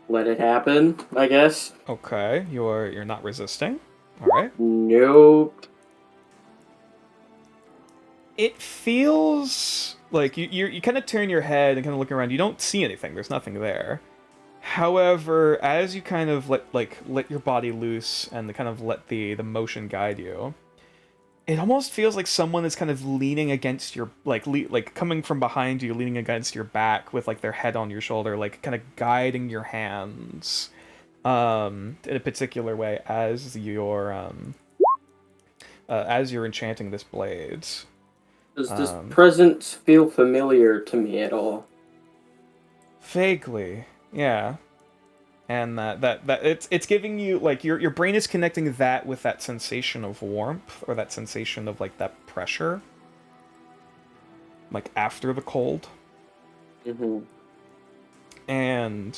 Let it happen, I guess. Okay, you're not resisting. All right. Nope. It feels like you kind of turn your head and kind of look around. You don't see anything. There's nothing there. However, as you kind of let your body loose and kind of let the motion guide you, it almost feels like someone is kind of leaning against your like coming from behind you, leaning against your back with like their head on your shoulder, like kind of guiding your hands in a particular way as you're enchanting this blade. Does this presence feel familiar to me at all? Vaguely, yeah. And that it's giving you, like, your brain is connecting that with that sensation of warmth, or that sensation of, like, that pressure, like, after the cold. Mm-hmm. And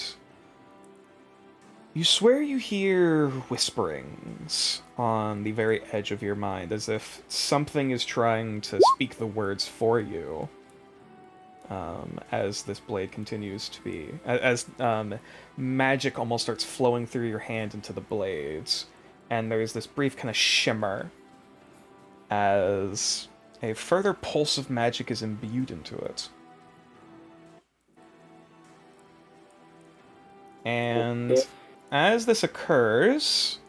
you swear you hear whisperings on the very edge of your mind, as if something is trying to speak the words for you. As this blade continues to be, as magic almost starts flowing through your hand into the blades, and there's this brief kind of shimmer as a further pulse of magic is imbued into it. And as this occurs,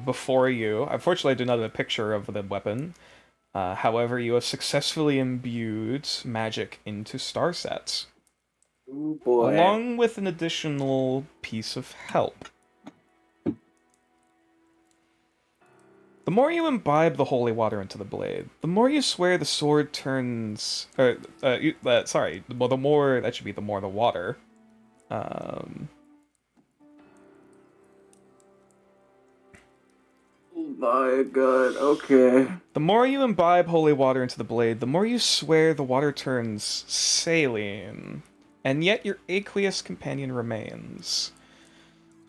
before you, unfortunately I do not have a picture of the weapon, However, you have successfully imbued magic into star sets, Ooh, boy. along with an additional piece of help. The more you imbibe the holy water into the blade, the more you swear the sword turns. Sorry, well, the more that should be the more the water. Oh my god, okay. The more you imbibe holy water into the blade, the more you swear the water turns saline, and yet your aqueous companion remains.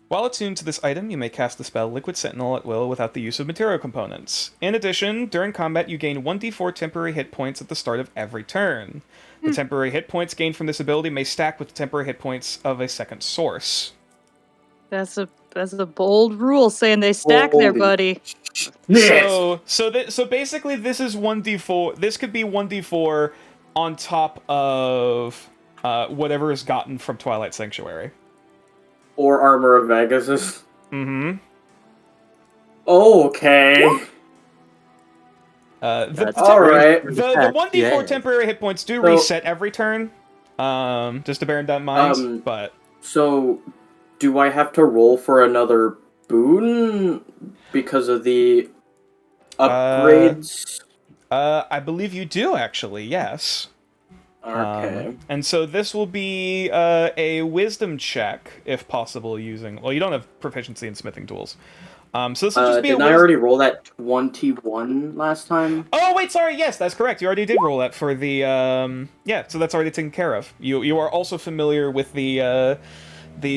While attuned to this item, you may cast the spell Liquid Sentinel at will without the use of material components. In addition, during combat you gain 1d4 temporary hit points at the start of every turn. The temporary hit points gained from this ability may stack with the temporary hit points of a second source. That's a bold rule saying they stack there, Holy buddy. Yes. So basically this is 1d4. This could be 1d4 on top of whatever is gotten from Twilight Sanctuary. Or Armor of Vegas's. Mm-hmm. Okay. That's Alright. The 1d4 Yeah. temporary hit points do So- reset every turn. Just to bear that in mind. But So, do I have to roll for another boon because of the upgrades? I believe you do actually. Yes. Okay. And so this will be a wisdom check, if possible, using... Well, you don't have proficiency in smithing tools. So this will just be Didn't I already roll that 21 last time? Oh, wait, sorry, yes, that's correct. You already did roll that for the... Yeah, so that's already taken care of. You are also familiar with the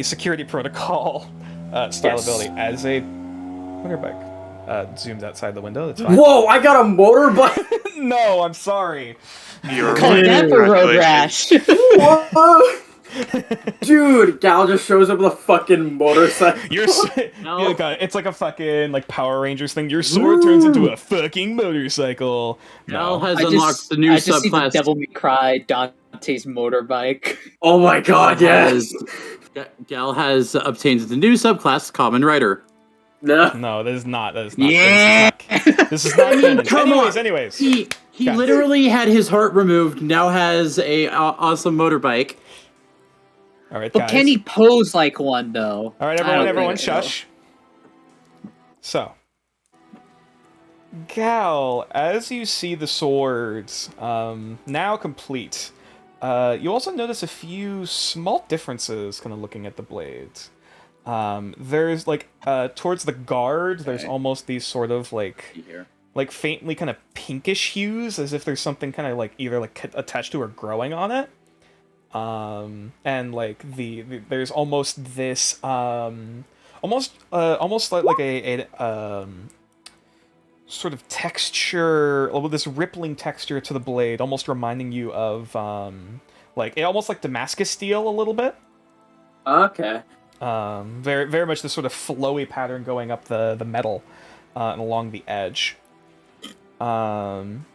security protocol style ability as a motorbike. Zoomed outside the window, that's fine. Whoa, I got a motorbike! No, I'm sorry. You're Call that for road rash. Whoa! Dude, Gal just shows up with a fucking motorcycle. No. It's like a fucking like Power Rangers thing. Your sword turns into a fucking motorcycle. Gal No. has unlocked the new I just see the subclass. Devil May Cry Dante's motorbike. Oh my god, yes! Gal has obtained the new subclass, Common Rider. No. No, that is not. Yeah. This is not canon. come on. Anyways. He Yeah. literally had his heart removed. Now has a awesome motorbike. All right, But guys. can he pose like one though? All right, I don't everyone, think so. shush. So, Gal, as you see the swords now complete, you also notice a few small differences kind of looking at the blades. There's like towards the guard, there's Okay. almost these sort of like faintly kind of pinkish hues, as if there's something kind of like either like attached to or growing on it. And like there's almost this almost like a sort of texture, this rippling texture to the blade, almost reminding you of almost like Damascus steel a little bit. Okay. Very very much this sort of flowy pattern going up the metal and along the edge. And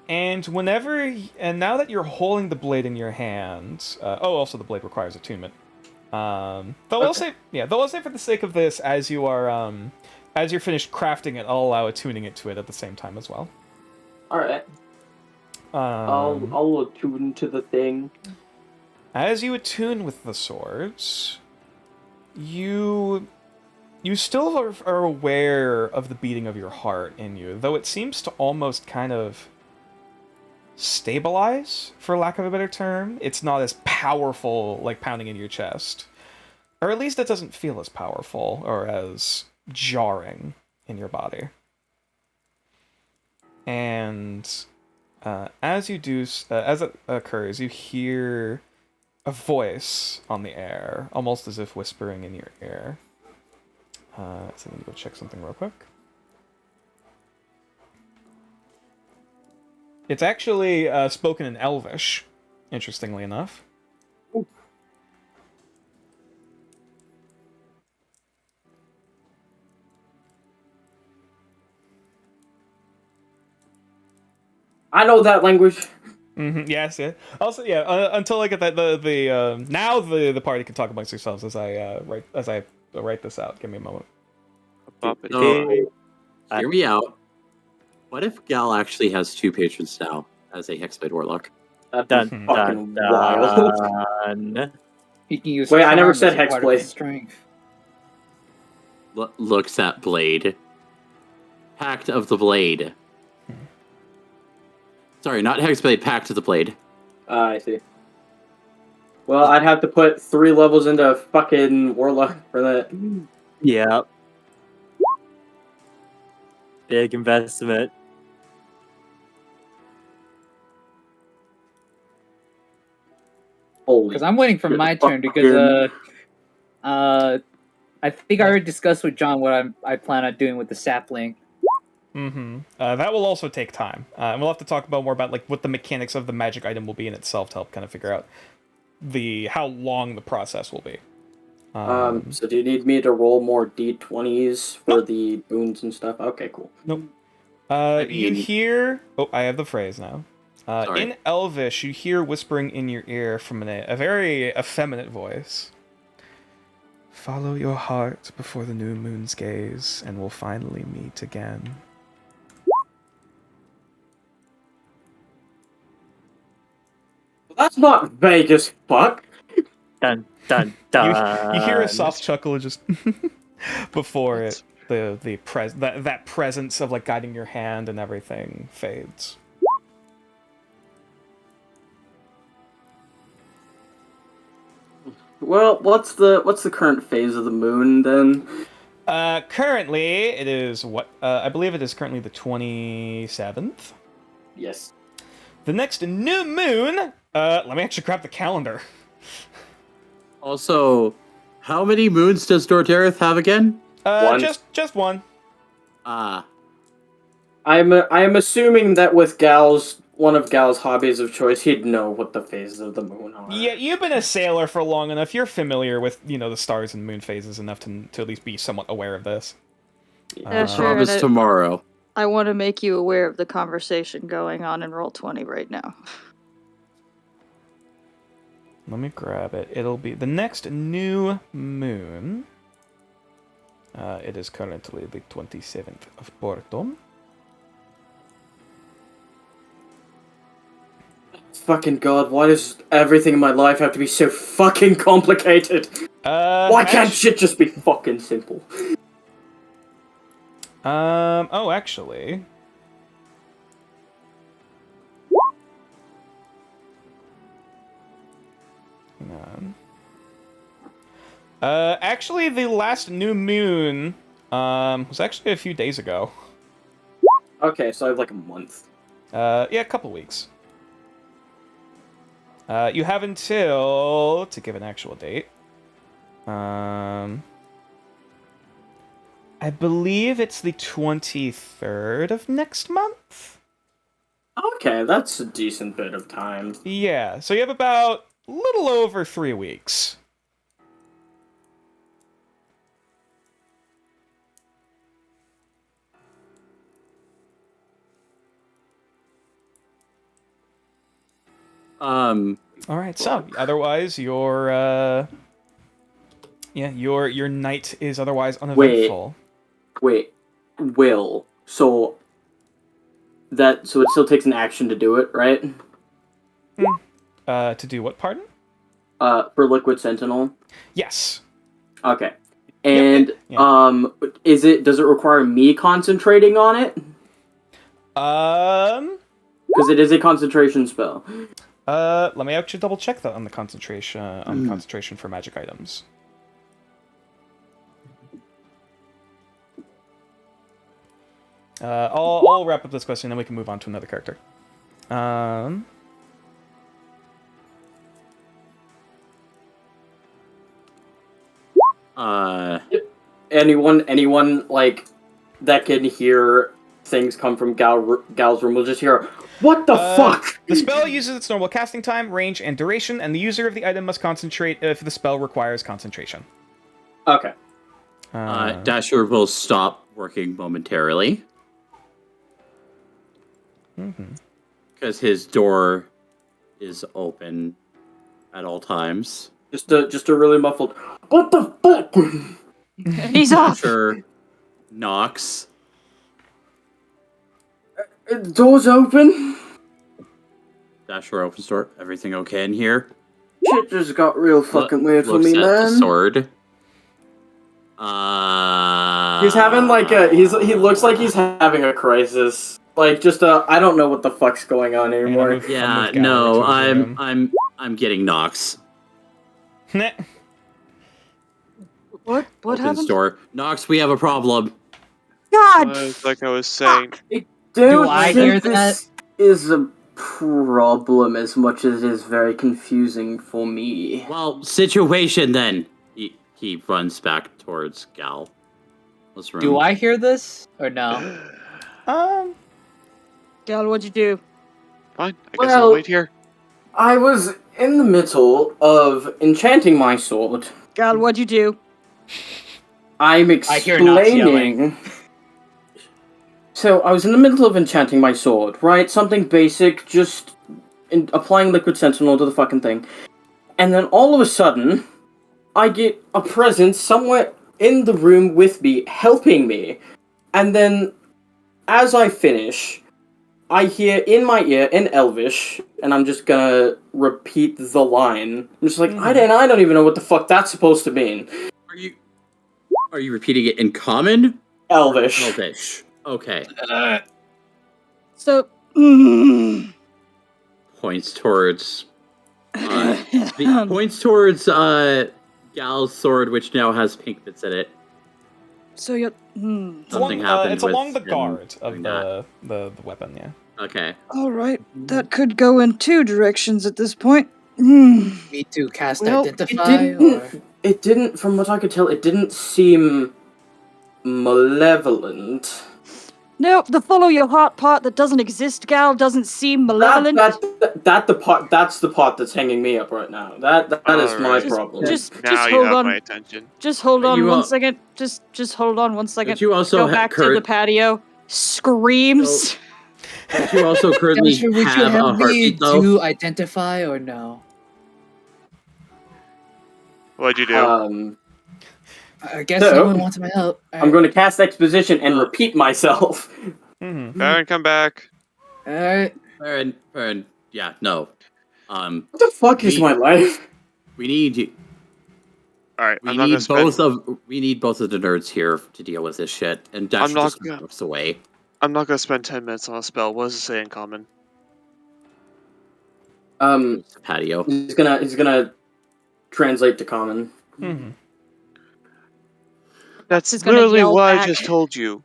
now that you're holding the blade in your hand, also the blade requires attunement. Though I'll say for the sake of this, as you're finished crafting it, I'll allow attuning it to it at the same time as well. Alright. I'll attune to the thing. As you attune with the swords, you still are aware of the beating of your heart in you, though it seems to almost kind of stabilize, for lack of a better term. It's not as powerful like pounding in your chest. Or at least it doesn't feel as powerful or as jarring in your body. And as it occurs, you hear a voice on the air, almost as if whispering in your ear. So I'm gonna go check something real quick. It's actually spoken in Elvish, interestingly enough. I know that language. Mm-hmm, yes, yeah. Also, yeah. Until I get that, now the party can talk amongst yourselves as I write this out. Give me a moment. Pop it. So, hear me out. What if Gal actually has 2 patrons now as a Hexblade Warlock? That'd Dun, be dun, fucking wild. dun. He can use Wait, I never charm said as a part of his Hexblade. strength. Looks at Blade. Pact of the Blade. Sorry, not Hexblade, Pact of the Blade. I see. Well, I'd have to put 3 levels into fucking Warlock for that. Yeah. Big investment. Holy. Because I'm waiting for my turn because I think I already discussed with John what I plan on doing with the sapling. That will also take time, and we'll have to talk about more about like what the mechanics of the magic item will be in itself to help kind of figure out how long the process will be. So do you need me to roll more d20s for Nope. the boons and stuff? Okay, cool. Nope. I You mean- hear... Oh, I have the phrase now. Sorry. In Elvish, you hear whispering in your ear from a very effeminate voice. Follow your heart before the new moon's gaze, and we'll finally meet again. That's not vague as fuck. Dun, dun, You, dun. you hear a soft chuckle just before it. That presence of like guiding your hand and everything fades. Well, what's the current phase of the moon then? Currently, it is what I believe it is currently the 27th. Yes. The next new moon. Let me actually grab the calendar. Also, how many moons does Dordareth have again? One. Just one. Ah, I am assuming that with one of Gal's hobbies of choice, he'd know what the phases of the moon are. Yeah, you've been a sailor for long enough. You're familiar with the stars and moon phases enough to at least be somewhat aware of this. Yeah, sure. promise and tomorrow. I want to make you aware of the conversation going on in Roll20 right now. Let me grab it. It'll be the next new moon. It is currently the 27th of Porto. Fucking god, why does everything in my life have to be so fucking complicated? Why can't shit just be fucking simple? Oh, actually. Hang on. Actually, the last new moon, was actually a few days ago. Okay, so I have like a month. Yeah, a couple weeks. You have until, to give an actual date, I believe it's the 23rd of next month? Okay, that's a decent bit of time. Yeah, so you have about a little over 3 weeks. All right. So otherwise, your night is otherwise uneventful. Wait, will. So it still takes an action to do it, right? To do what? Pardon? For Liquid Sentinel. Yes. Okay. And yeah. does it require me concentrating on it? Because it is a concentration spell. Let me actually double check that on the concentration for magic items. I'll wrap up this question, then we can move on to another character. Anyone like that can hear things come from Gal's room will just hear, "What the fuck?" The spell uses its normal casting time, range, and duration, and the user of the item must concentrate if the spell requires concentration. Okay. Dasher will stop working momentarily. Because his door is open at all times. Just a really muffled, "What the fuck?" He's off! Dasher knocks. Doors open. Dasher opens door. Everything okay in here? Shit just got real fucking weird for Looks me, at the man. sword. He's having like he looks like he's having a crisis. Like just I don't know what the fuck's going on Hang on, anymore. I'll Yeah, move Gallo no, to his room. I'm getting Nox. What Opens happened? door. Nox, we have a problem. God! Like I was saying, Don't I think hear this is a problem as much as it is very confusing for me. Well, situation then. He runs back towards Gal's room. Do I hear this or no? Gal, what'd you do? fine. I guess Well- I'll wait here. I was in the middle of enchanting my sword. Gal, what'd you do? I'm I hear Nox explaining. So I was in the middle of enchanting my sword, right? Something basic, just applying Liquid Sentinel to the fucking thing. And then all of a sudden, I get a presence somewhere in the room with me, helping me. And then, as I finish, I hear in my ear, in Elvish, and I'm just gonna repeat the line. I'm just like, I don't even know what the fuck that's supposed to mean. Are you repeating it in common? Elvish. Elvish. Okay. So, Points towards points towards Gal's sword, which now has pink bits in it. so you're. Something happened. It's along the with him guard of doing that. the weapon, yeah. Okay. All right, that could go in two directions at this point. Me to cast Well, identify or it didn't, from what I could tell, it didn't seem malevolent. No, the follow your heart part that doesn't exist, Gal, doesn't seem malevolent. That's the part that's hanging me up right now. That is my Alright. problem. Just Now you hold have on. my attention. Just hold on You, one second. Just hold on one second. Don't you also Go back to the patio. Screams. Don't you also currently Dasher, would you have a have me heartbeat though? do identify or no? What'd you do? I guess So, no one wants my help. I'm going to cast Exposition and repeat myself. Baron, come back. Alright. Baron, yeah, no. What the fuck is my life? We need you. Alright, We I'm not gonna need spend. we need both of the nerds here to deal with this shit. And I'm Dasher not just gonna- looks away. I'm not gonna spend 10 minutes on a spell. What does it say in common? It's the patio. He's gonna translate to common. That's He's gonna literally yell what I back. just told you.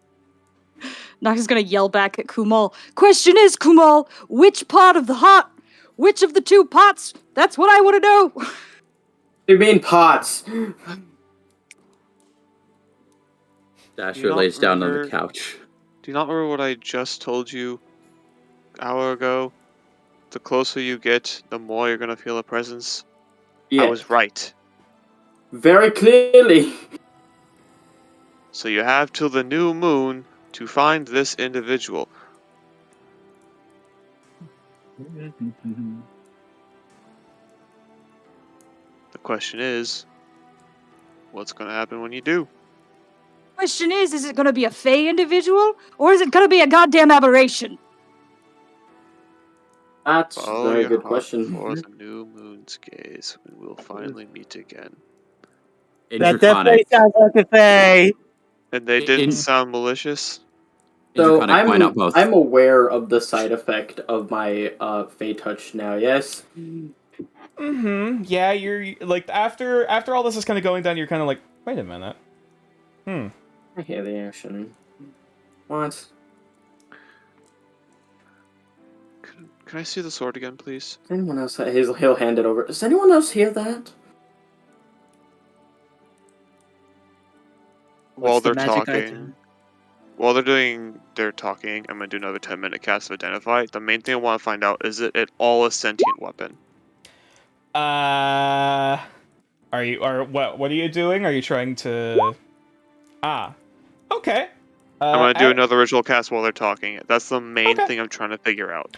Nox is gonna yell back at Kumal. Question is, Kumal, which part of the heart? Which of the two parts? That's what I want to know. You mean pots? Dasher not lays down on remember- the couch. Do you not remember what I just told you an hour ago? The closer you get, the more you're gonna feel a presence. Yeah, I was right. very clearly. So you have till the new moon to find this individual. The question is, what's gonna happen when you do? Question is it gonna be a Fey individual or is it gonna be a goddamn aberration? That's a Follow very your good heart question. for the new moon's gaze, when we'll finally meet again. That definitely Interconic. sounds like a Fae. And they In- didn't sound malicious. So Interconic, why not both? I'm aware of the side effect of my Fey touch now. Yes. Yeah, you're like after all this is kind of going down, you're kind of like, wait a minute. I hear the action. What? Can I see the sword again, please? Does anyone else? He'll hand it over. Does anyone else hear that? While What's the they're magic talking. item? While they're doing their talking, I'm gonna do another 10-minute cast of Identify. The main thing I want to find out is it all a sentient weapon? What are you doing? Are you trying to? Okay. I'm gonna do another ritual cast while they're talking. That's the main Okay. thing I'm trying to figure out.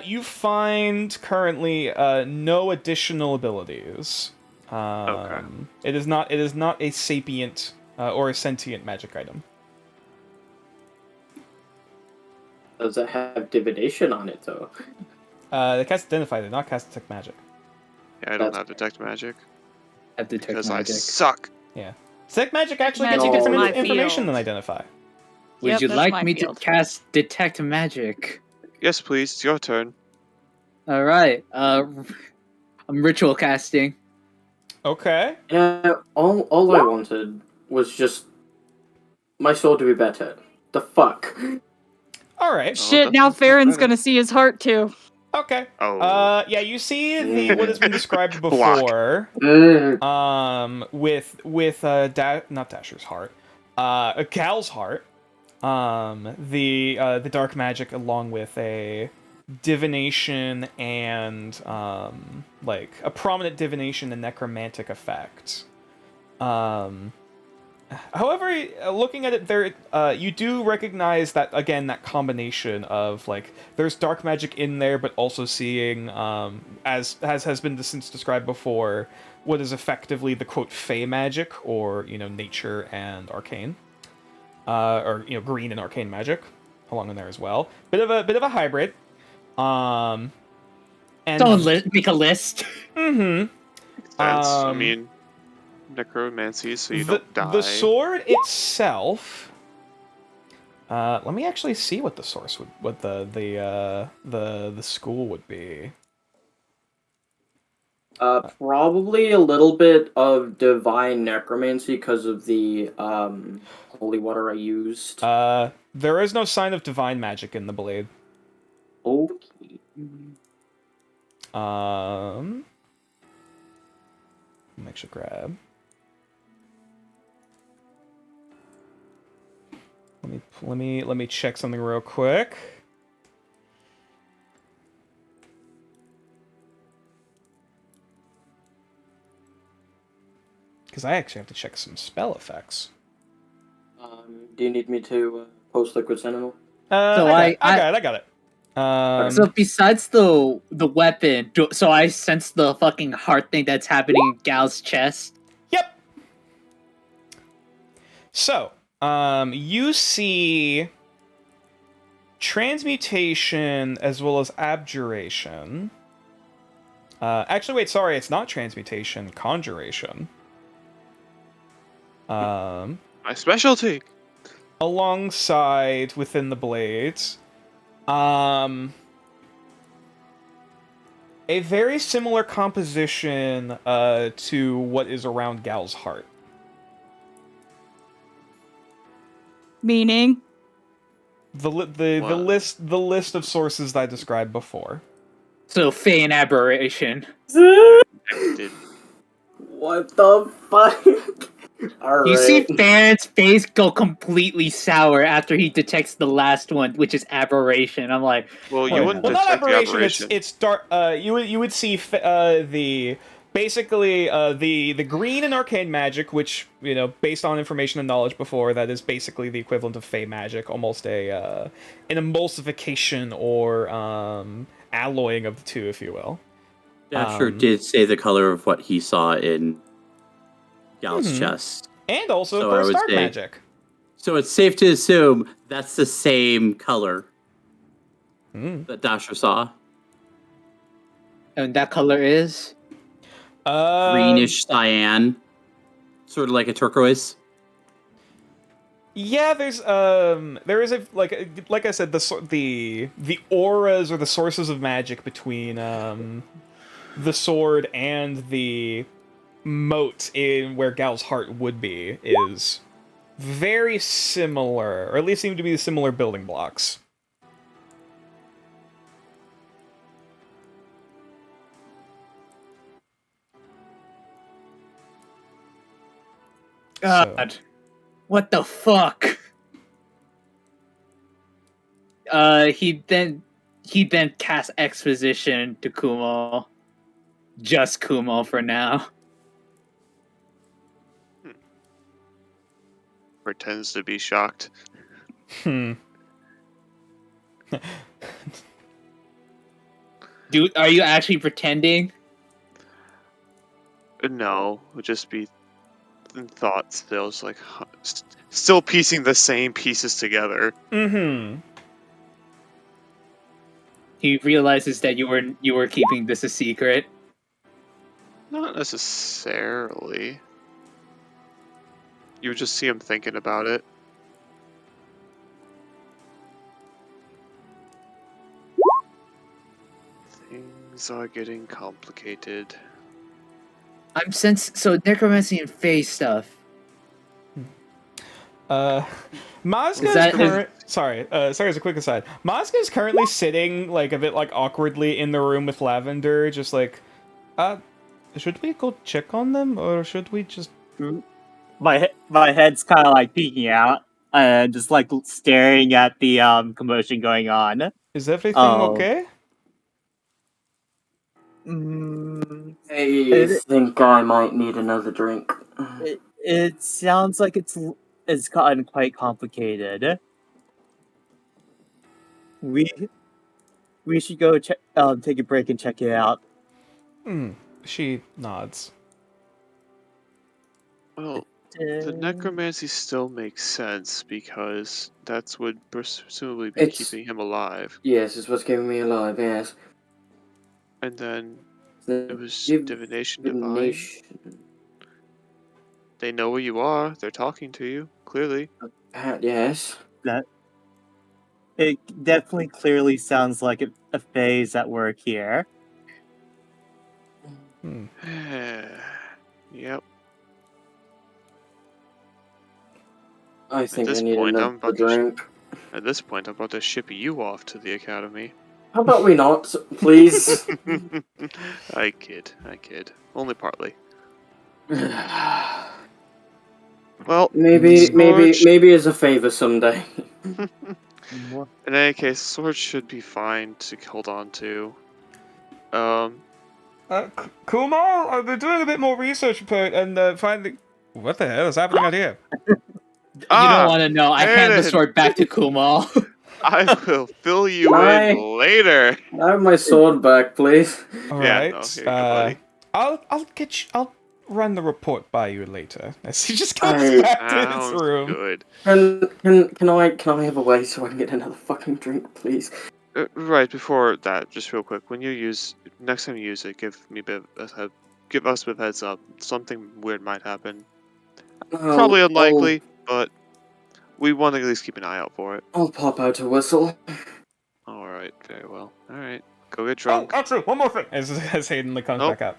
You find currently no additional abilities. It is not a sapient or a sentient magic item. Does it have divination on it though? They cast Identify, they not cast Detect Magic. Yeah, I don't That's- have Detect Magic Have detect because I magic. suck. Detect Magic actually gives Magic you is different my information field. than Identify. Would Yep, you that's like my me field. to cast detect magic? Yes, please. It's your turn. All right. I'm ritual casting. Okay. Yeah, all I wanted was just my soul to be better. The fuck? Alright. Shit, that's now not Farron's better. gonna see his heart too. Okay. Oh. Yeah, you see the what has been described Block. before. Mm. With not Dasher's heart. Gal's heart. The dark magic along with a divination and like a prominent divination and necromantic effect. However, looking at it, there you do recognize that again that combination of like there's dark magic in there, but also seeing as has been since described before, what is effectively the quote fey magic or nature and arcane, or green and arcane magic along in there as well. Bit of a hybrid. And Don't make a list. mm-hmm. Makes sense. I Um, mean, necromancy, so you the, don't die. the sword itself. Let me actually see what the source would, what the school would be. Probably a little bit of divine necromancy because of the holy water I used. There is no sign of divine magic in the blade. Okay. Make sure grab. Let me check something real quick. Because I actually have to check some spell effects. Do you need me to post Liquid Sentinel? So I got it. So besides the weapon, so I sense the fucking heart thing that's happening in Gal's chest. Yep. So, you see transmutation as well as abjuration. Actually, wait, sorry, it's not transmutation, conjuration. My specialty. Alongside within the blades. A very similar composition to what is around Gal's heart. Meaning? The list of sources that I described before. So Fey and aberration. Did What the fuck? Alright. You see Farron's face go completely sour after he detects the last one, which is aberration. I'm like, well, you Well, wouldn't well, not detect the aberration. aberration. It's dark. You would see the basically the green and arcane magic, which based on information and knowledge before, that is basically the equivalent of fey magic, almost an emulsification or alloying of the two, if you will. Dasher did say the color of what he saw in Gal's chest. And also, So of I course, would dark say- magic. So it's safe to assume that's the same color Mm. that Dasher saw. and that color is. Greenish cyan. Sort of like a turquoise. Yeah, there is a like I said, the auras or the sources of magic between the sword and the moat in where Gal's heart would be is very similar, or at least seem to be similar building blocks. God, what the fuck? He then cast exposition to Kumo. Just Kumo for now. Pretends to be shocked. Hmm. Dude, are you actually pretending? No, it would just be in thought still. It's like still piecing the same pieces together. Mm-hmm. he realizes that you were keeping this a secret. Not necessarily. You would just see him thinking about it. Things are getting complicated. So necromancy and phase stuff. Mazga Is that- sorry, as a quick aside. Mazga is currently sitting like a bit like awkwardly in the room with Lavender, just like, should we go check on them or should we just? My head's kind of like peeking out, just like staring at the commotion going on. Is everything Oh. okay? I think I might need another drink. It sounds like it's gotten quite complicated. We should go check, take a break and check it out. She nods. Well, the necromancy still makes sense because that's what presumably be It's- keeping him alive. Yes, it's what's keeping me alive, yes. And then The it was div- divination divine. divination- They know where you are. They're talking to you, clearly. Yes. It definitely clearly sounds like a phase at work here. Yep. I think this I need point, I'm another about to- drink. At this point, I'm about to ship you off to the academy. How about we not, please? I kid. Only partly. Well, maybe Sword as a favor someday. In any case, sword should be fine to hold on to. Kumar, I've been doing a bit more research and finding. What the hell is happening out here? You don't want to know. I hand the Aiden. sword back to Kumal. I will fill you Bye. in later. I have my sword back, please. All Yeah, right. no, here you go, buddy. I'll run the report by you later. As he just goes Hey. back to his Sounds room. good. Can I have a way so I can get another fucking drink, please? Right before that, just real quick, when next time you use it, give us a bit of heads up. Something weird might happen. Probably unlikely, but we want to at least keep an eye out for it. I'll pop out a whistle. All right, very well. All right, go get Oh, drunk. actually, one more thing. As Hayden comes Nope. back up.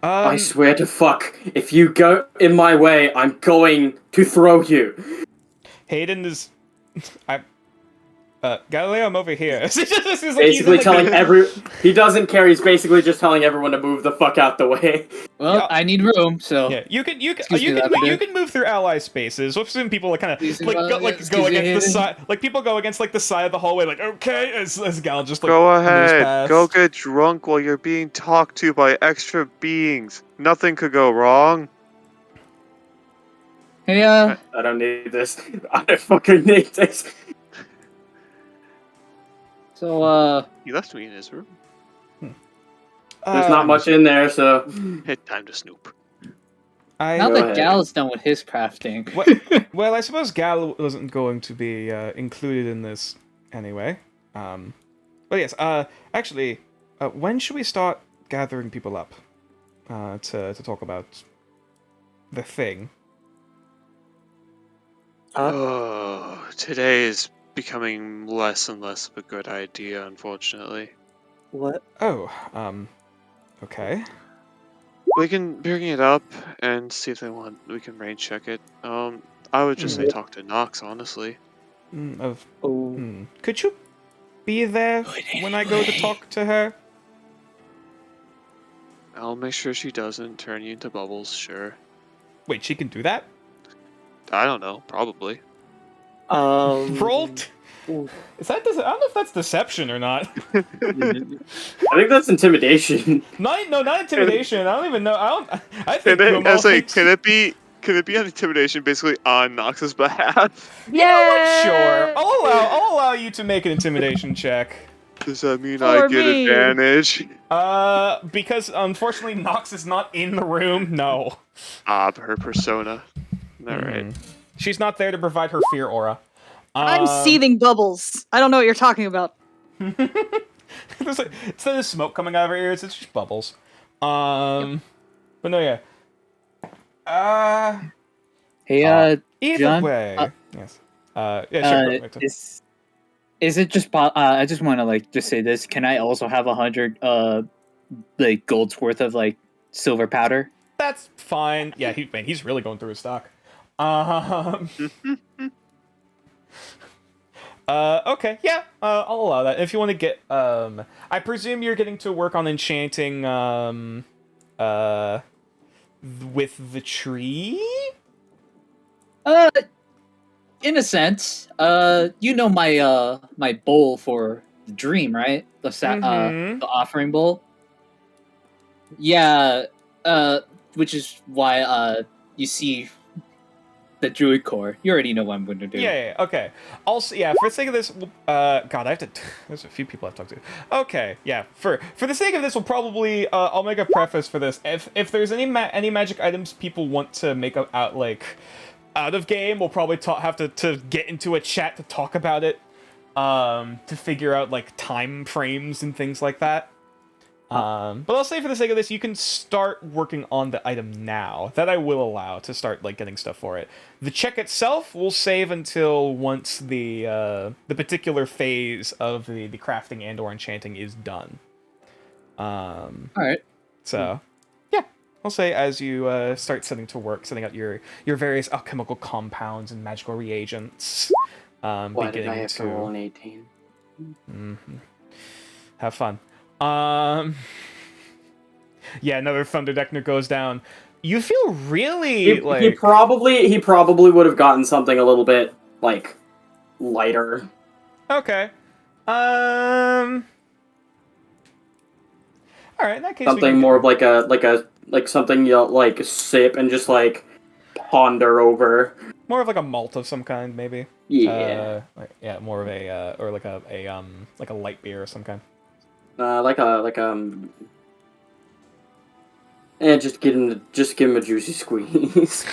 I swear to fuck, if you go in my way, I'm going to throw you. Hayden is. Galileo, I'm over here. This is like Basically he's in, like, he doesn't care, he's basically just telling everyone to move the fuck out the way. Well, Yeah. I need room, so Yeah, you can Excuse me, Lavender. you can move through ally spaces. We've seen people like kind of Excuse me, like go, Lavender. like go Excuse me, against the Hayden. side, like people go against like the side of the hallway, like okay, as Gal just like Go moves ahead, past. go get drunk while you're being talked to by extra beings. Nothing could go wrong. hey, I don't need this. I don't fucking need this. so He left me in his room. There's not much in there, so... Hit time to snoop. I, now Go that ahead. Gal's done with his crafting. well, I suppose Gal wasn't going to be included in this anyway. But yes, actually, when should we start gathering people up to talk about the thing? Oh, today is becoming less and less of a good idea, unfortunately. What? Oh, okay. We can bring it up and see if we can rain check it. I would just say talk to Nox, honestly. Could you be there when I go to talk to her? I'll make sure she doesn't turn you into bubbles, sure. Wait, she can do that? I don't know, probably. Rolled? Is that? I don't know if that's deception or not. I think that's intimidation. Not intimidation. I don't even know. I think. Can it be an intimidation basically on Nox's behalf? Yeah. Sure. I'll allow you to make an intimidation check. Does that mean For I get me. advantage? Because unfortunately Nox is not in the room. No. Her persona. Alright. She's not there to provide her fear aura. I'm seething bubbles. I don't know what you're talking about. There's like, instead of smoke coming out of our ears, it's just bubbles. But no, yeah. Hey, Either John, way, yes. Yeah, sure. Go, Victor. is it just? I just want to like just say this. Can I also have 100 like gold's worth of like silver powder? That's fine. Yeah, he's really going through his stock. Okay, yeah, I'll allow that. If you want to get, I presume you're getting to work on enchanting, with the tree? In a sense, you know my my bowl for the dream, right? Mhm. The offering bowl. Yeah, which is why you see the druid core. You already know what I'm going to do. Yeah, okay. Also, yeah, for the sake of this, God, I have to. There's a few people I've talked to. Okay, yeah. For the sake of this, we'll probably. I'll make a preface for this. If there's any magic items people want to make out of game, we'll probably have to get into a chat to talk about it. To figure out like time frames and things like that. But I'll say for the sake of this, you can start working on the item now. That I will allow to start like getting stuff for it. The check itself will save until once the particular phase of the crafting and/or enchanting is done. All right. So, yeah, I'll say as you start setting out your various alchemical compounds and magical reagents. Why did I have to roll an 18? Have fun. Yeah, another Thunder Deckner goes down. You feel really He probably would have gotten something a little bit like lighter. Okay. All right, in that case, Something more of like something you'll like sip and just like ponder over. more of like a malt of some kind, maybe. Yeah. More of a or like a light beer of some kind. Just give him a juicy squeeze.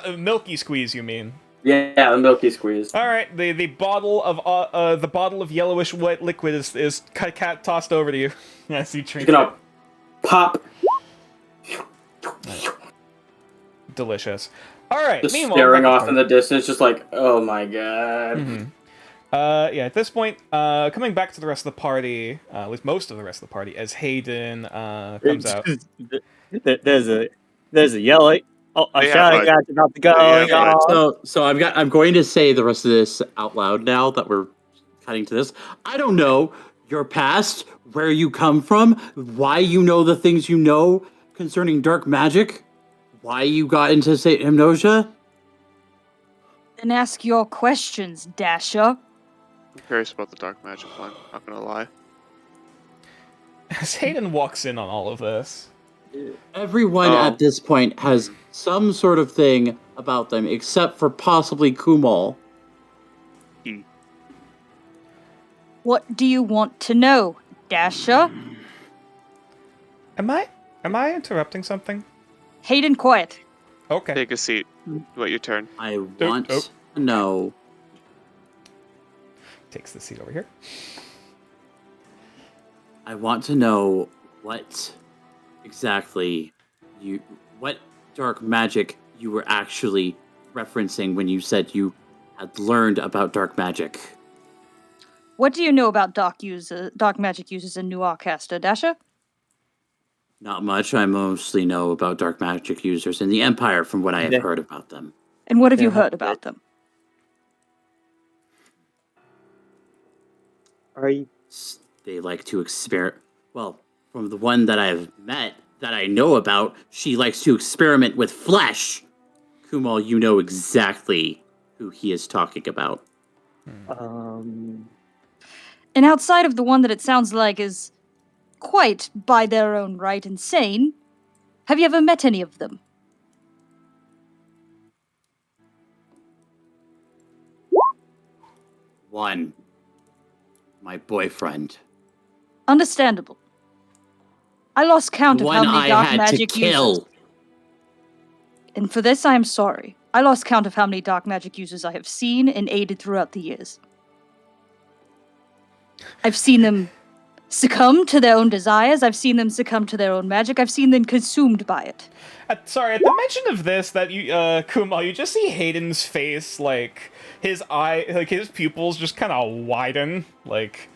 A milky squeeze, you mean? Yeah, the milky squeeze. All right, the bottle of yellowish wet liquid is tossed over to you. Yes, you drink. He's gonna pop. Delicious. All right. Just Meanwhile, staring back to off in the distance, just like, oh my god. Mm-hmm. Yeah, at this point, coming back to the rest of the party, at least most of the rest of the party, as Hayden comes out. There's a yelling. Oh, a They have shouting a- match about to go. they have a- y'all. So I'm going to say the rest of this out loud now that we're cutting to this. I don't know your past, where you come from, why you know the things you know concerning dark magic, why you got into Saint Hypnosia. Then ask your questions, Dasher. I'm curious about the dark magic one. Not gonna lie. As Hayden walks in on all of this. Everyone at this point has some sort of thing about them, except for possibly Kumal. What do you want to know, Dasher? Am I interrupting something? Hayden, quiet. Okay. Take a seat. Wait your turn. I want to know. Takes the seat over here. I want to know what dark magic you were actually referencing when you said you had learned about dark magic. What do you know about dark magic users in New Arcaster, Dasher? Not much. I mostly know about dark magic users in the Empire from what I have heard about them. And what have you heard about them? They like to experiment. Well, from the one that I've met, that I know about, she likes to experiment with flesh. Kumal, you know exactly who he is talking about. And outside of the one that it sounds like is quite, by their own right, insane, have you ever met any of them? One. My boyfriend. Understandable. I lost count of One how many I dark had magic to kill. users. And for this I am sorry. I lost count of how many dark magic users I have seen and aided throughout the years. I've seen them succumb to their own desires. I've seen them succumb to their own magic. I've seen them consumed by it. Sorry, at the mention of this, that you, Kumal, you just see Hayden's face, like, his his pupils just kind of widen, like,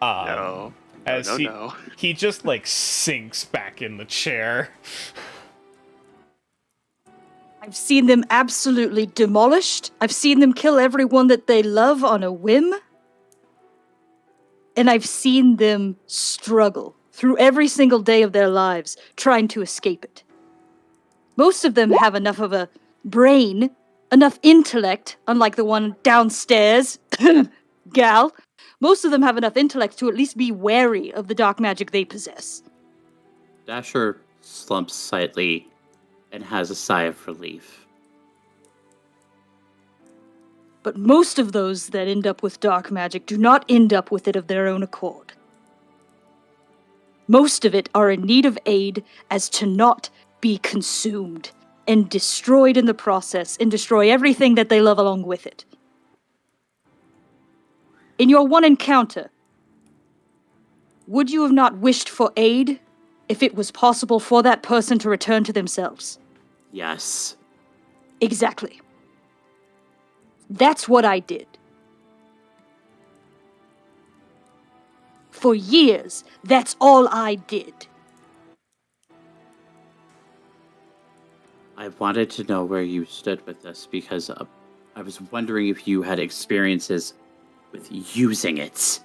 No. as No. he just, like, sinks back in the chair. I've seen them absolutely demolished. I've seen them kill everyone that they love on a whim. And I've seen them struggle through every single day of their lives trying to escape it. Most of them have enough of a brain, enough intellect, unlike the one downstairs, gal. Most of them have enough intellect to at least be wary of the dark magic they possess. Dasher slumps slightly and has a sigh of relief. But most of those that end up with dark magic do not end up with it of their own accord. Most of it are in need of aid as to not be consumed and destroyed in the process and destroy everything that they love along with it. In your one encounter, would you have not wished for aid if it was possible for that person to return to themselves? Yes. Exactly. That's what I did. For years, that's all I did. I wanted to know where you stood with this because I was wondering if you had experiences with using it.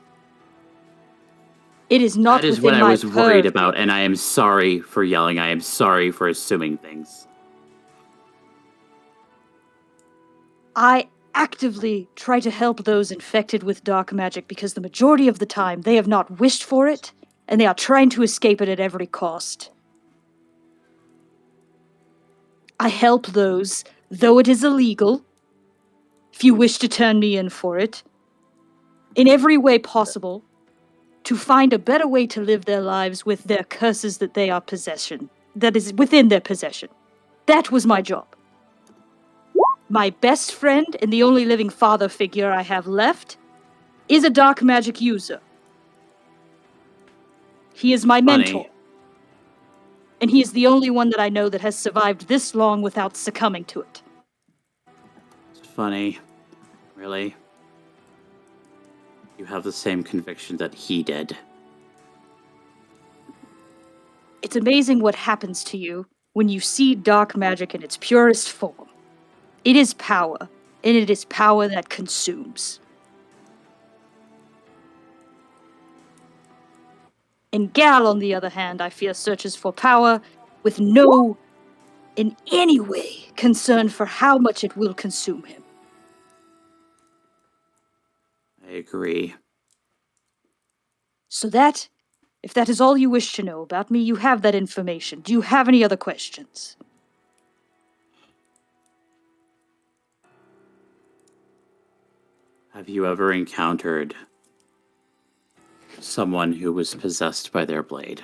It is not That is within what I my was worried purview. about, and I am sorry for yelling. I am sorry for assuming things. I actively try to help those infected with dark magic because the majority of the time they have not wished for it, and they are trying to escape it at every cost. I help those, though it is illegal, if you wish to turn me in for it, in every way possible, to find a better way to live their lives with their curses that they are that is within their possession. That was my job. My best friend and the only living father figure I have left is a dark magic user. He is my Funny. mentor. And he is the only one that I know that has survived this long without succumbing to it. It's funny. Really? You have the same conviction that he did. It's amazing what happens to you when you see dark magic in its purest form. It is power, and it is power that consumes. And Gal, on the other hand, I fear searches for power with no, in any way, concern for how much it will consume him. I agree. So that, if that is all you wish to know about me, you have that information. Do you have any other questions? Have you ever encountered someone who was possessed by their blade?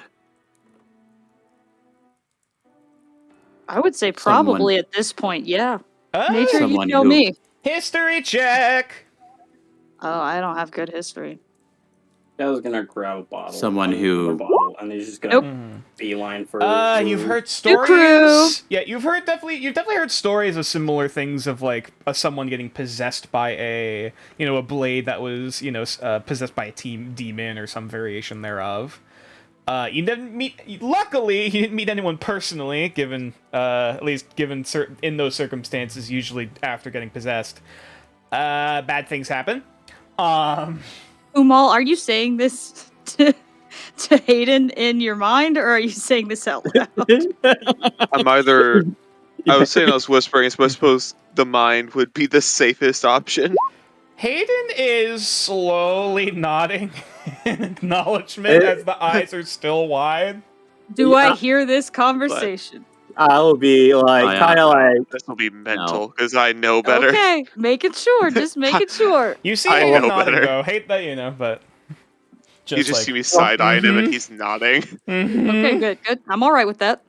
I would say probably at this point, yeah. Nature, you Someone tell who- me. History check! Oh, I don't have good history. I was gonna grab a bottle. Someone another who- bottle, and he's just gonna Nope. beeline for. You've food. heard New crew. stories. Yeah, you've definitely heard stories of similar things of like someone getting possessed by a blade that was possessed by a team demon or some variation thereof. You didn't meet. Luckily, you didn't meet anyone personally. Given at least given in those circumstances, usually after getting possessed, bad things happen. Umal, are you saying this to Hayden in your mind, or are you saying this out loud? I'm either. I was saying I was whispering, but I suppose the mind would be the safest option. Hayden is slowly nodding in acknowledgement as the eyes are still wide. Do I Yeah. hear this conversation? I will be like, Oh, yeah. kind of like, This will be mental because I know better. Okay, making sure, just making sure. You see I Hayden know nodding better. though. Hate that, but You just like, see me side eyeing him, Mhm. and he's nodding. Okay, good. I'm all right with that.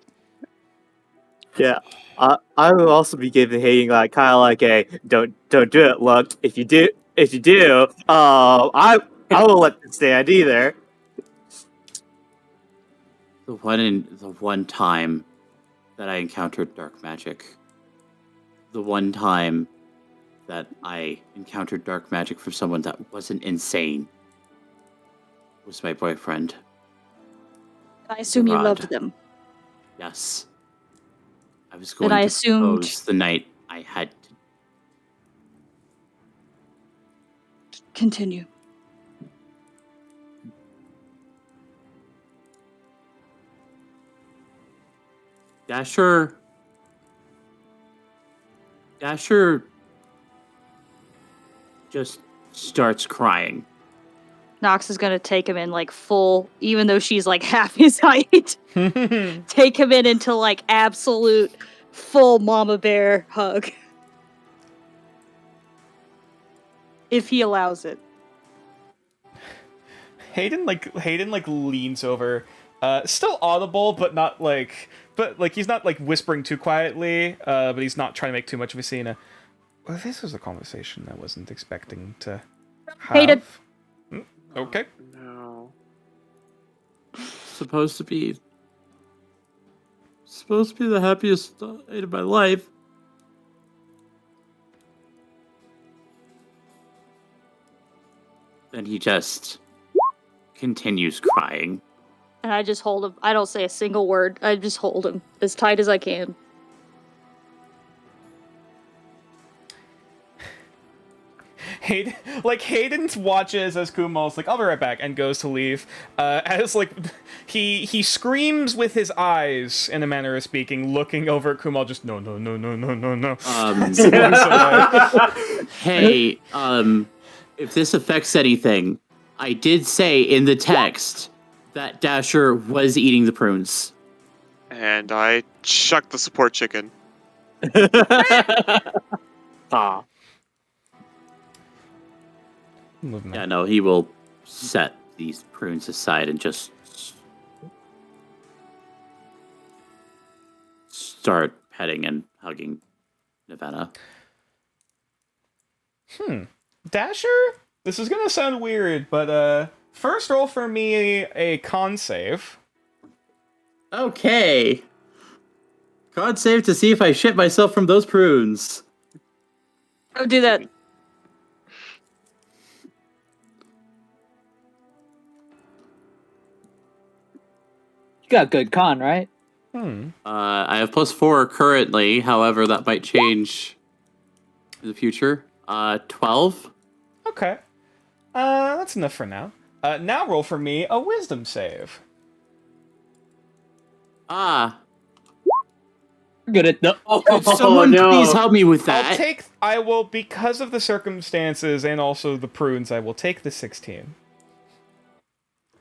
yeah. I will also be giving Hayden like kind of like a don't do it look. If you do, I will let it stand either. the one time that I encountered dark magic. The one time that I encountered dark magic from someone that wasn't insane was my boyfriend. I assume you Rod. loved them. Yes. I was going And I to assumed- propose the night I had to. Continue. Dasher just starts crying. Nox is gonna take him in like full, even though she's like half his height. Take him in into like absolute full mama bear hug. If he allows it. Hayden leans over, still audible, but not like, he's not like whispering too quietly, but he's not trying to make too much of a scene. Well, this was a conversation I wasn't expecting to have. Hayden. Okay. No. Supposed to be the happiest night of my life. Then he just continues crying. And I just hold him. I don't say a single word. I just hold him as tight as I can. Hayden watches as Kumal's like, I'll be right back, and goes to leave. As like he screams with his eyes, in a manner of speaking, looking over at Kumal, just no. Hey, if this affects anything, I did say in the text that Dasher was eating the prunes. And I chucked the support chicken. Ah. Yeah, no, he will set these prunes aside and just start petting and hugging Nevena. Dasher? This is gonna sound weird, but first roll for me a con save. Okay. Con save to see if I shit myself from those prunes. Don't do that. You got good con, right? I have +4 currently, however, that might change in the future. 12. Okay. That's enough for now. Now roll for me a wisdom save. Ah. Good at the. Could someone no. please help me with that? I will, because of the circumstances and also the prunes, I will take the 16.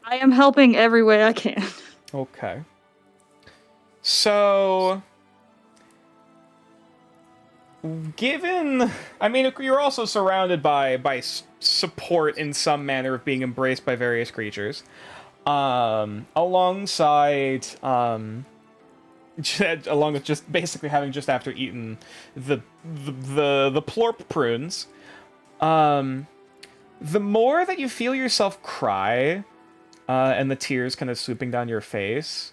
I am helping every way I can. Okay. So, given, I mean, you're also surrounded by support in some manner of being embraced by various creatures, alongside, along with just basically having just after eaten the plorp prunes, the more that you feel yourself cry, and the tears kind of swooping down your face,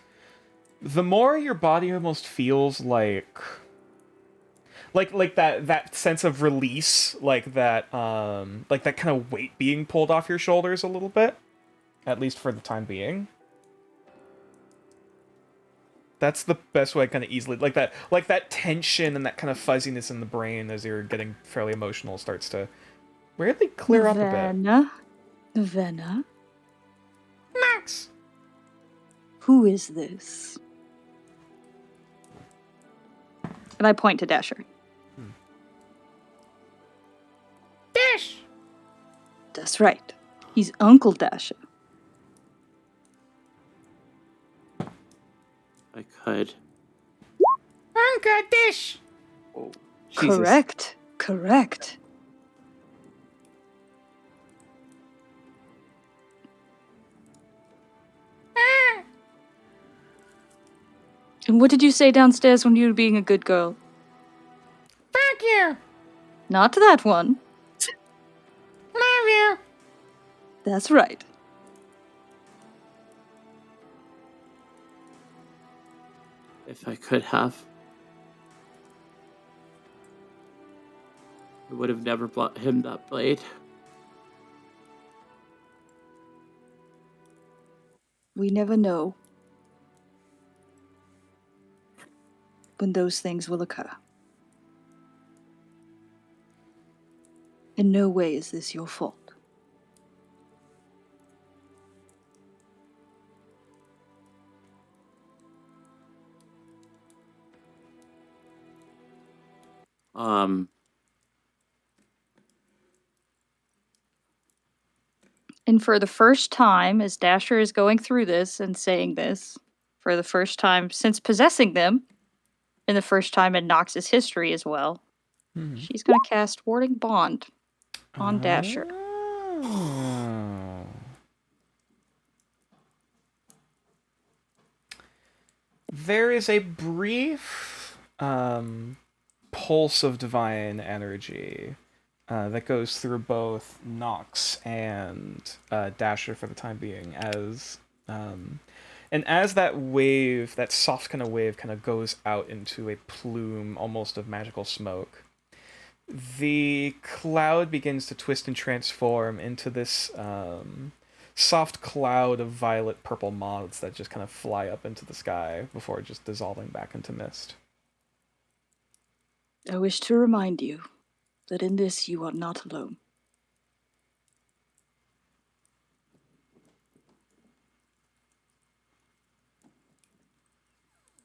the more your body almost feels like that sense of release, like that kind of weight being pulled off your shoulders a little bit, at least for the time being. That's the best way, kind of easily, like that tension and that kind of fuzziness in the brain as you're getting fairly emotional starts to weirdly clear up a bit. Nevena? Max! Who is this? And I point to Dasher. Dash! That's right. He's Uncle Dasher. I could. Uncle Dish! Oh. Jesus. Correct. And what did you say downstairs when you were being a good girl? Thank you! Not that one. Love you! That's right. If I could have, I would have never brought him that blade. We never know when those things will occur. In no way is this your fault. And for the first time, as Dasher is going through this and saying this, for the first time since possessing them, and the first time in Nox's history as well, she's going to cast Warding Bond on Dasher. Oh. There is a brief pulse of divine energy that goes through both Nox and Dasher for the time being, as that wave, that soft kind of wave, kind of goes out into a plume almost of magical smoke. The cloud begins to twist and transform into this soft cloud of violet purple moths that just kind of fly up into the sky before just dissolving back into mist. I wish to remind you that in this you are not alone.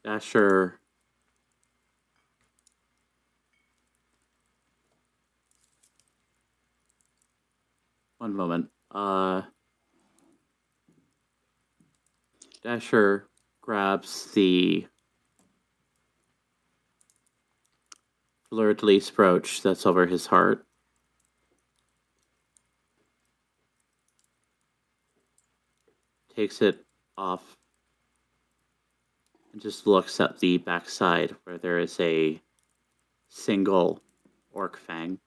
Dasher one moment. Dasher grabs the fleur-de-lis brooch that's over his heart. Takes it off and just looks at the backside where there is a single orc fang.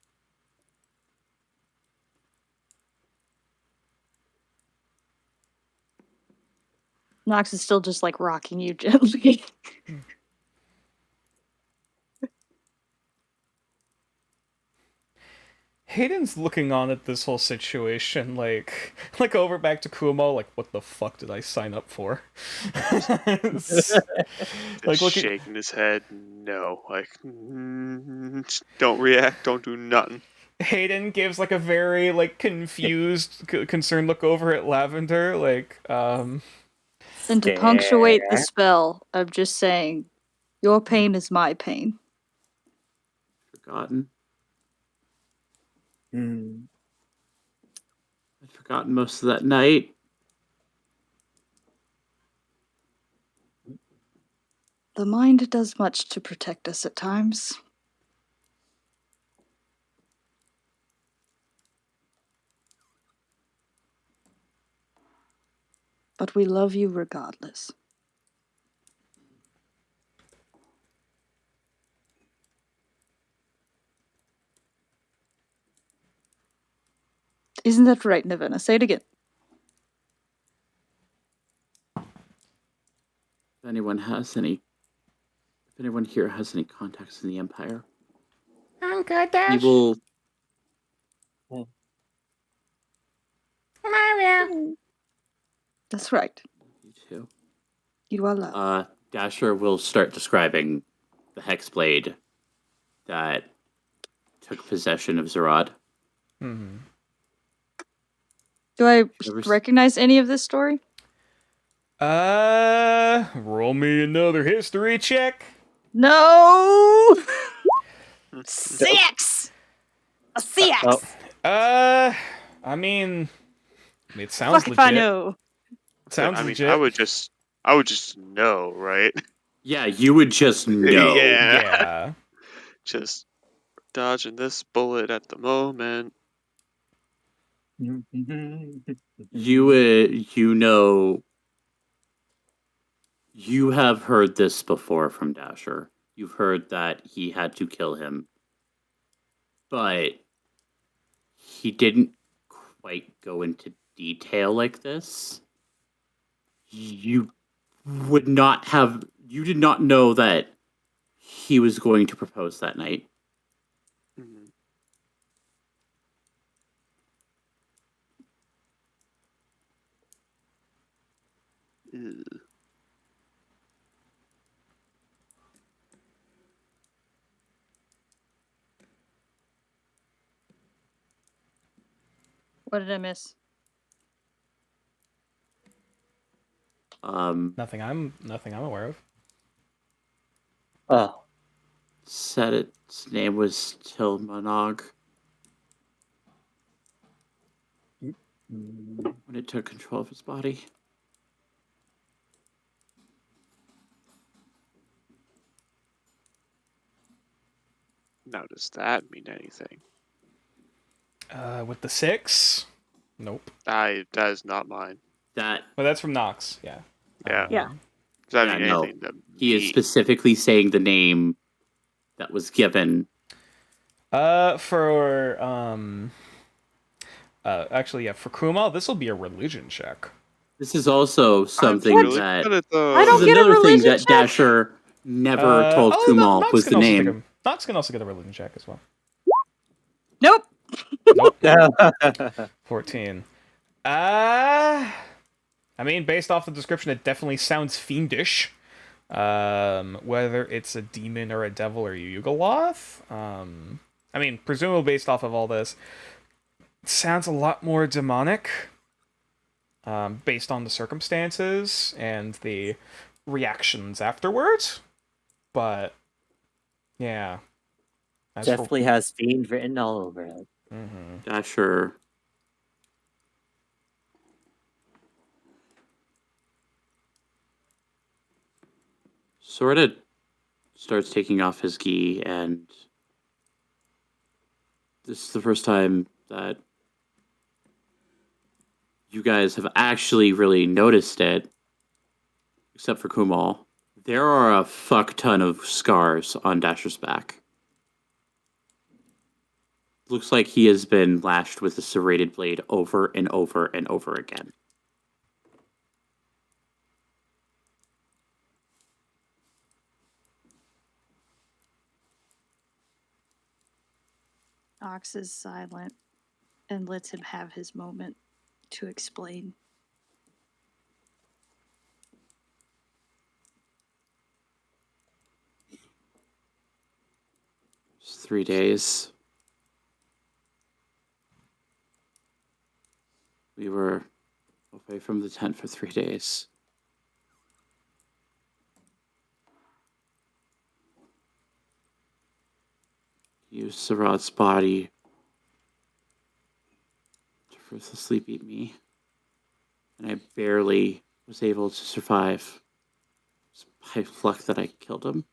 Nox is still just like rocking you gently. Hayden's looking on at this whole situation, like over back to Kumo, like, what the fuck did I sign up for? Just looking, shaking his head, no, like, don't react, don't do nothing. Hayden gives like a very like confused, concerned look over at Lavender, like, And to punctuate the spell, I'm just saying, your pain is my pain. Forgotten. Hmm. I'd forgotten most of that night. The mind does much to protect us at times. But we love you regardless. Isn't that right, Navena? Say it again. If anyone here has any contacts in the Empire, I'm good, Dash. he will. Mario. That's right. You too. You are loved. Dasher will start describing the Hexblade that took possession of Zerad. mm-hmm. Do I recognize any of this story? Roll me another history check. No! 6! A CX! I mean, it sounds Fuck legit. if I know. Sounds I mean, legit. I would just know, right? Yeah, you would just know. Yeah. Just dodging this bullet at the moment. You have heard this before from Dasher. You've heard that he had to kill him, but he didn't quite go into detail like this. You would not have you did not know that he was going to propose that night. Mhm. Ew. What did I miss? Nothing I'm aware of. Oh, Said its name was Tilmanog when it took control of his body. Now, does that mean anything? With the 6? Nope. That is not mine. That Well, that's from Nox. Yeah. Yeah. Yeah. Does that Yeah, mean no. anything to he is me? specifically saying the name that was given. For actually, yeah, for Kumal, this will be a religion check. This is also I'm something really that good at those. I this don't is get a another thing religion that check? Dasher never told Kumal Nox was can the also take name. Nox can also get a religion check as well. Nope. Nope. 14. I mean, based off the description, it definitely sounds fiendish. Whether it's a demon or a devil or Yugoloth. I mean, presumably based off of all this, it sounds a lot more demonic. Based on the circumstances and the reactions afterwards. But yeah, definitely has fiend written all over it. Dasher sort of starts taking off his gi, and this is the first time that you guys have actually really noticed it, except for Kumal. There are a fuck ton of scars on Dasher's back. Looks like he has been lashed with a serrated blade over and over and over again. Ox is silent and lets him have his moment to explain. It's 3 days. We were away from the tent for 3 days. Used Sarad's body to ruthlessly beat me, and I barely was able to survive. It's by luck that I killed him.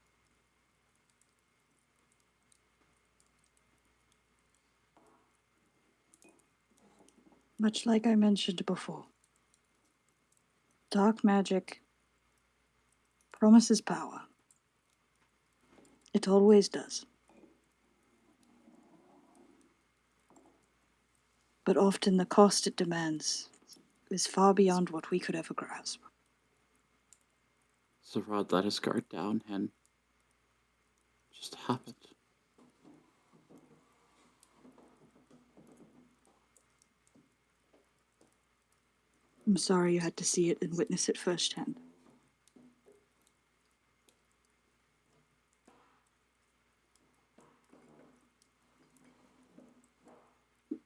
Much like I mentioned before, dark magic promises power. It always does. But often the cost it demands is far beyond what we could ever grasp. Sarad let his guard down, and it just happened. I'm sorry you had to see it and witness it firsthand.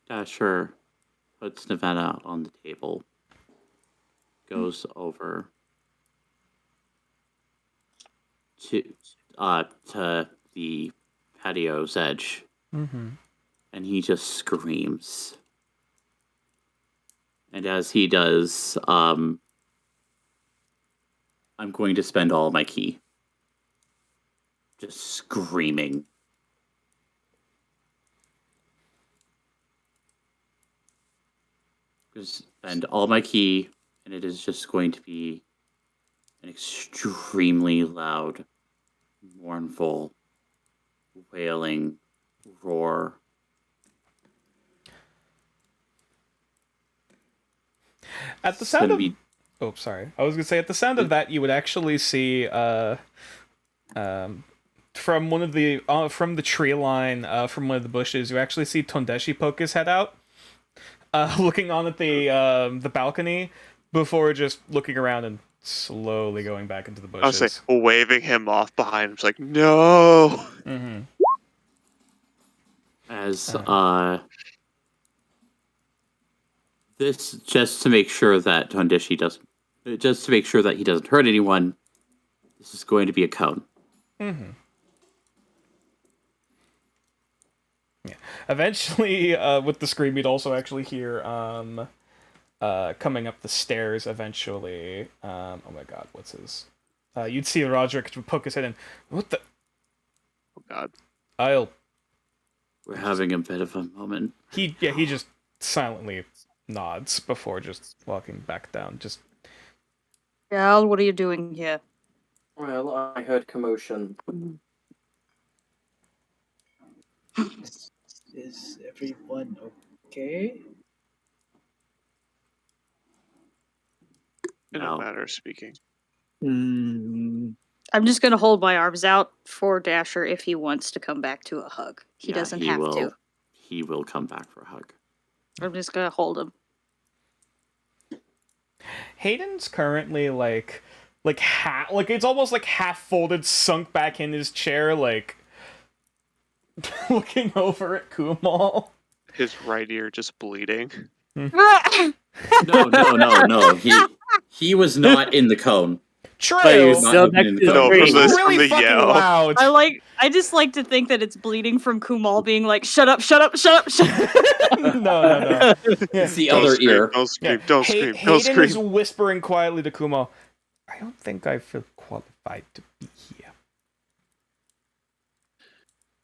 Dasher puts Nevada on the table, goes over to the patio's edge, and he just screams. And as he does, I'm going to spend all my ki. Just screaming. Just spend all my ki, and it is just going to be an extremely loud, mournful, wailing roar. At the It's sound gonna of be Oh, sorry. I was gonna say at the sound of that, you would actually see from one of the from the tree line from one of the bushes, you actually see Tondeshi poke his head out, looking on at the balcony before just looking around and slowly going back into the I was bushes. like waving him off behind him. It's like, no. Mm-hmm. As this, just to make sure that Tondeshi doesn't, just to make sure that he doesn't hurt anyone, this is going to be a cone. Mm-hmm. Yeah. Eventually, with the scream, you'd also actually hear coming up the stairs. Eventually, oh my god, what's his? You'd see Roderick poke his head in. What the? Oh God. We're having a bit of a moment. He just silently nods before just walking back down. Just Gal, what are you doing here? Well, I heard commotion. Is everyone okay? In No. a matter of speaking. Mm, I'm just gonna hold my arms out for Dasher if he wants to come back to a hug. He Yeah, doesn't have to. He will come back for a hug. I'm just gonna hold him. Hayden's currently like it's almost like half folded, sunk back in his chair, like looking over at Kumal. His right ear just bleeding. No. He was not in the cone. True. but you're Not still even next in to the the cone. No, It's from screen. the- really fucking yell. loud. I just like to think that it's bleeding from Kumal being like, shut up, shut up, shut up, shut up. No. It's the Don't other scream, ear. Don't scream. Yeah. Don't scream. Don't Hayden is scream. whispering quietly to Kumal, I don't think I feel qualified to be here.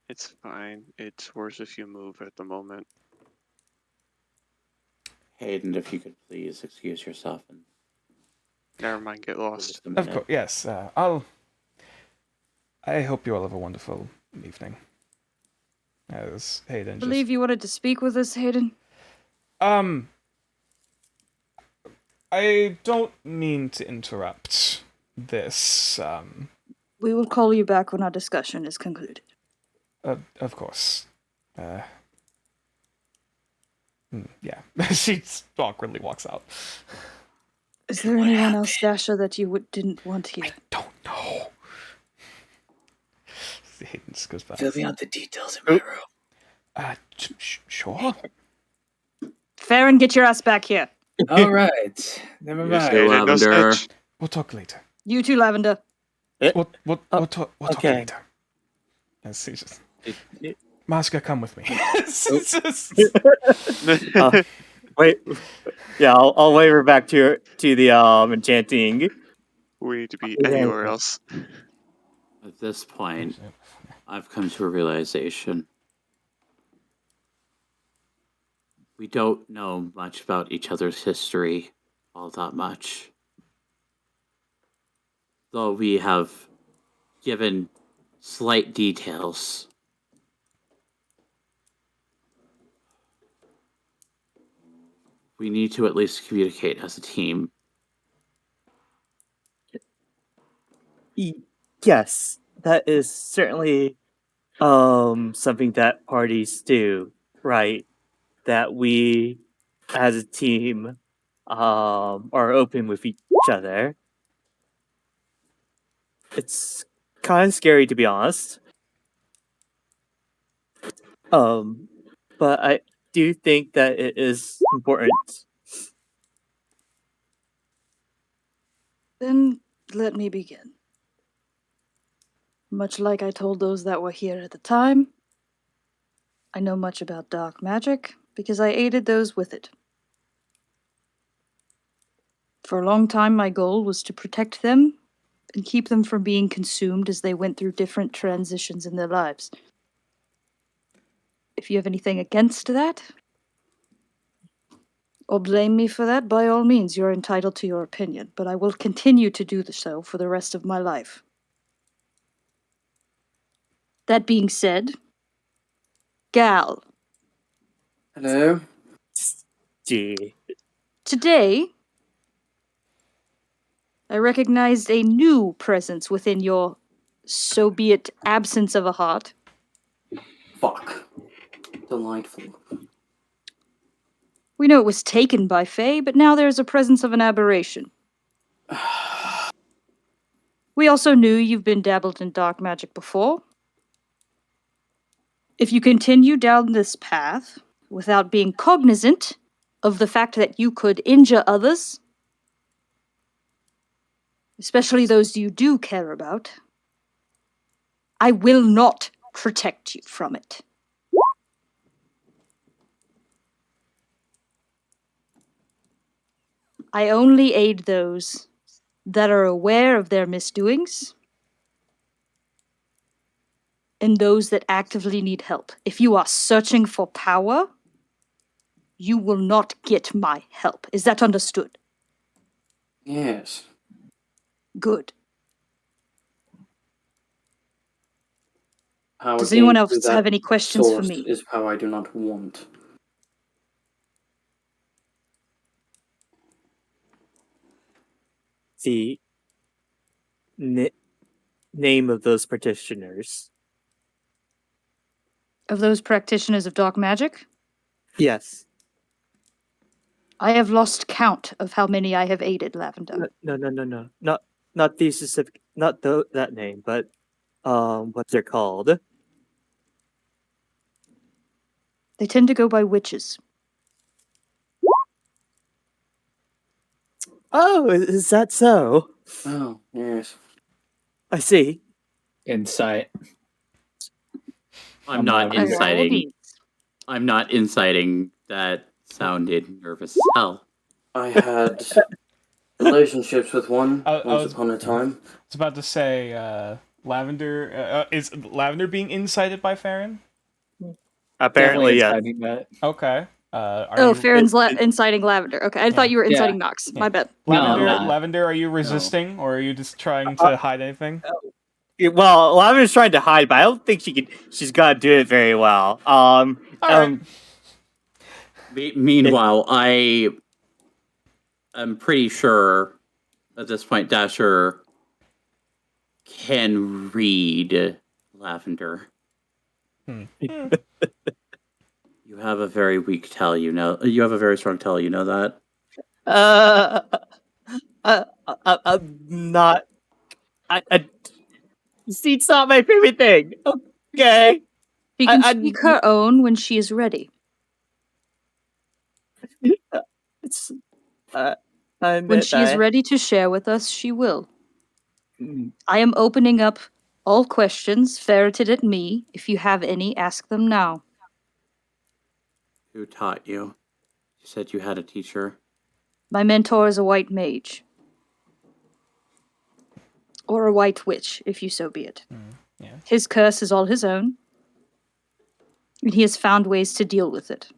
It's fine. It's worse if you move at the moment. Hayden, if you could please excuse yourself and Never mind. Get for lost. just a Of minute. course, yes. I hope you all have a wonderful evening. As Hayden I just believe you wanted to speak with us, Hayden. I don't mean to interrupt this. We will call you back when our discussion is concluded. Of course. Yeah. She awkwardly walks out. Is there anyone else, Dasha, that you didn't want here? Don't know. Hayden just goes back. Fill me out the details in my room. Sure. Farron, get your ass back here. All right. Never Yes, mind. Hayden, no Lavender. snitch. We'll talk later. You too, Lavender. We'll talk okay. later. As he just it- Masca, come with me. Wait, yeah, I'll wave her back to the enchanting. We need to be Yeah. anywhere else. At this point, I've come to a realization. We don't know much about each other's history, all that much. Though we have given slight details. We need to at least communicate as a team. Yes, that is certainly something that parties do, right? That we as a team are open with each other. It's kind of scary, to be honest. But I do think that it is important. Then let me begin. Much like I told those that were here at the time, I know much about dark magic because I aided those with it. For a long time, my goal was to protect them and keep them from being consumed as they went through different transitions in their lives. If you have anything against that, or blame me for that, by all means, you're entitled to your opinion, but I will continue to do so for the rest of my life. That being said, Gal, Hello? Gee. today, I recognized a new presence within your, so be it, absence of a heart. Fuck. Delightful. We know it was taken by Fae, but now there is a presence of an aberration. We also knew you've been dabbled in dark magic before. If you continue down this path without being cognizant of the fact that you could injure others, especially those you do care about, I will not protect you from it. I only aid those that are aware of their misdoings and those that actively need help. If you are searching for power, you will not get my help. Is that understood? Yes. Good. How Does I anyone gained through else have that any questions for source me? is how I do not want. The name of those practitioners. Of those practitioners of dark magic, Yes. I have lost count of how many I have aided, Lavender. No. Not the specific, not that name, but what they're called. They tend to go by witches. Oh, is that so? Oh, yes. I see. Insight. I'm not By all inciting. means. I'm not inciting. That sounded nervous as hell. I had relationships with one I once was- upon a time. I was about to say, Lavender. Is Lavender being incited by Farron? Apparently, yeah. Definitely inciting that. Okay. Are Oh, you, Farron's inciting Lavender. Okay, I thought you were Yeah. inciting Nox. Yeah. My bad. Lavender? No. Lavender, are you resisting, or are you just trying to hide anything? Well, Lavender's trying to hide, but I don't think she's gonna do it very well. All right. Meanwhile, I am pretty sure at this point Dasher can read Lavender. You have a very weak tell, you know. You have a very strong tell, you know that. I'm not. It's not my favorite thing. Okay. She can I- speak her own when she is ready. It's. When she is ready to share with us, she will. Mm. I am opening up all questions ferreted at me. If you have any, ask them now. Who taught you? You said you had a teacher. My mentor is a white mage. Or a white witch, if you so be it. Yeah. His curse is all his own, and he has found ways to deal with it.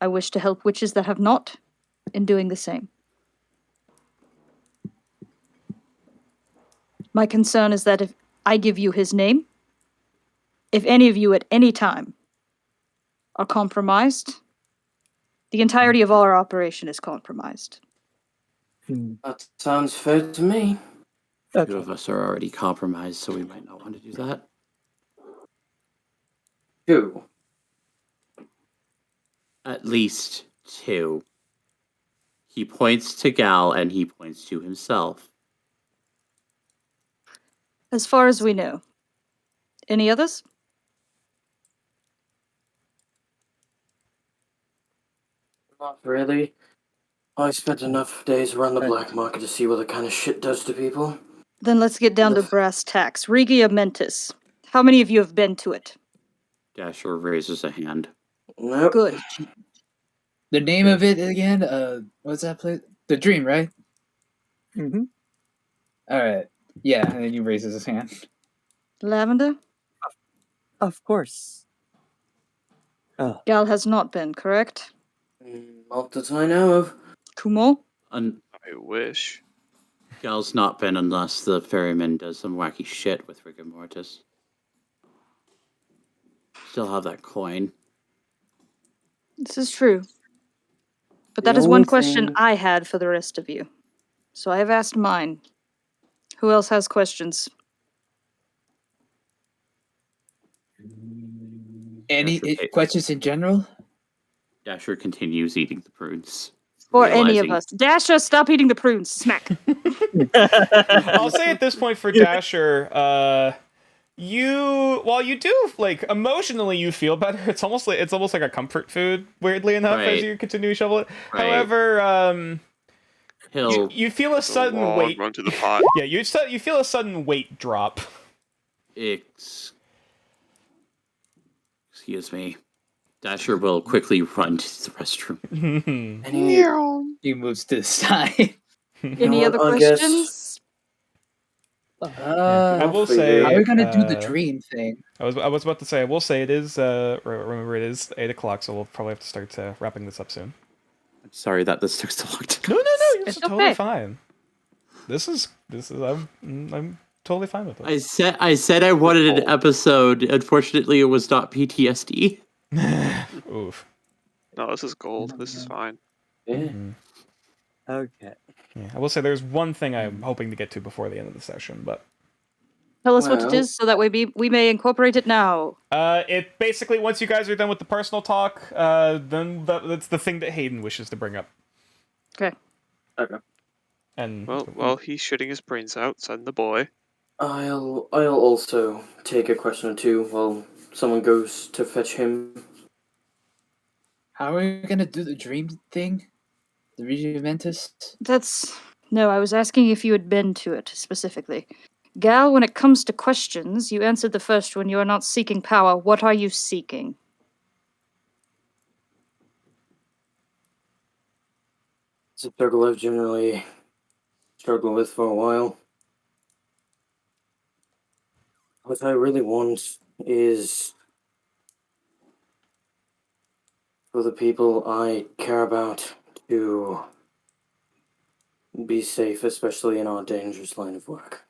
I wish to help witches that have not in doing the same. My concern is that if I give you his name, if any of you at any time are compromised, the entirety of our operation is compromised. That sounds fair to me. Two of us are already compromised, so we might not want to do that. Two. At least two. He points to Gal and he points to himself. As far as we know. Any others? Not really. I spent enough days around the black market to see what the kind of shit does to people. Then let's get down to brass tacks. Regia Mentis. How many of you have been to it? Dasher raises a hand. Nope. Good. The name of it again? What's that place? The Dream, right? Mm-hmm. All right. Yeah, and then he raises his hand. Lavender? Of course. Gal has not been, correct? Not that I know of. Kumo? I wish. Gal's not been unless the ferryman does some wacky shit with rigor mortis. Still have that coin. This is true. But The that is one only question thing- I had for the rest of you. So I have asked mine. Who else has questions? Any Dasher, questions in general? Dasher continues eating the prunes. Or any of realizing- us. Dasher, stop eating the prunes. Smack. I'll say at this point for Dasher, while you do like emotionally you feel better, it's almost like a comfort food, weirdly enough, as Right. you continue to shovel it. Right. However, He'll you feel a The sudden wall, weight. run to the pot. Yeah, you feel a sudden weight drop. excuse me. Dasher will quickly run to the restroom. He moves to the side. Any other I guess- questions? I will for say, you. how are we gonna do the uh, dream thing? I was about to say, I will say it is. Remember, it is 8 o'clock, so we'll probably have to start wrapping this up soon. I'm sorry that this took so long to No, you're It's totally okay. fine. This is I'm totally fine with I it. said I wanted an episode. Unfortunately, it was not PTSD. Oof. No, this is gold. This is fine. Yeah. Okay. Yeah, I will say there's one thing I'm hoping to get to before the end of the session, but Tell us what it Well- is so that we may incorporate it now. it basically once you guys are done with the personal talk, then that's the thing that Hayden wishes to bring up. Okay. Okay. And Well, while he's shitting his brains out, send the boy. I'll also take a question or two while someone goes to fetch him. How are we gonna do the dream thing? The Regimentus? No, I was asking if you had been to it specifically. Gal, when it comes to questions, you answered the first one. You are not seeking power. What are you seeking? It's a struggle I've generally struggled with for a while. What I really want is for the people I care about to be safe, especially in our dangerous line of work.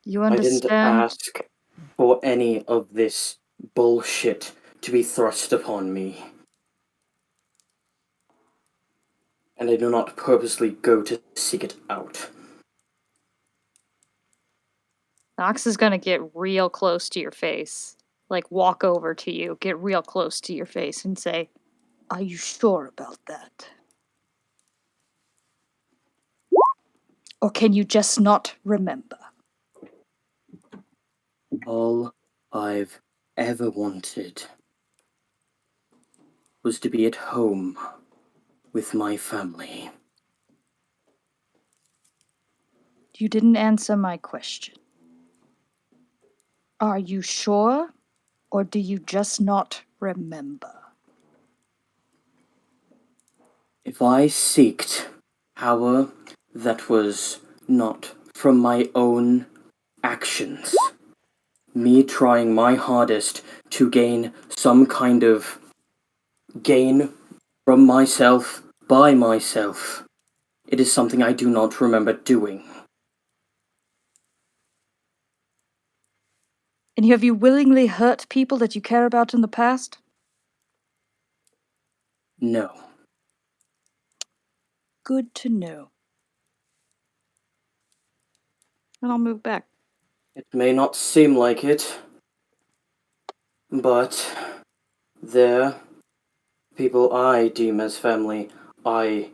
You I didn't understand? ask for any of this bullshit to be thrust upon me. And I do not purposely go to seek it out. Knox is gonna get real close to your face. Like, walk over to you, get real close to your face, and say, "Are you sure about that? Or can you just not remember?" All I've ever wanted was to be at home with my family. You didn't answer my question. Are you sure? Or do you just not remember? If I seeked power that was not from my own actions, me trying my hardest to gain some kind of gain from myself by myself, it is something I do not remember doing. And have you willingly hurt people that you care about in the past? No. Good to know. And I'll move back. It may not seem like it, but they're people I deem as family, I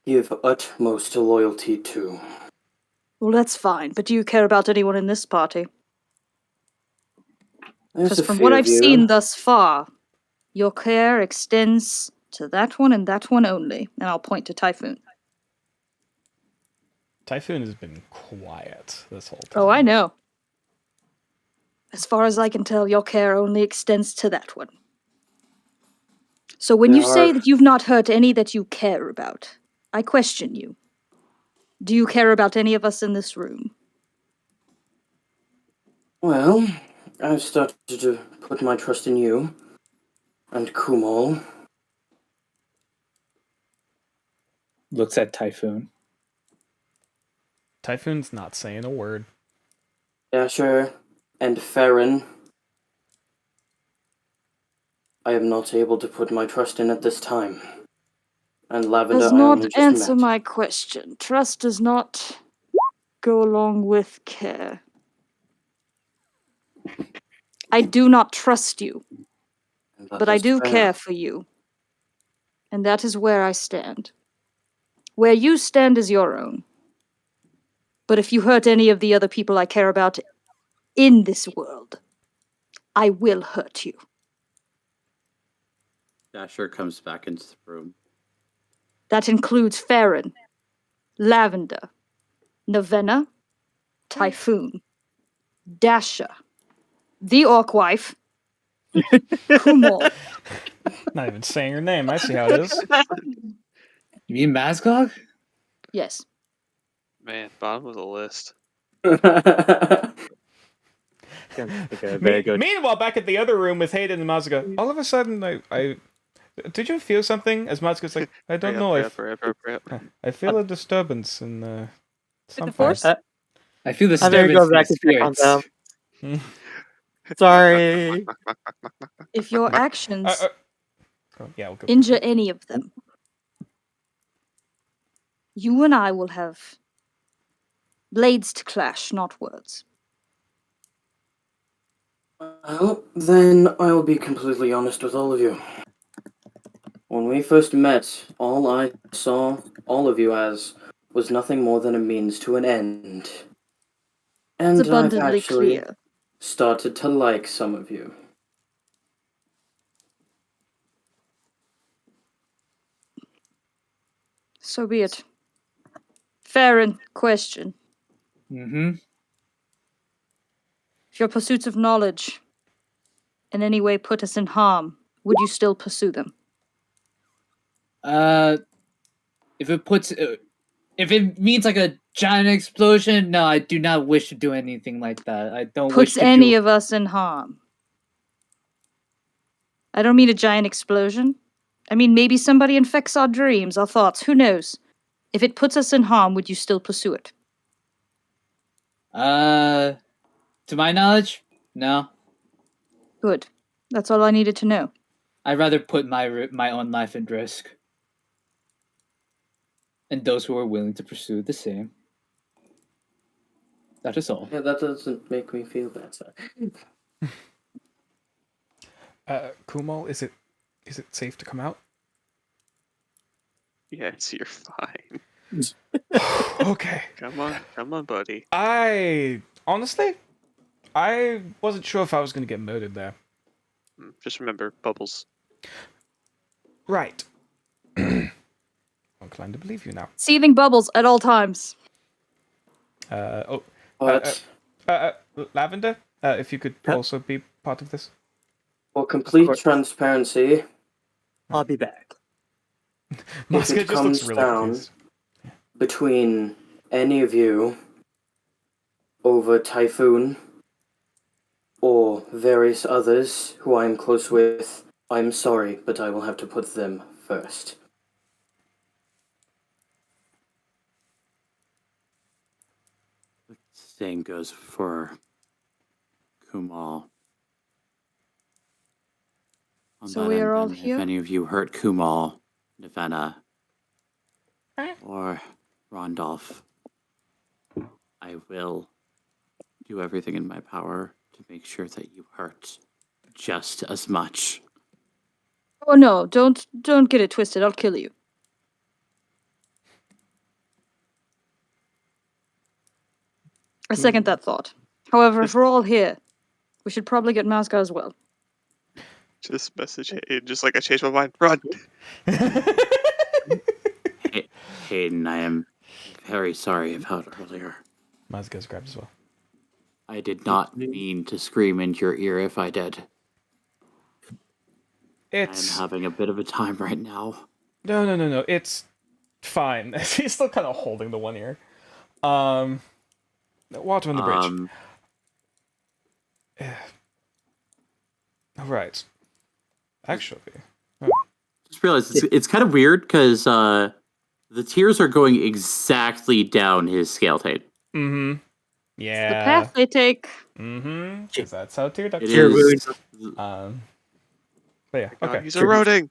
give utmost loyalty to. Well, that's fine, but do you care about anyone in this party? There's Because a from few what of I've you. seen thus far, your care extends to that one and that one only. And I'll point to Typhoon. Typhoon has been quiet this whole time. Oh, I know. As far as I can tell, your care only extends to that one. So when you There say are- that you've not hurt any that you care about, I question you. Do you care about any of us in this room? Well, I've started to put my trust in you. And Kumal. Looks at Typhoon. Typhoon's not saying a word. Dasher, and Farron. I am not able to put my trust in at this time. And Lavender, Does I not only just answer met. my question. Trust does not go along with care. I do not trust you, And that but I is do fair. care for you. And that is where I stand. Where you stand is your own. But if you hurt any of the other people I care about in this world, I will hurt you. Dasher comes back into the room. That includes Farron, Lavender, Navenna, Typhoon, Dasha, the Orc Wife, Kumal. Not even saying her name. I see how it is. You mean Mascog? Yes. Man, bottom of the list. Okay, very good. Meanwhile, back at the other room with Hayden and Mazga, all of a sudden, I did you feel something? As Mazga's like, I don't know. I feel a disturbance in the something. Force? I feel the I'm gonna go disturbance in the back and check on spirits. them. Sorry. If your actions Oh, yeah, we'll go. injure any of them, you and I will have blades to clash, not words. Well, then I will be completely honest with all of you. When we first met, all I saw all of you as was nothing more than a means to an end. It's And I've abundantly actually clear. started to like some of you. So be it. Farron, question. Mm-hmm. If your pursuits of knowledge in any way put us in harm, would you still pursue them? If it puts, if it means like a giant explosion, no, I do not wish to do anything like that. I don't wish Puts to any do. of us in harm. I don't mean a giant explosion. I mean maybe somebody infects our dreams, our thoughts, who knows? If it puts us in harm, would you still pursue it? To my knowledge, no. Good. That's all I needed to know. I'd rather put my own life at risk, and those who are willing to pursue the same. That is all. Yeah, that doesn't make me feel better. Kumal, is it safe to come out? Yes, you're fine. Okay. Come on, buddy. I honestly, I wasn't sure if I was gonna get murdered there. Just remember, bubbles. Right. I'm inclined to believe you now. Seething bubbles at all times. But Lavender, if you could also be part of this. for complete course. transparency, I'll be back. if it comes down between any of you over Typhoon or various others who I am close with, I'm sorry, but I will have to put them first. Same goes for Kumal. On So that we end, are all then, here? If any of you hurt Kumal, Navenna, or Rondolph, I will do everything in my power to make sure that you hurt just as much. Oh no, don't get it twisted. I'll kill you. I second that thought. However, if we're all here, we should probably get Masca as well. Just message Hayden, just like I changed my mind. Run! Hayden, I am very sorry about earlier. Mazga's grabbed as well. I did not mean to scream into your ear if I did. I'm having a bit of a time right now. No. It's fine. He's still kind of holding the one ear. Water on the bridge. Right. Actually. Just realized it's kind of weird because the tears are going exactly down his scale tape. Mm-hmm. The Yeah. path they take. Mm-hmm. Because that's how tear ducts It is. But yeah, God, okay. he's eroding.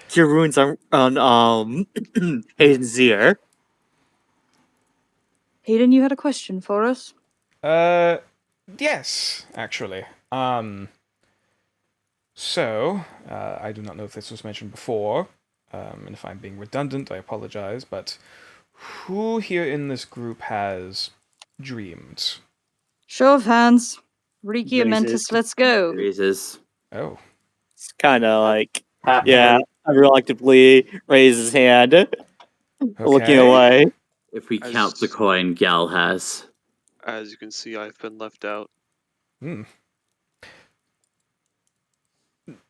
Cure Wounds on Hayden's ear. Hayden, you had a question for us? Yes, actually. So, I do not know if this was mentioned before, and if I'm being redundant, I apologize, but who here in this group has dreamed? Show of hands. Riki Raises. Amentus, let's go. Raises. Oh. It's kind of like, Half yeah, reluctantly raises his hand, looking Okay. away. If we As- count the coin Gal has. As you can see, I've been left out. Hmm.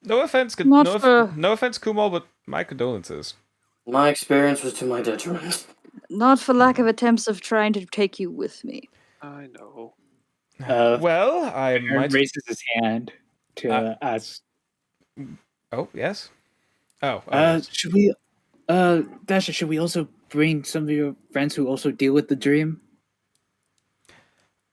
No offense, Not no, for- no offense, Kumal, but my condolences. My experience was to my detriment. Not for lack of attempts of trying to take you with me. I know. Well, I Aaron might. raises his hand to ask. Oh yes. Oh. Yes. Should we, Dasha? Should we also bring some of your friends who also deal with the dream?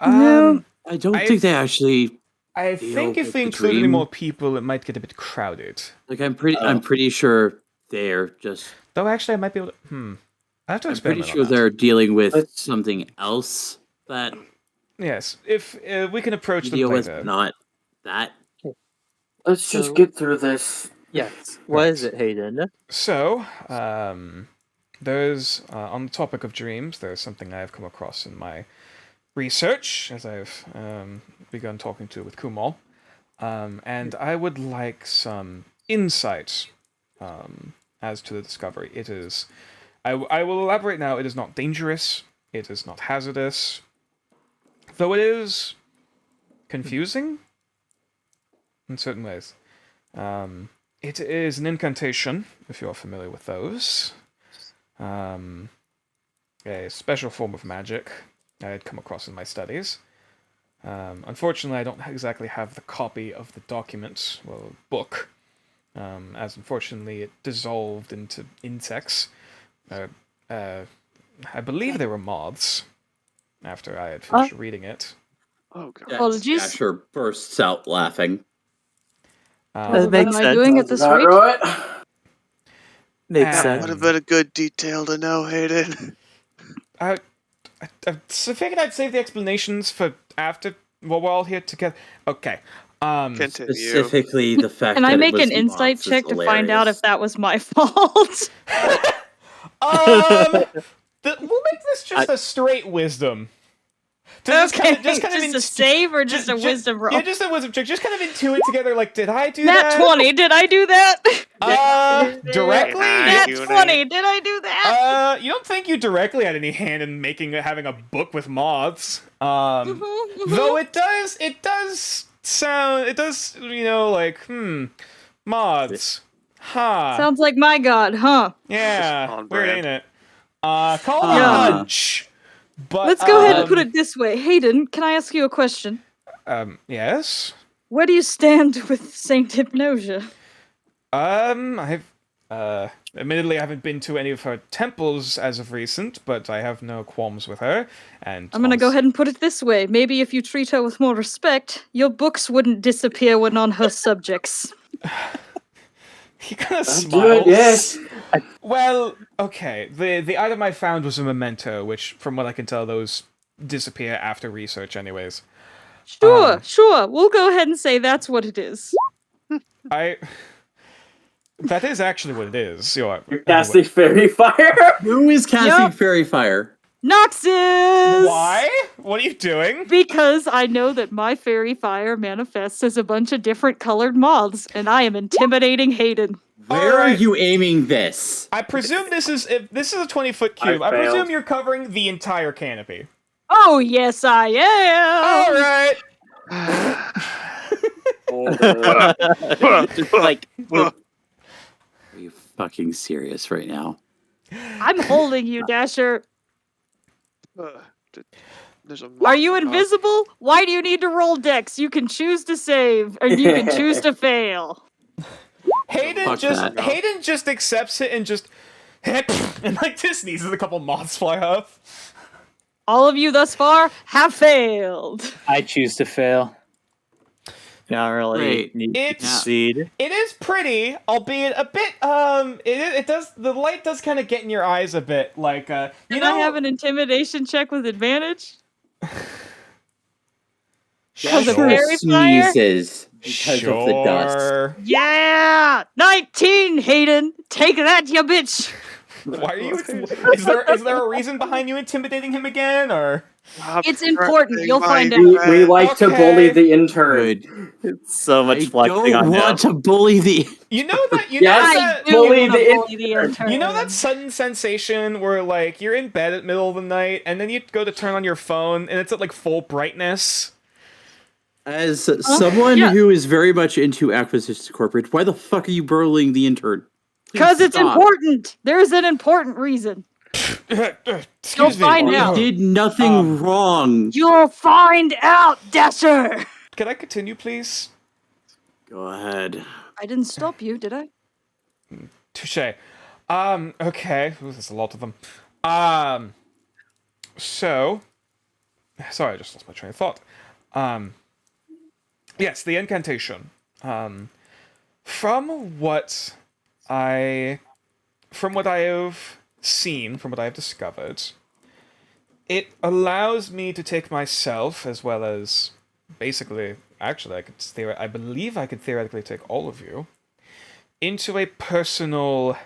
No. I don't I've- think they actually I deal think if with we the include any dream. more people, it might get a bit crowded. like. I'm pretty sure they're just. Though actually, I might be able to. I have to I'm experiment pretty on sure that. they're dealing with But- something else that Yes, if we can approach we them deal with, later. not that. Let's just So- get through this. Yes. What is it, Hayden? So, there's on the topic of dreams, there's something I've come across in my research as I've begun talking to with Kumal, and I would like some insight as to the discovery. It is, I will elaborate now. It is not dangerous. It is not hazardous, though it is confusing in certain ways. It is an incantation, if you're familiar with those. A special form of magic I had come across in my studies. Unfortunately, I don't exactly have the copy of the document, well, book, as unfortunately it dissolved into insects. I believe they were moths, after I had finished reading it. Oh god. Apologies. Dasher bursts out laughing. How That the makes am I sense. doing at this That rate? right? Makes Ah. sense. Would have been a good detail to know, Hayden. I so figured I'd save the explanations for after while we're all here together. Okay. Continue. Specifically, the fact Can that I it make was an insight moths is check to find out hilarious. if that was my fault? We'll make this just a straight wisdom. To just kind of, just a save or just a wisdom roll? Yeah, just a wisdom check. Just kind of intuit together. Like, did I do Nat that? 20, did I do that? Directly? Nat you 20, did I do that? You don't think you directly had any hand in having a book with moths? Though it does sound, like moths, huh? Sounds like my god, huh? Yeah, On weird, brand. ain't it? Call it a Yeah. hunch. But Let's go ahead and put it this way. Hayden, can I ask you a question? Yes. Where do you stand with Saint Hypnosia? I've admittedly I haven't been to any of her temples as of recent, but I have no qualms with her. And I'm gonna go ahead and put it this way. Maybe if you treat her with more respect, your books wouldn't disappear when on her subjects. He kind of I'll smiles. do it, yes. Well, okay. The item I found was a memento, which, from what I can tell, those disappear after research, anyways. Sure. We'll go ahead and say that's what it is. That is actually what it is. You're casting fairy fire. Who is casting Yup. fairy fire? Noxus! Why? What are you doing? Because I know that my fairy fire manifests as a bunch of different colored moths, and I am intimidating Hayden. Where are Alright. you aiming this? I presume if this is a 20-foot cube. I failed. presume you're covering the entire canopy. Oh, yes, I am! All right. Just like, Are you fucking serious right now? I'm holding you, Dasher. There's a Are you moth. invisible? Why do you need to roll dex? You can choose to save, or you can choose to fail. Fuck that. Hayden just accepts it and just and like just sneezes. A couple moths fly off. All of you thus far have failed. I choose to fail. Not really Great. need to It's- concede. It is pretty, albeit a bit. It does. The light does kind of get in your eyes a bit. Like, you Can know, I have an intimidation check with advantage? Sure. the fairy fire? sneezes because of the dust. Sure. Yeah! 19, Hayden! Take that, you bitch! Why are you? Is there a reason behind you intimidating him again, or? Stop It's important, threatening you'll my find out. We friend. like to Okay. bully the intern. Good. So much I flexing don't on want them. to bully the. You know that. You Yes, know I that. do bully wanna the bully the intern. You know that sudden sensation where, like, you're in bed at middle of the night, and then you go to turn on your phone, and it's at, like, full brightness? As someone Yeah. who is very much into acquisitions corporate, why the fuck are you bullying the intern? Please Because it's stop. important! There's an important reason. Excuse me. find They out. did nothing wrong. You'll find out, Dasher! Can I continue, please? Go ahead. I didn't stop you, did I? Touche. Okay. Ooh, there's a lot of them. So... Sorry, I just lost my train of thought. Yes, the incantation. From what I have seen, from what I have discovered, it allows me to take myself, as well as basically, actually, I believe I could theoretically take all of you, into a personal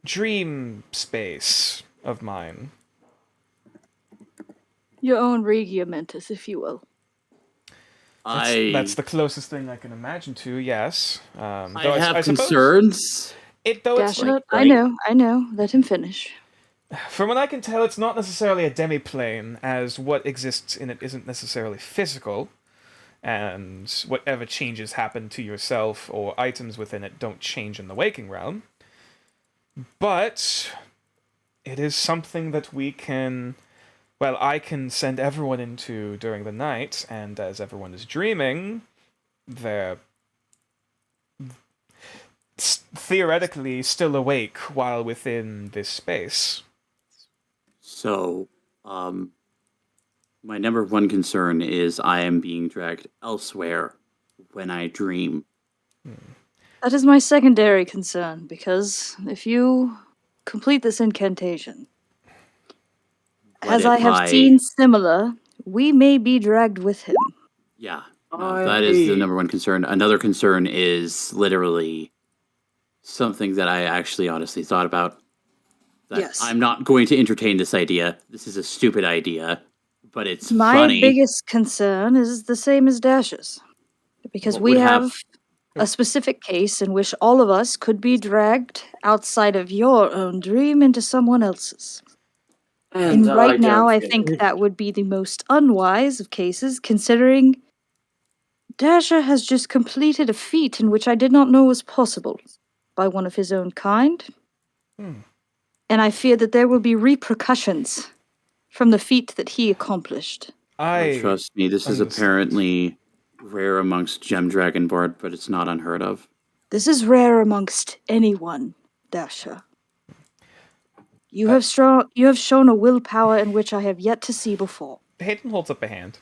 dream space of mine. Your own Regia Mentis, if you will. That's the closest thing I can imagine to, yes. Though I have suppose concerns. it's Dasher, I like- know. Let him finish. from what I can tell, it's not necessarily a demiplane, as what exists in it isn't necessarily physical, and whatever changes happen to yourself or items within it don't change in the waking realm. But it is something that we can... Well, I can send everyone into during the night, and as everyone is dreaming, they're theoretically still awake while within this space. So, my number one concern is I am being dragged elsewhere when I dream. That is my secondary concern, because if you complete this incantation, What as if I have seen similar, we may be dragged with him. Yeah, that is the number one concern. Another concern is literally something that I actually honestly thought about. That Yes. I'm not going to entertain this idea. This is a stupid idea, but it's My funny. biggest concern is the same as Dash's. Because What we would have a specific case in which all of us could be dragged outside of your own dream into someone else's. And right now, I think that would be the most unwise of cases, considering Dasher has just completed a feat in which I did not know was possible by one of his own kind. And I fear that there will be repercussions from the feat that he accomplished. Trust me, this is understand. apparently rare amongst Gem Dragonborn, but it's not unheard of. This is rare amongst anyone, Dasher. You have shown a willpower in which I have yet to see before. Hayden holds up a hand.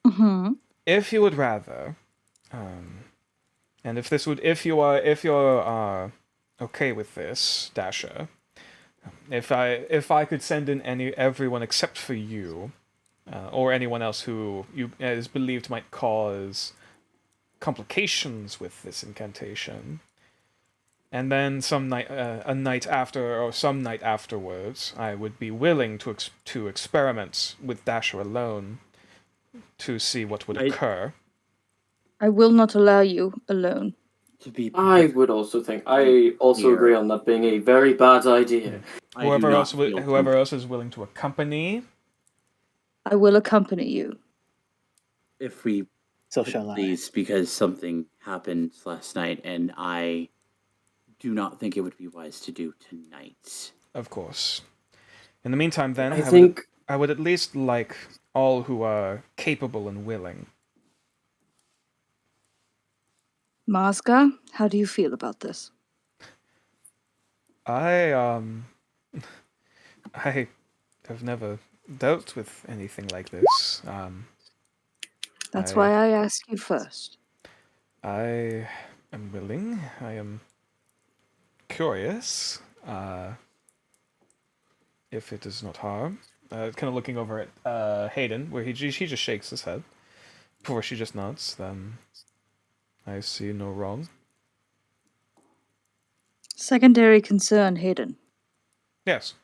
Mm-hmm. If you would rather, and if you're okay with this, Dasha, if I could send in everyone except for you, or anyone else who is believed might cause complications with this incantation, and then some night afterwards, I would be willing to experiment with Dasha alone to see what would occur. I will not allow you alone. I would also think. I also agree on that being a very bad idea. Whoever else is willing to accompany. I will accompany you. If we So shall I. please, because something happened last night, and I do not think it would be wise to do tonight. Of course. In the meantime, then, I would at least like all who are capable and willing. Mazga, how do you feel about this? I have never dealt with anything like this. yes. That's I- why I ask you first. I am willing. I am curious. If it does not harm. Kind of looking over at Hayden, where he just shakes his head before she just nods. Then I see no wrong. Secondary concern, Hayden. Yes.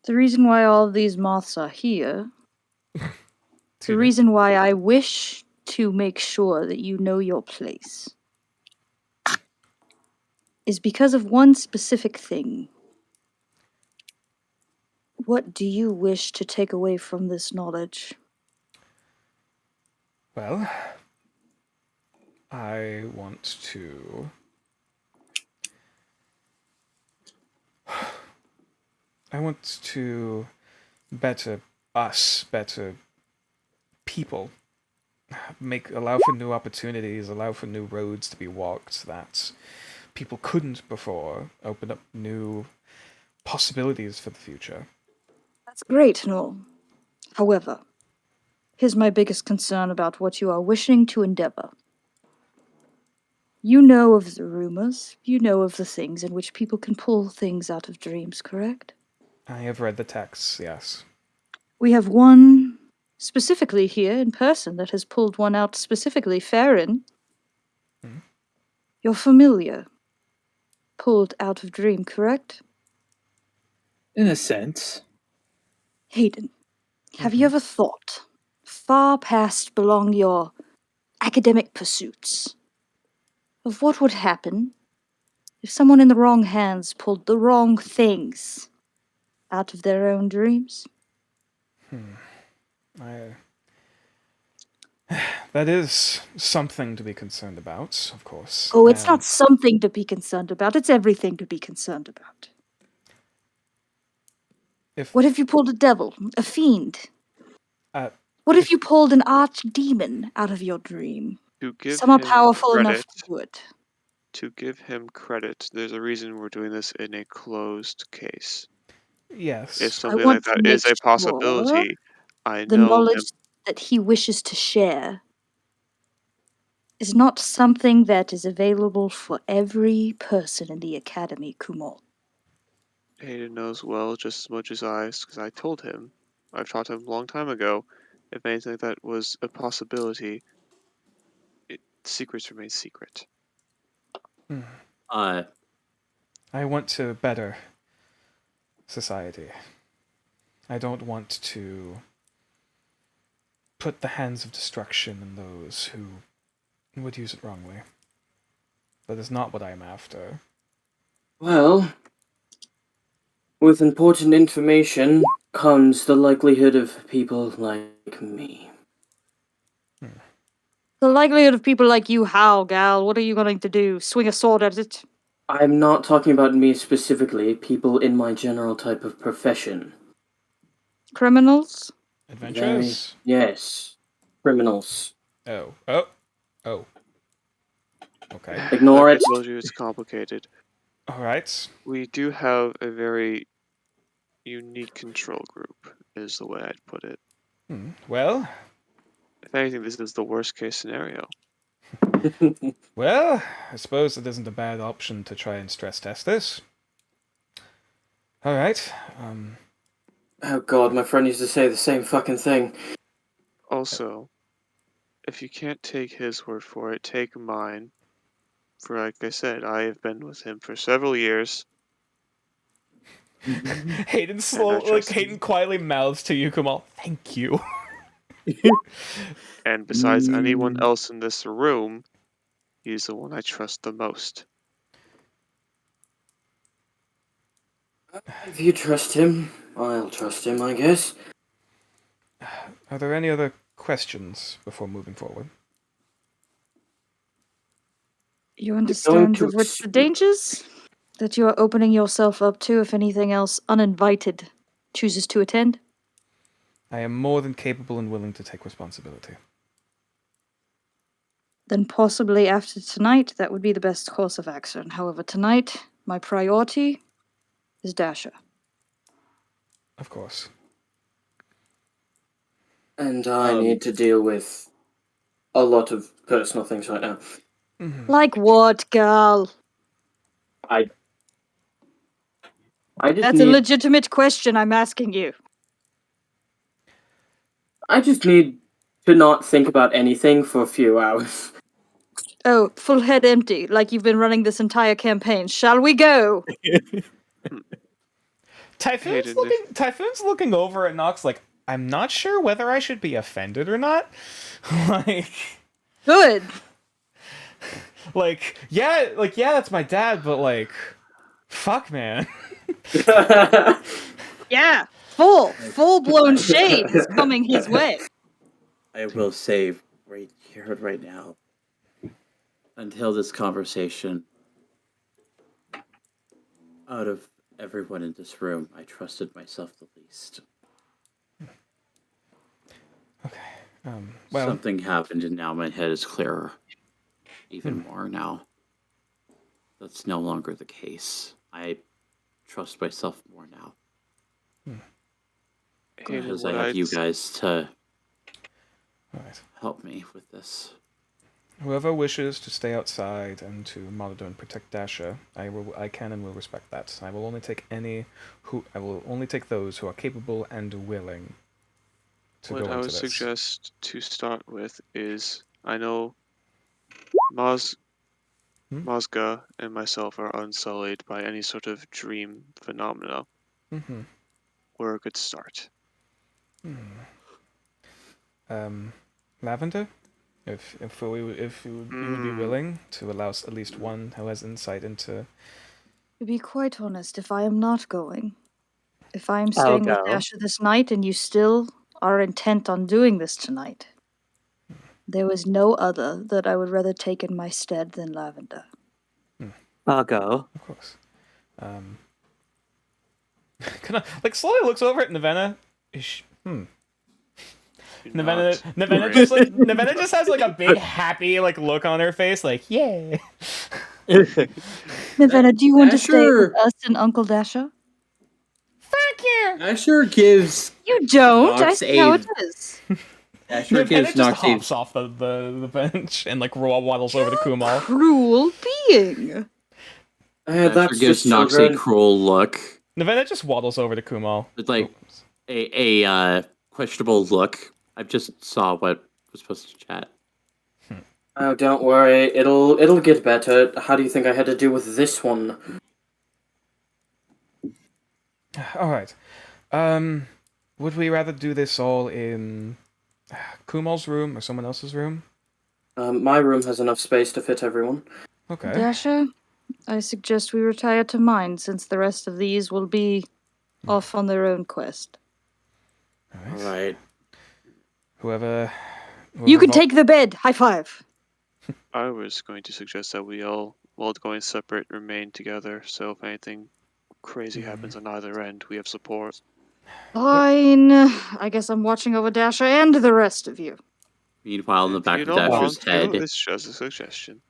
The reason why all of these moths are here, the Excuse me. reason why I wish to make sure that you know your place, is because of one specific thing. What do you wish to take away from this knowledge? Well, I want to. I want to better us, better people. Allow for new opportunities, allow for new roads to be walked that people couldn't before. Open up new possibilities for the future. That's great and all. However, here's my biggest concern about what you are wishing to endeavor. You know of the rumors, you know of the things in which people can pull things out of dreams, correct? I have read the texts, yes. We have one specifically here in person that has pulled one out specifically, Farron. Hmm? You're familiar. Pulled out of dream, correct? In a sense. Hayden, have you ever thought, far past belong your academic pursuits, of what would happen if someone in the wrong hands pulled the wrong things out of their own dreams? That is something to be concerned about, of course. Oh, it's not And something to be concerned about, it's everything to be concerned about. if What if you pulled a devil, a fiend? uh, What if you pulled an archdemon out of your dream? To give Some are him powerful enough credit, to do it. to give him credit, there's a reason we're doing this in a closed case. yes, If I something want like to that make is a sure possibility, I the know knowledge him. that he wishes to share is not something that is available for every person in the Academy, Kumal. Hayden knows well just as much as I, because I told him. I've taught him a long time ago. If anything like that was a possibility, secrets remain secret. Uh, I want to better society. I don't want to put the hands of destruction in those who would use it wrongly. That is not what I am after. Well, with important information comes the likelihood of people like me. The likelihood of people like you, how, gal? What are you going to do? Swing a sword at it? I'm not talking about me specifically, people in my general type of profession. Criminals? Adventurers? Yes. Criminals. Oh. Okay. Ignore Like it. I told you, it's complicated. Alright. We do have a very unique control group, is the way I'd put it. Well, If anything, this is the worst case scenario. I suppose it isn't a bad option to try and stress test this. Alright. Oh god, my friend used to say the same fucking thing. Also, if you can't take his word for it, take mine. For like I said, I have been with him for several years. Hayden trust him. Hayden quietly mouths to you, Kumal, thank you. And besides anyone else in this room, he's the one I trust the most. If you trust him, I'll trust him, I guess. Are there any other questions before moving forward? You understand of which the dangers that you are opening yourself up to if anything else uninvited chooses to attend? I am more than capable and willing to take responsibility. Then possibly after tonight, that would be the best course of action. However, tonight, my priority is Dasha. Of course. And I need to deal with a lot of personal things right now. Like what, girl? I just That's a need legitimate question I'm asking you. I just need to not think about anything for a few hours. Oh, full head empty, like you've been running this entire campaign. Shall we go? Typhoon's looking over at Nox like, I'm not sure whether I should be offended or not. Good. Yeah, that's my dad, but like, fuck, man. Yeah, full-blown shade is coming his way. I will save right here, right now, until this conversation. Out of everyone in this room, I trusted myself the least. Okay. Well, Something happened, and now my head is clearer. Even more now. That's no longer the case. I trust myself more now. Because I have you guys to help me with this. Whoever wishes to stay outside and to monitor and protect Dasha, I can and will respect that. I will only take those who are capable and willing to go into this. What I would suggest to start with is, I know Mazga and myself are unsullied by any sort of dream phenomena. Mm-hmm. We're a good start. Lavender, if you would be willing to allow at least one who has insight into. To be quite honest, if I am not going, if I am staying with Dasha this night and you still are intent on doing this tonight, there was no other that I would rather take in my stead than Lavender. I'll go. Of course. Kind of like slowly looks over at Nevena. Nevena just has like a big happy like look on her face, like yay. Nevena, do you want to stay with us and Uncle Dasha? Fuck you! Asher gives. You don't. I Nox see how it is. Asher Nevena gives just Nox hops off the bench and like waddles over to Kumal. Cruel being. Asher That's gives just Nox a children. cruel look. Nevena just waddles over to Kumal. It's like a questionable look. I just saw what was supposed to chat. Oh, don't worry. It'll get better. How do you think I had to deal with this one? All right. Would we rather do this all in Kumal's room or someone else's room? My room has enough space to fit everyone. Okay. Dasha, I suggest we retire to mine since the rest of these will be off on their own quest. All right. Whoever You can take the bed. High five. I was going to suggest that we all, while going separate, remain together. So if anything crazy happens on either end, we have support. Fine. I guess I'm watching over Dasha and the rest of you. Meanwhile, in the If back you of don't Dasher's want to, head, it's just a suggestion.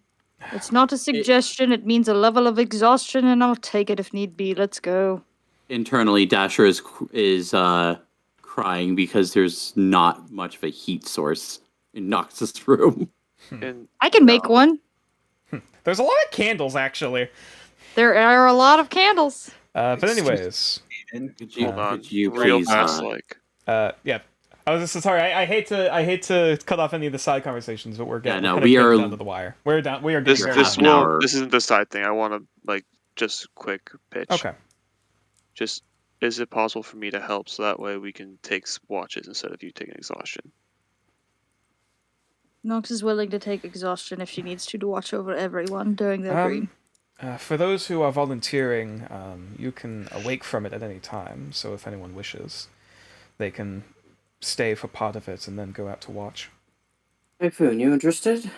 It's not a suggestion. It means a level of exhaustion, and I'll take it if need be. Let's go. internally, Dasher is crying because there's not much of a heat source in Nox's room. And I can make one. There's a lot of candles, actually. There are a lot of candles. But anyways, Could you real please? fast, like. yeah. I was just sorry. I hate to cut off any of the side conversations, but we're getting we are down to the wire. We are getting This very this down. will this isn't the side thing. I want to like just quick pitch. Okay. Just is it possible for me to help so that way we can take watches instead of you taking exhaustion? Nox is willing to take exhaustion if she needs to watch over everyone during their dream. For those who are volunteering, you can awake from it at any time. So if anyone wishes, they can stay for part of it and then go out to watch. Typhoon, you interested?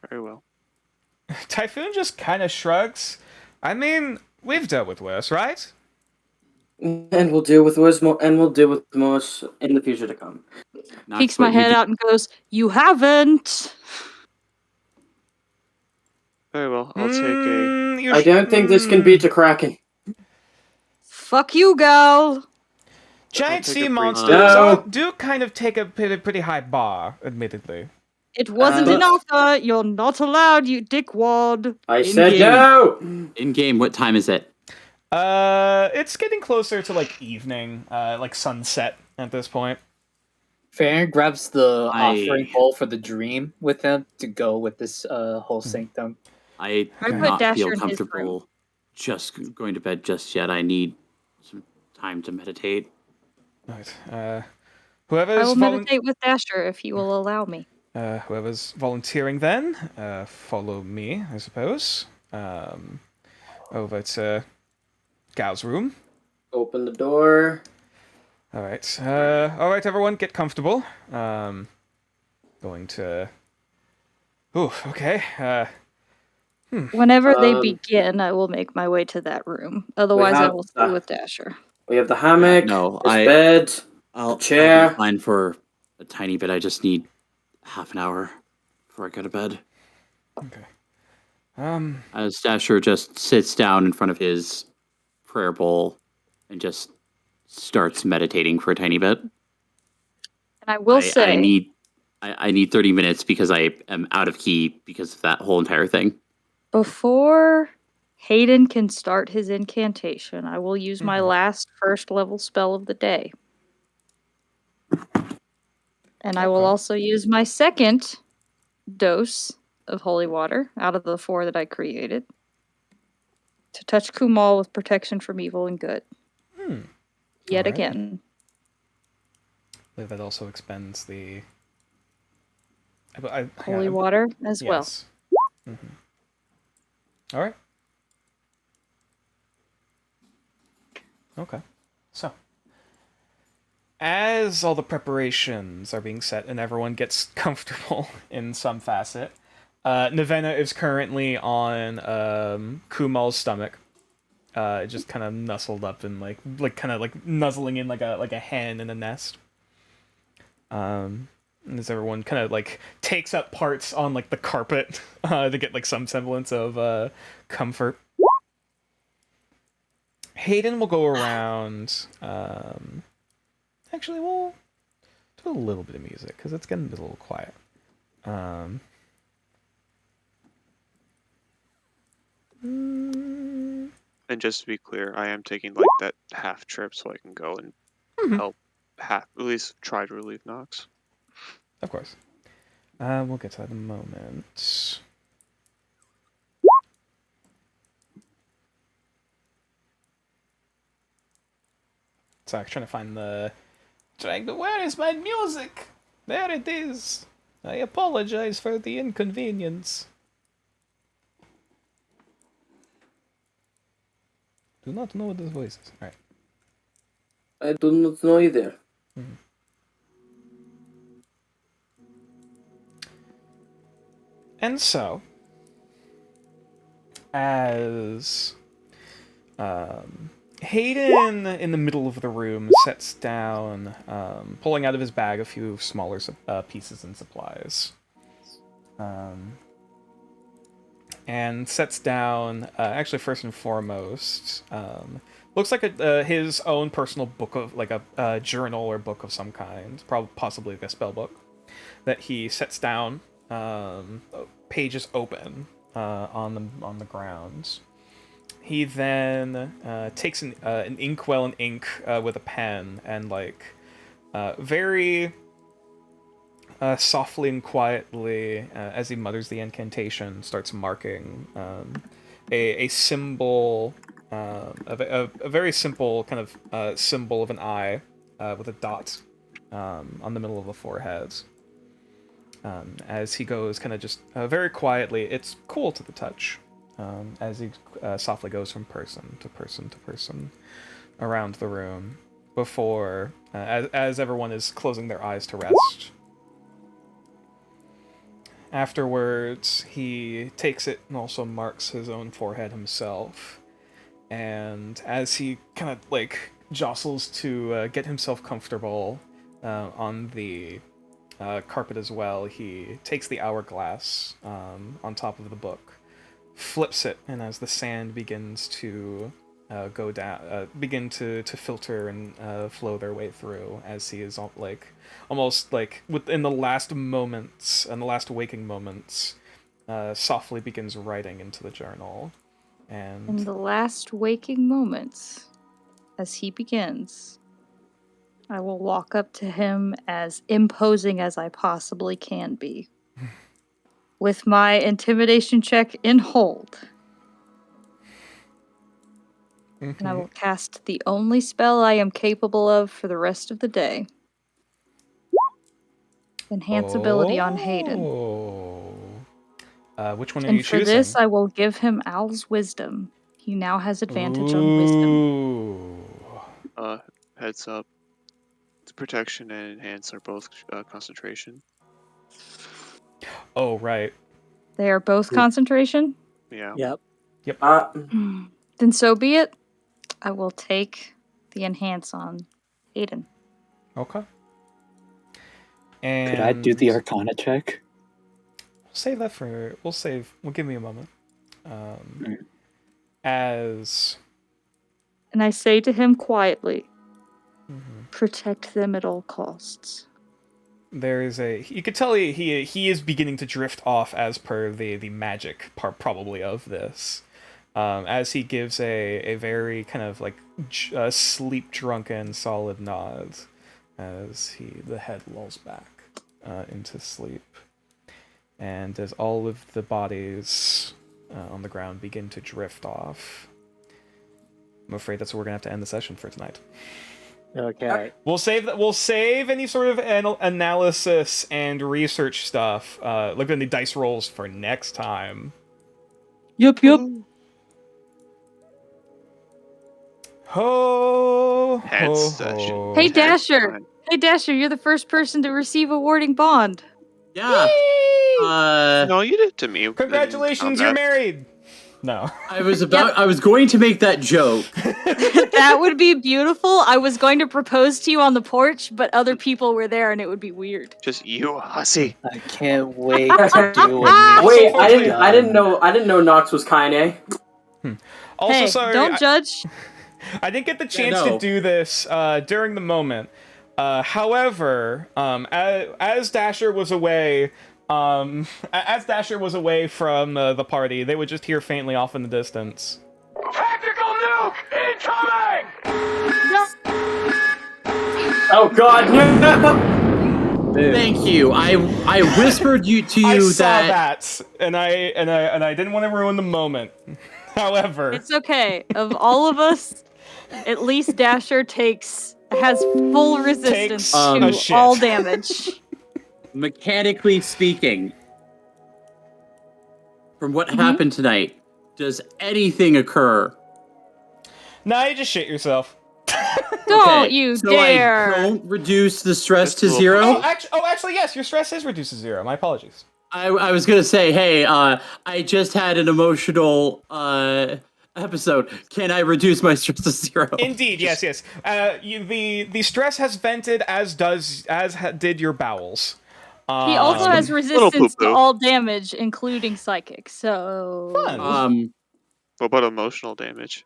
Very well. Typhoon just kind of shrugs. I mean, we've dealt with worse, right? And we'll deal with worse more, and we'll deal with worse in the future to come. Peeks my head out and goes, "You haven't." Very well. I'll take a. I don't think this can beat a Kraken. Fuck you, girl. Giant take sea a break. monsters No. do kind of take a pretty high bar, admittedly. It wasn't But- enough. You're not allowed, you dickwad. I In said game. no. In game, what time is it? It's getting closer to like evening, like sunset at this point. Farron grabs the I- offering bowl for the dream with him to go with this whole sanctum. I I do put not Dasher feel in his room. comfortable just going to bed just yet. I need some time to meditate. Right. I Whoever's will meditate with Dasher if you will allow me. whoever's volunteering then, follow me, I suppose. Over to Gao's room. Open the door. All right. All right, everyone, get comfortable. Going to. Ooh, okay. Whenever they Um, begin, I will make my way to that room. Otherwise, I have will stay the- with Dasher. We have the hammock. No, there's bed. I'll chair. be fine for a tiny bit. I just need half an hour before I go to bed. Okay. As Dasher just sits down in front of his prayer bowl and just starts meditating for a tiny bit. And I will say, I need 30 minutes because I am out of key because of that whole entire thing. before Hayden can start his incantation, I will use my last first level spell of the day. And I will Okay. also use my second dose of holy water out of the 4 that I created to touch Kumal with protection from evil and good. Yet Alright. again. I believe that also expends the. Holy water as well. Yes. Mm-hmm. All right. Okay. So, as all the preparations are being set and everyone gets comfortable in some facet, Nevena is currently on Kumal's stomach, just kind of nestled up and like kind of like nuzzling in like a hen in a nest. As everyone kind of like takes up parts on like the carpet to get like some semblance of comfort. Hayden will go around. Actually, we'll do a little bit of music because it's getting a little quiet. And just to be clear, I am taking like that half trip so I can go and help at least try to relieve Nox. Of course. We'll get to that in a moment. Sorry, I'm trying to find the. Where is my music? There it is. I apologize for the inconvenience. Do not know what this voice is. Alright. I do not know either. And so, as Hayden, in the middle of the room, sets down, pulling out of his bag a few smaller pieces and supplies, and sets down, actually first and foremost, looks like his own personal book of, like a journal or book of some kind, possibly like a spell book, that he sets down. Pages open on the ground. He then takes an inkwell and ink with a pen and very softly and quietly, as he mutters the incantation, starts marking a symbol, a very simple kind of symbol of an eye with a dot on the middle of the forehead. As he goes kind of just very quietly, it's cool to the touch, as he softly goes from person to person to person around the room before, as everyone is closing their eyes to rest. Afterwards, he takes it and also marks his own forehead himself, and as he kind of jostles to get himself comfortable on the carpet as well, he takes the hourglass on top of the book, flips it, and as the sand begins to go down, begin to filter and flow their way through as he is almost like within the last moments and the last waking moments, softly begins writing into the journal. In And the last waking moments, as he begins, I will walk up to him as imposing as I possibly can be. With my intimidation check in hold. And I will cast the only spell I am capable of for the rest of the day. Enhance ability on Hayden. Which one are And you for choosing? this, I will give him Owl's wisdom. He now has advantage on wisdom. Heads up. The protection and enhance are both concentration. Oh, right. They are both concentration? Yeah. Yep. Then so be it. I will take the enhance on Hayden. Okay. And Could I do the Arcana check? save that for... We'll give me a moment. As... And I say to him quietly, protect them at all costs. There is you could tell he is beginning to drift off as per the magic part probably of this, as he gives a very kind of like sleep drunken solid nod as the head lulls back into sleep, and as all of the bodies on the ground begin to drift off. I'm afraid that's where we're gonna have to end the session for tonight. Okay. We'll save any sort of analysis and research stuff, like any dice rolls for next time. Yup. Ho, Hence, ho. Hey, Hence Dasher! time. Hey, Dasher, you're the first person to receive a warding bond. Yeah. No, you did to me. in Congratulations, you're combat. married! No. I was going to make that joke. That would be beautiful. I was going to propose to you on the porch, but other people were there and it would be weird. Just you, hussy. I can't wait to do it. Wait, I didn't know Nox was Kaine. Also, Hey, sorry, don't judge. I didn't get the chance no. to do this during the moment. However, as Dasher was away, from the party, they would just hear faintly off in the distance. Tactical nuke incoming! Oh God, no! Thank you. I whispered to you I saw that. that, and I didn't want to ruin the moment. However, It's okay. Of all of us, at least Dasher has full resistance a to shit. all damage. Mechanically speaking, from what happened tonight, does anything occur? nah, you just shit yourself. Don't you so dare! I don't reduce the stress to That's zero. Oh, actually, yes, your stress is reduced to 0. My apologies. I was gonna say, hey, I just had an emotional episode. Can I reduce my stress to 0? Indeed, yes. The stress has vented, as did your bowels. He also has resistance to poo-poo. all damage, including psychic. So Fun. What about emotional damage?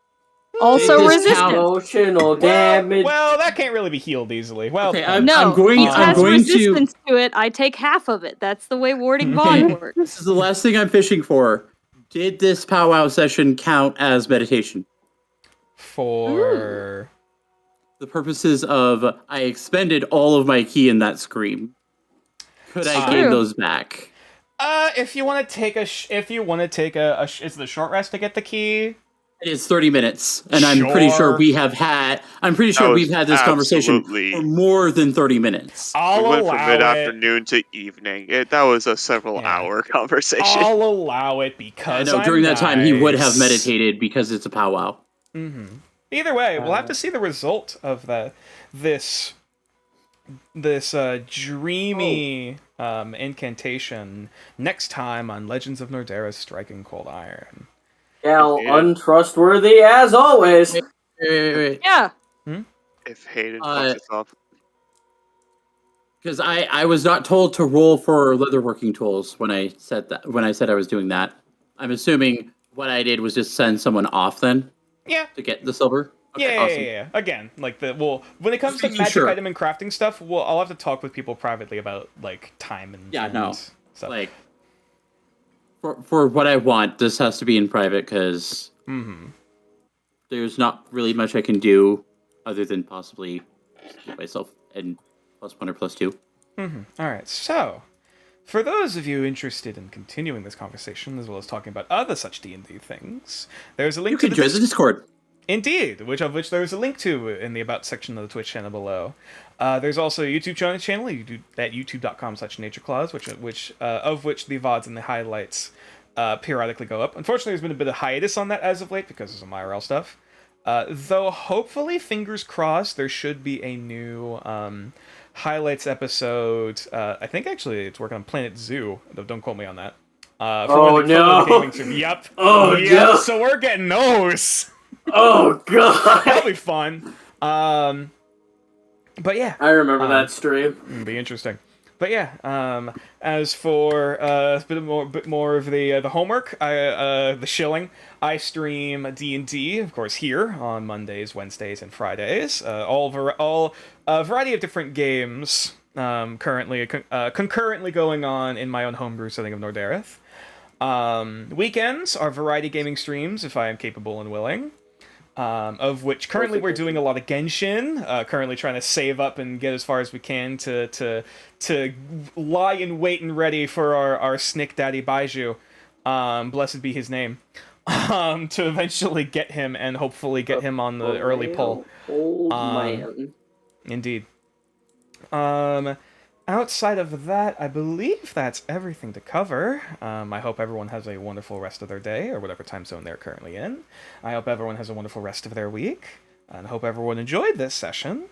also Did this resistant. count? Emotional damage. Well, that can't really be healed easily. Well, Okay, fun. No, I'm he going to. resistance to it. I take half of it. That's the way warding bond works. This is the last thing I'm fishing for. Did this powwow session count as meditation? For The purposes of I expended all of my ki in that scream. Could I gain True. those back? if you want to take it's the short rest to get the key. It is 30 minutes, and I'm pretty sure Sure. we've had this conversation Absolutely. for more than 30 minutes. I'll We went from allow mid-afternoon to evening. That was a several-hour conversation. I'll allow it I because know during that time he would have nice. meditated because it's a powwow. Either way, we'll have to see the result of this dreamy incantation next time on Legends of Nordera's Striking Cold Iron. Gal, untrustworthy as always. Wait. Yeah. If Hayden fucks us up. Because I was not told to roll for leatherworking tools when I said I was doing that. I'm assuming what I did was just send someone off then. Yeah. to get the silver? Okay, Yeah, awesome. yeah. Again, like when it comes Just to making magic sure. item and crafting stuff, I'll have to talk with people privately about like time and Yeah, no. stuff. Like, for what I want, this has to be in private because there's not really much I can do other than possibly keep myself in +1 or +2. All right, so for those of you interested in continuing this conversation as well as talking about other such D&D things, there's a link You to can join the Discord. Indeed, which there's a link to in the About section of the Twitch channel below. There's also a YouTube channel at youtube.com/natureclaws, which of which the VODs and the highlights periodically go up. Unfortunately, there's been a bit of hiatus on that as of late because of some IRL stuff. Though hopefully, fingers crossed, there should be a new highlights episode. I think actually it's working on Planet Zoo, though don't quote me on that. Oh, no. Gaming stream. Yep. Oh, yep. no. So we're getting those. Oh god. That'll be fun. But yeah, I remember that stream. it'll be interesting. But yeah, as for a bit more of the homework, the shilling, I stream D&D, of course, here on Mondays, Wednesdays, and Fridays. All a variety of different games currently concurrently going on in my own homebrew setting of Nordareth. Weekends are variety gaming streams, if I am capable and willing. Of which currently we're doing a lot of Genshin. Currently trying to save up and get as far as we can to lie in wait and ready for our Snick Daddy Baiju. Blessed be his name. To eventually get him and hopefully get him on the early pull. Old man. Indeed. Outside of that, I believe that's everything to cover. I hope everyone has a wonderful rest of their day, or whatever time zone they're currently in. I hope everyone has a wonderful rest of their week, and I hope everyone enjoyed this session.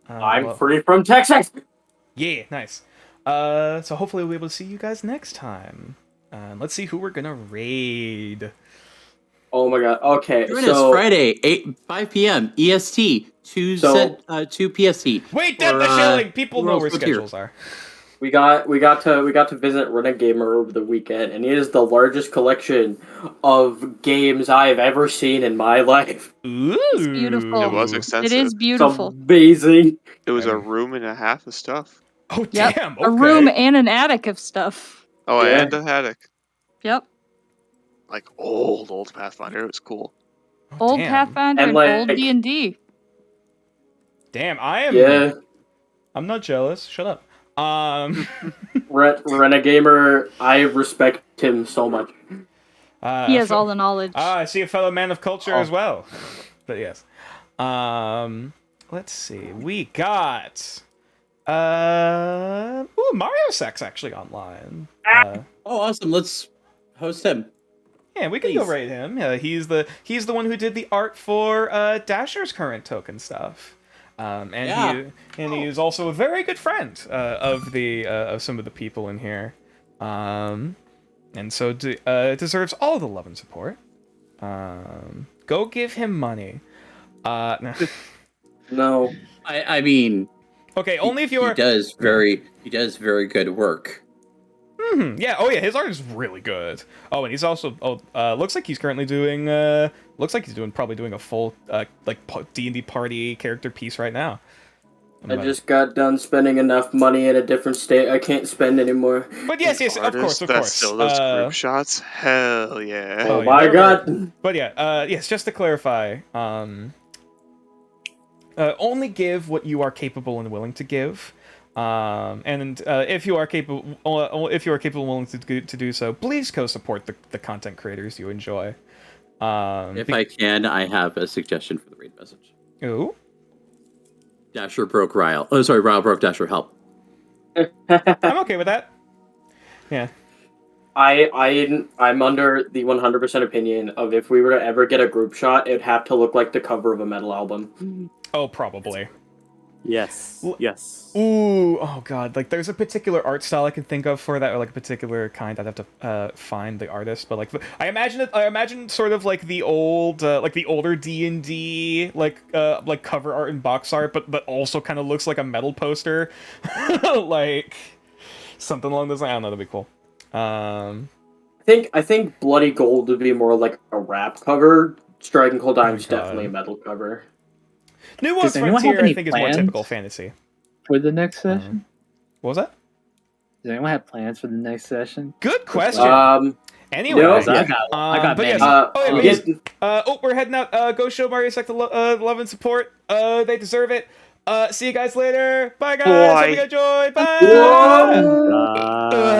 I'm free from Texas! Yeah, nice. So hopefully we'll be able to see you guys next time. Let's see who we're gonna raid. Oh my god, okay, Join so... us Friday, 5 p.m. EST, 2 PST. Wait, Dead the Shilling! People know where schedules are. We got to visit Renagamer over the weekend, and he has the largest collection of games I have ever seen in my life. Ooh. It's beautiful. It was extensive. It is beautiful. It's amazing. It was a room and a half of stuff. Oh, Yep. damn, okay. A room and an attic of stuff. Oh, Yeah. and a attic. Yep. Like old Pathfinder. It was cool. Old damn. Pathfinder And, and like- old D&D. Damn, I am... Yeah, I'm not jealous. Shut up. Renagamer, I respect him so much. He has all the knowledge. I see a fellow man of culture Oh. as well. But yes. Let's see. We got... Mario Sex actually online. Oh, awesome. Let's host him. Yeah, we can go Please. rate him. He's the one who did the art for Dasher's current token stuff. And he is also a very good friend of some of the people in here. And so deserves all the love and support. Go give him money. No. I mean, Okay, only if you are... he does very good work. Yeah, oh yeah, his art is really good. Oh, and he's also looks like he's currently doing probably doing a full D&D party character piece right now. I just got done spending enough money in a different state. I can't spend anymore. But yes, of course. That still does group shots. Hell yeah. Oh yeah, my they're god. But yeah, yes, just to clarify, only give what you are capable and willing to give. And if you are capable and willing to do so, please support the content creators you enjoy. If I can, I have a suggestion for the raid message. Ooh. Dasher broke Ryle. Oh, sorry, Ryle broke Dasher. Help. I'm okay with that. Yeah. I'm under the 100% opinion of if we were to ever get a group shot, it'd have to look like the cover of a metal album. Oh, probably. Yes. Yes. Ooh, oh god, like there's a particular art style I can think of for that, or like a particular kind. I'd have to find the artist, but like I imagine sort of like the old, like the older D&D, like cover art and box art, but also kind of looks like a metal poster, like something along those lines. I don't know, that'd be cool. I think Bloody Gold would be more like a rap cover Striking Cold Iron is God. definitely a metal cover. Nuance Does anyone have Frontier, I any think, is more plans? typical fantasy. For the next session? What was that? Does anyone have plans for the next session? Good question. Anyway, no. I got but yes. many. Oh, Get- we're heading out. Go show Mario Sector love and support. They deserve it. See you guys later. Bye, guys. Hope you enjoy. Bye. Whoa. Bye.